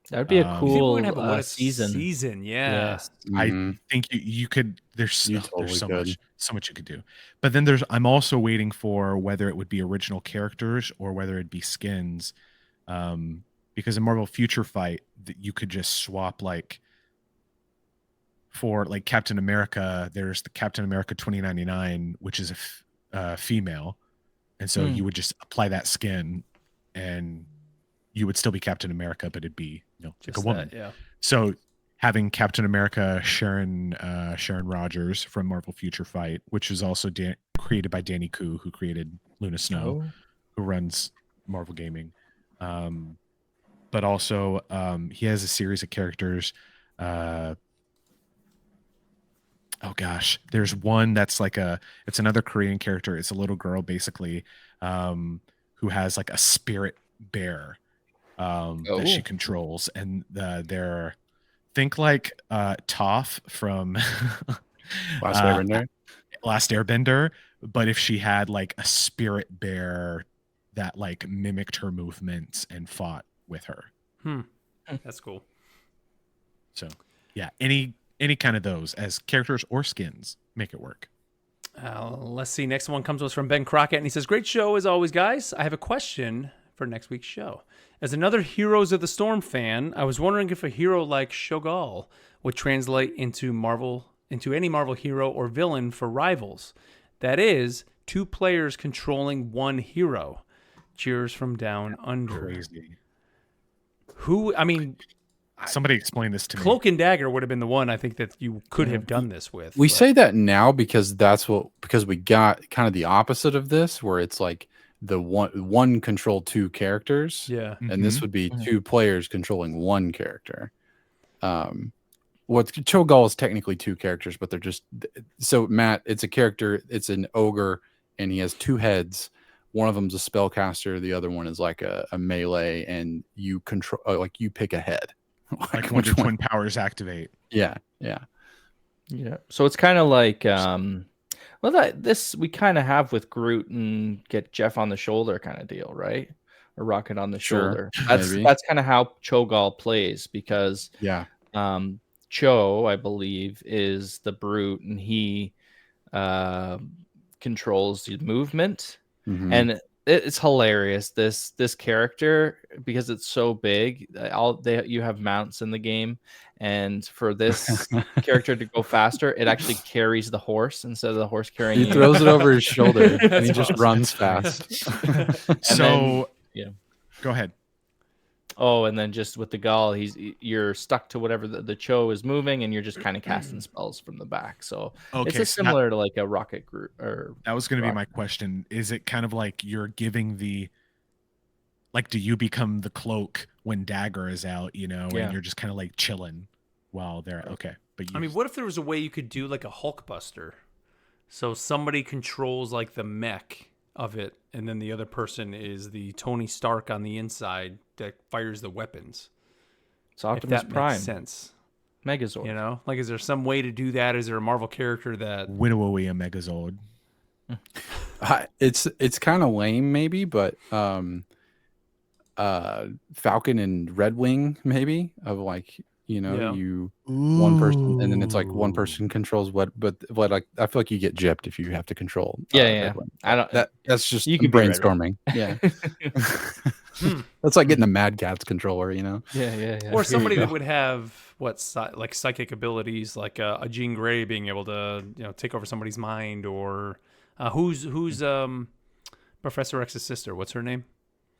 That'd be a cool have a What If season. Season, yeah. Yes. I think you could. There's totally so much you could do. But then I'm also waiting for whether it would be original characters or whether it'd be skins. Because in Marvel Future Fight, you could just swap like for like Captain America. There's the Captain America 2099, which is a female, and so you would just apply that skin, and you would still be Captain America, but it'd be like a woman. Yeah. So having Captain America Sharon Rogers from Marvel Future Fight, which is also created by Danny Koo, who created Luna Snow, who runs Marvel Gaming. But also he has a series of characters. Oh gosh, there's one that's like it's another Korean character. It's a little girl basically who has like a spirit bear that she controls, and they're think like Toph from Last Airbender, but if she had like a spirit bear that like mimicked her movements and fought with her. That's cool. So yeah, any kind of those as characters or skins, make it work. Let's see. Next one comes to us from Ben Crockett, and he says, "Great show as always, guys. I have a question for next week's show. As another Heroes of the Storm fan, I was wondering if a hero like Shogal would translate into any Marvel hero or villain for Rivals. That is, 2 players controlling one hero. Cheers from down under." Crazy. Somebody explain this to me. Cloak and Dagger would have been the one I think that you could have done this with. We say that now because we got kind of the opposite of this, where it's like the one control 2 characters. Yeah. And this would be 2 players controlling one character. Cho'Gall is technically 2 characters, but they're just so Matt, it's a character, it's an ogre, and he has 2 heads. One of them's a spellcaster, the other one is like a melee, and you control like you pick a head. Like when your twin powers activate. Yeah. So it's kind of like this we kind of have with Groot and get Jeff on the shoulder kind of deal, right? A rocket on the shoulder. That's kind of how Cho'Gall plays, because Cho, I believe, is the brute, and he controls the movement. And it's hilarious, this character, because it's so big. You have mounts in the game, and for this character to go faster, it actually carries the horse instead of the horse carrying He throws it over his shoulder, and he just runs fast. So go ahead. Oh, and then just with the Gall, you're stuck to whatever the Cho is moving, and you're just kind of casting spells from the back. So it's similar to like a rocket group. Or that was going to be my question. Is it kind of like you're giving do you become the cloak when Dagger is out, and you're just kind of like chilling while they're okay? But what if there was a way you could do like a Hulkbuster? So somebody controls like the mech of it, and then the other person is the Tony Stark on the inside that fires the weapons. It's Optimus Prime. Makes sense. Megazord. Like, is there some way to do that? Is there a Marvel character that Winnowy a Megazord? It's kind of lame, maybe, but Falcon and Red Wing, maybe, of like You know, Yeah. you one person, and then it's like one person controls but like I feel like you get gypped if you have to control. Yeah. Red Wing. I don't. That's just You could be Red Wing. brainstorming. Yeah. That's like getting a Mad Catz controller, you know. Yeah. Or somebody that would have like psychic abilities, like a Jean Grey being able to take over somebody's mind, or who's Professor X's sister? What's her name?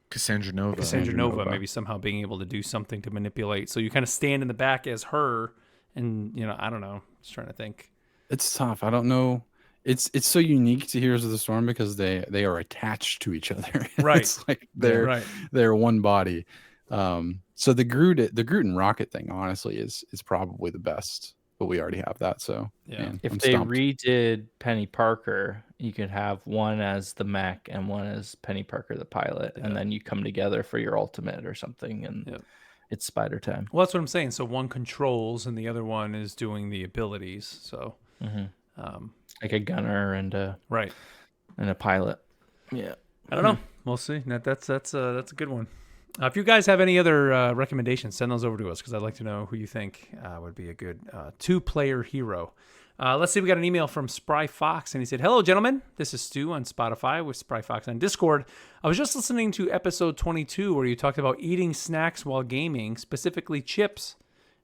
Cassandra Nova. Cassandra Nova, maybe somehow being able to do something to manipulate. So you kind of stand in the back as her, and I don't know. Just trying to think. It's tough. I don't know. It's so unique to Heroes of the Storm because they are attached to each other. Right. It's like they're one body. So the Groot and Rocket thing, honestly, is probably the best. But we already have that. So yeah. Man, If I'm they stumped. redid Penny Parker, you could have one as the mech and one as Penny Parker the pilot, and then you come together for your ultimate or something, and it's spider time. Well, that's what I'm saying. So one controls, and the other one is doing the abilities. So, Like a gunner and a pilot. Yeah. I don't know. We'll see. That's a good one. If you guys have any other recommendations, send those over to us because I'd like to know who you think would be a good two-player hero. Let's see. We got an email from Spry Fox, and he said, "Hello, gentlemen. This is Stu on Spotify with Spry Fox on Discord. I was just listening to episode 22 where you talked about eating snacks while gaming, specifically chips.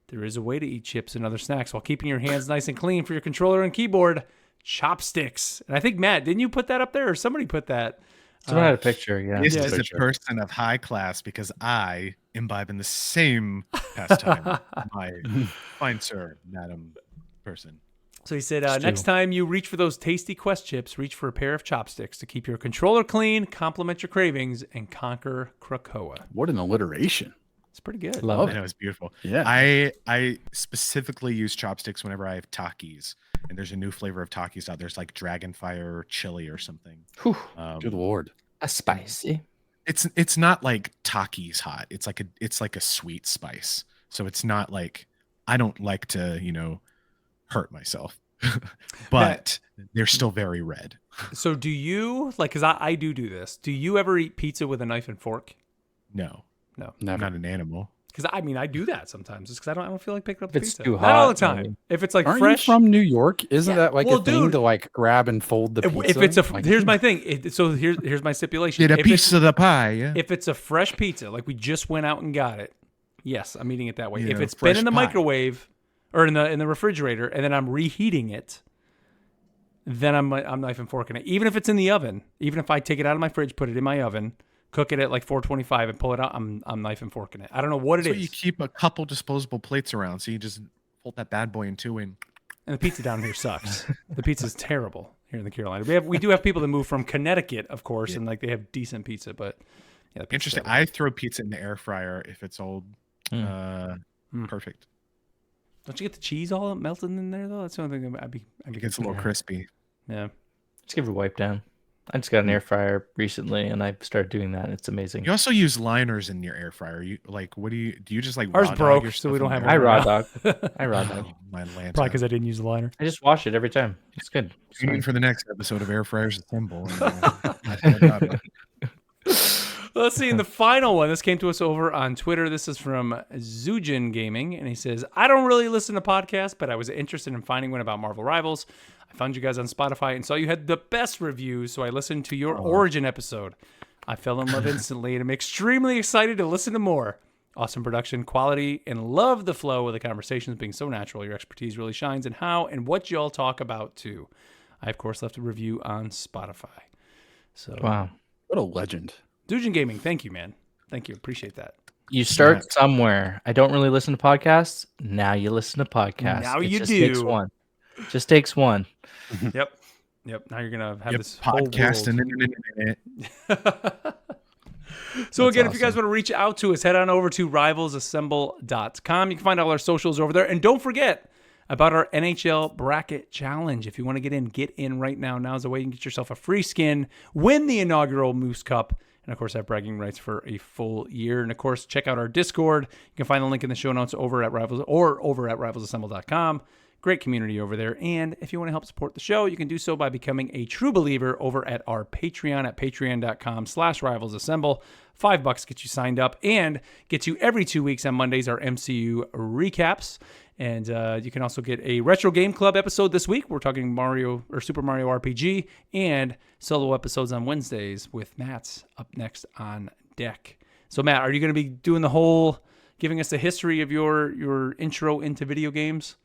There is a way to eat chips and other snacks while keeping your hands nice and clean for your controller and keyboard. Chopsticks." And I think, Matt, didn't you put that up there, or somebody put that? Someone had a picture, yeah. This is a person of high class because I imbibe in the same pastime. My fine sir, madam person. So he said, next time you reach for those tasty Quest chips, reach for a pair of chopsticks to keep your controller clean, complement your cravings, and conquer Krakoa. What an alliteration. It's pretty good. Love It was beautiful. Yeah. I specifically use chopsticks whenever I have Takis. And there's a new flavor of Takis out there. It's like Dragonfire chili or something. Good Lord. A spicy. It's not like Takis hot. It's like a sweet spice. So it's not like, I don't like to, hurt myself. But they're still very red. So do you, because I do this, do you ever eat pizza with a knife and fork? No. Never. I'm not an animal. Because I do that sometimes. Just because I don't feel like picking up If the it's pizza. too Not hot, all the time. maybe. If it's like Aren't fresh. you from New York? Isn't that like Well, a thing dude, to like grab and fold the pizza? If it's Like, here's my thing. So here's my stipulation. Get a piece of the pie, yeah. If it's a fresh pizza, like we just went out and got it, yes, I'm eating it that way. Yeah, if it's fresh been in the pie. microwave or in the refrigerator and then I'm reheating it, then I'm knife and forking it. Even if it's in the oven, even if I take it out of my fridge, put it in my oven, cook it at like 425 and pull it out, I'm knife and forking it. I don't know what it So is. you keep a couple disposable plates around, so you just fold that bad boy in two and And the pizza down here sucks. The pizza's terrible here in the Carolinas. We do have people that move from Connecticut, of course, and like they have decent pizza, but yeah, the pizza's interesting. terrible. I throw pizza in the air fryer if it's old. Perfect. Don't you get the cheese all melted in there though? That's the only thing I'd be It gets a little crispy. Yeah. Just give it a wipe down. I just got an air fryer recently, and I started doing that. It's amazing. You also use liners in your air fryer. You like, what do you just like? Ours raw dog broke, your so stuff we don't in have there? I one. raw now. dog. I raw dog. Oh, my Lanta. Probably because I didn't use the liner. I just wash it every time. It's good. You need for the next episode of Air Fryers Assemble. Let's see. In the final one, this came to us over on Twitter. This is from Zujin Gaming, and he says, "I don't really listen to podcasts, but I was interested in finding one about Marvel Rivals. I found you guys on Spotify and saw you had the best reviews, so I listened to your Origin episode. I fell in love instantly, and I'm extremely excited to listen to more. Awesome production quality, and love the flow of the conversations being so natural. Your expertise really shines in how and what you all talk about too. I of course left a review on Spotify. So Wow. What a legend. Zujin Gaming, thank you, man. Thank you. Appreciate that. You start somewhere. I don't really listen to podcasts. Now you listen to podcasts. Now It you just do. Takes one. Just takes one. Yep. Now you're gonna have this podcast whole and world. So again, if you guys want to reach out to us, head on over to rivalsassemble.com. You can find all our socials over there. And don't forget about our NHL Bracket Challenge. If you want to get in right now. Now's the way you can get yourself a free skin, win the inaugural Moose Cup, and of course have bragging rights for a full year. And of course, check out our Discord. You can find the link in the show notes over at rivalsassemble.com. Great community over there. And if you want to help support the show, you can do so by becoming a true believer over at our Patreon at patreon.com/rivalsassemble. $5 gets you signed up and gets you every 2 weeks on Mondays our MCU recaps. And you can also get a Retro Game Club episode this week. We're talking Mario or Super Mario RPG, and solo episodes on Wednesdays with Matt's up next on deck. So Matt, are you going to be doing the whole, giving us a history of your intro into video games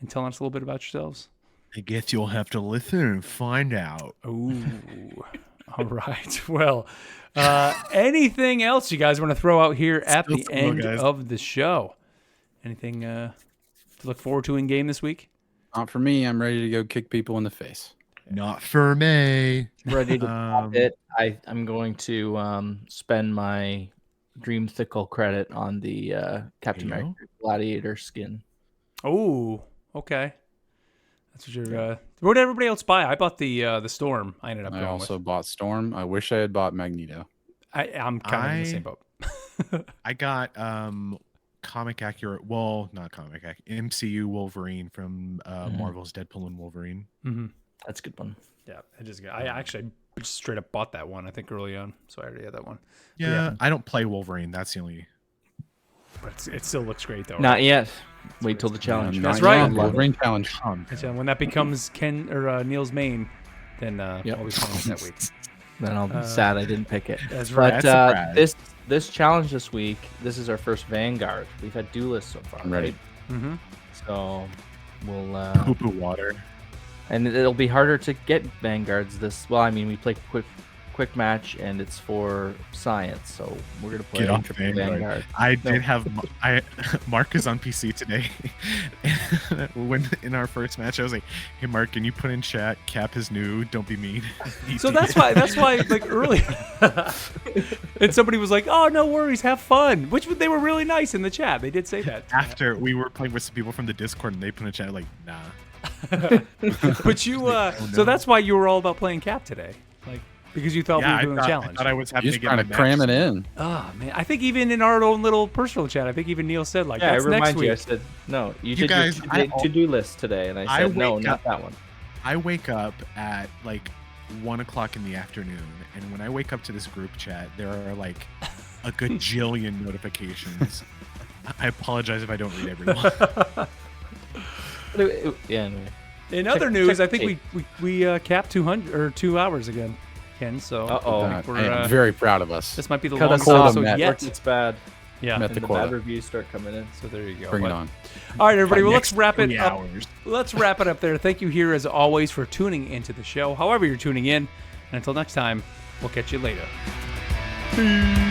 and telling us a little bit about yourselves? I guess you'll have to listen and find out. Ooh, all right. Well, anything else you guys want to throw out here at the end of the show? Anything to look forward to in game this week? Not for me. I'm ready to go kick people in the face. Not for me. Ready to pop it. I'm going to spend my Dreamsicle credit on the Captain America Gladiator skin. Oh, okay. That's what you're. What did everybody else buy? I bought the Storm. I ended up. I also bought Storm. I wish I had bought Magneto. I'm kind of in the same boat. I got comic accurate. Well, not comic accurate. MCU Wolverine from Marvel's Deadpool and Wolverine. Mm-hmm. That's a good one. Yeah, I actually just straight up bought that one. I think early on, so I already had that one. Yeah, I don't play Wolverine. That's the only. But it still looks great though. Not yet. Wait till the challenge. That's right. Wolverine challenge. When that becomes Ken or Neil's main, then I'll be playing it that week. Then I'll be sad I didn't pick it. That's right. But this challenge this week, this is our first Vanguard. We've had duelists so far, right? Mm-hmm. So we'll poo-poo water. And it'll be harder to get Vanguards this. Well, I mean, we play quick match, and it's for science, so we're gonna play Vanguard. I did have Mark is on PC today. When in our first match, I was like, "Hey, Mark, can you put in chat? Cap is new. Don't be mean." So that's why like early, and somebody was like, "Oh, no worries, have fun," which they were really nice in the chat. They did say that after we were playing with some people from the Discord, and they put in chat like, "Nah." But you, so that's why you were all about playing Cap today, like. Because you thought we were doing the challenge. I thought I was having to trying to cram it in. Oh man, I think even in our own little personal chat, I think even Neil said like, "That's I next remind week." you, I said no. You did guys, your to-do list today, and I said no, not that one. I wake up at like 1:00 in the afternoon, and when I wake up to this group chat, there are like a gajillion notifications. I apologize if I don't read everyone. Yeah. Anyway. In other news, I think we capped 200 or 2 hours again, Ken. So I'm very proud of us. This might be the Cut longest us off episode yet. It's bad. Yeah, Met and the bad reviews start coming in. So there you go. Bring it on. All right, everybody. Well, let's wrap it up. Hours. Let's wrap it up there. Thank you here as always for tuning into the show. However you're tuning in, and until next time, we'll catch you later. Peace.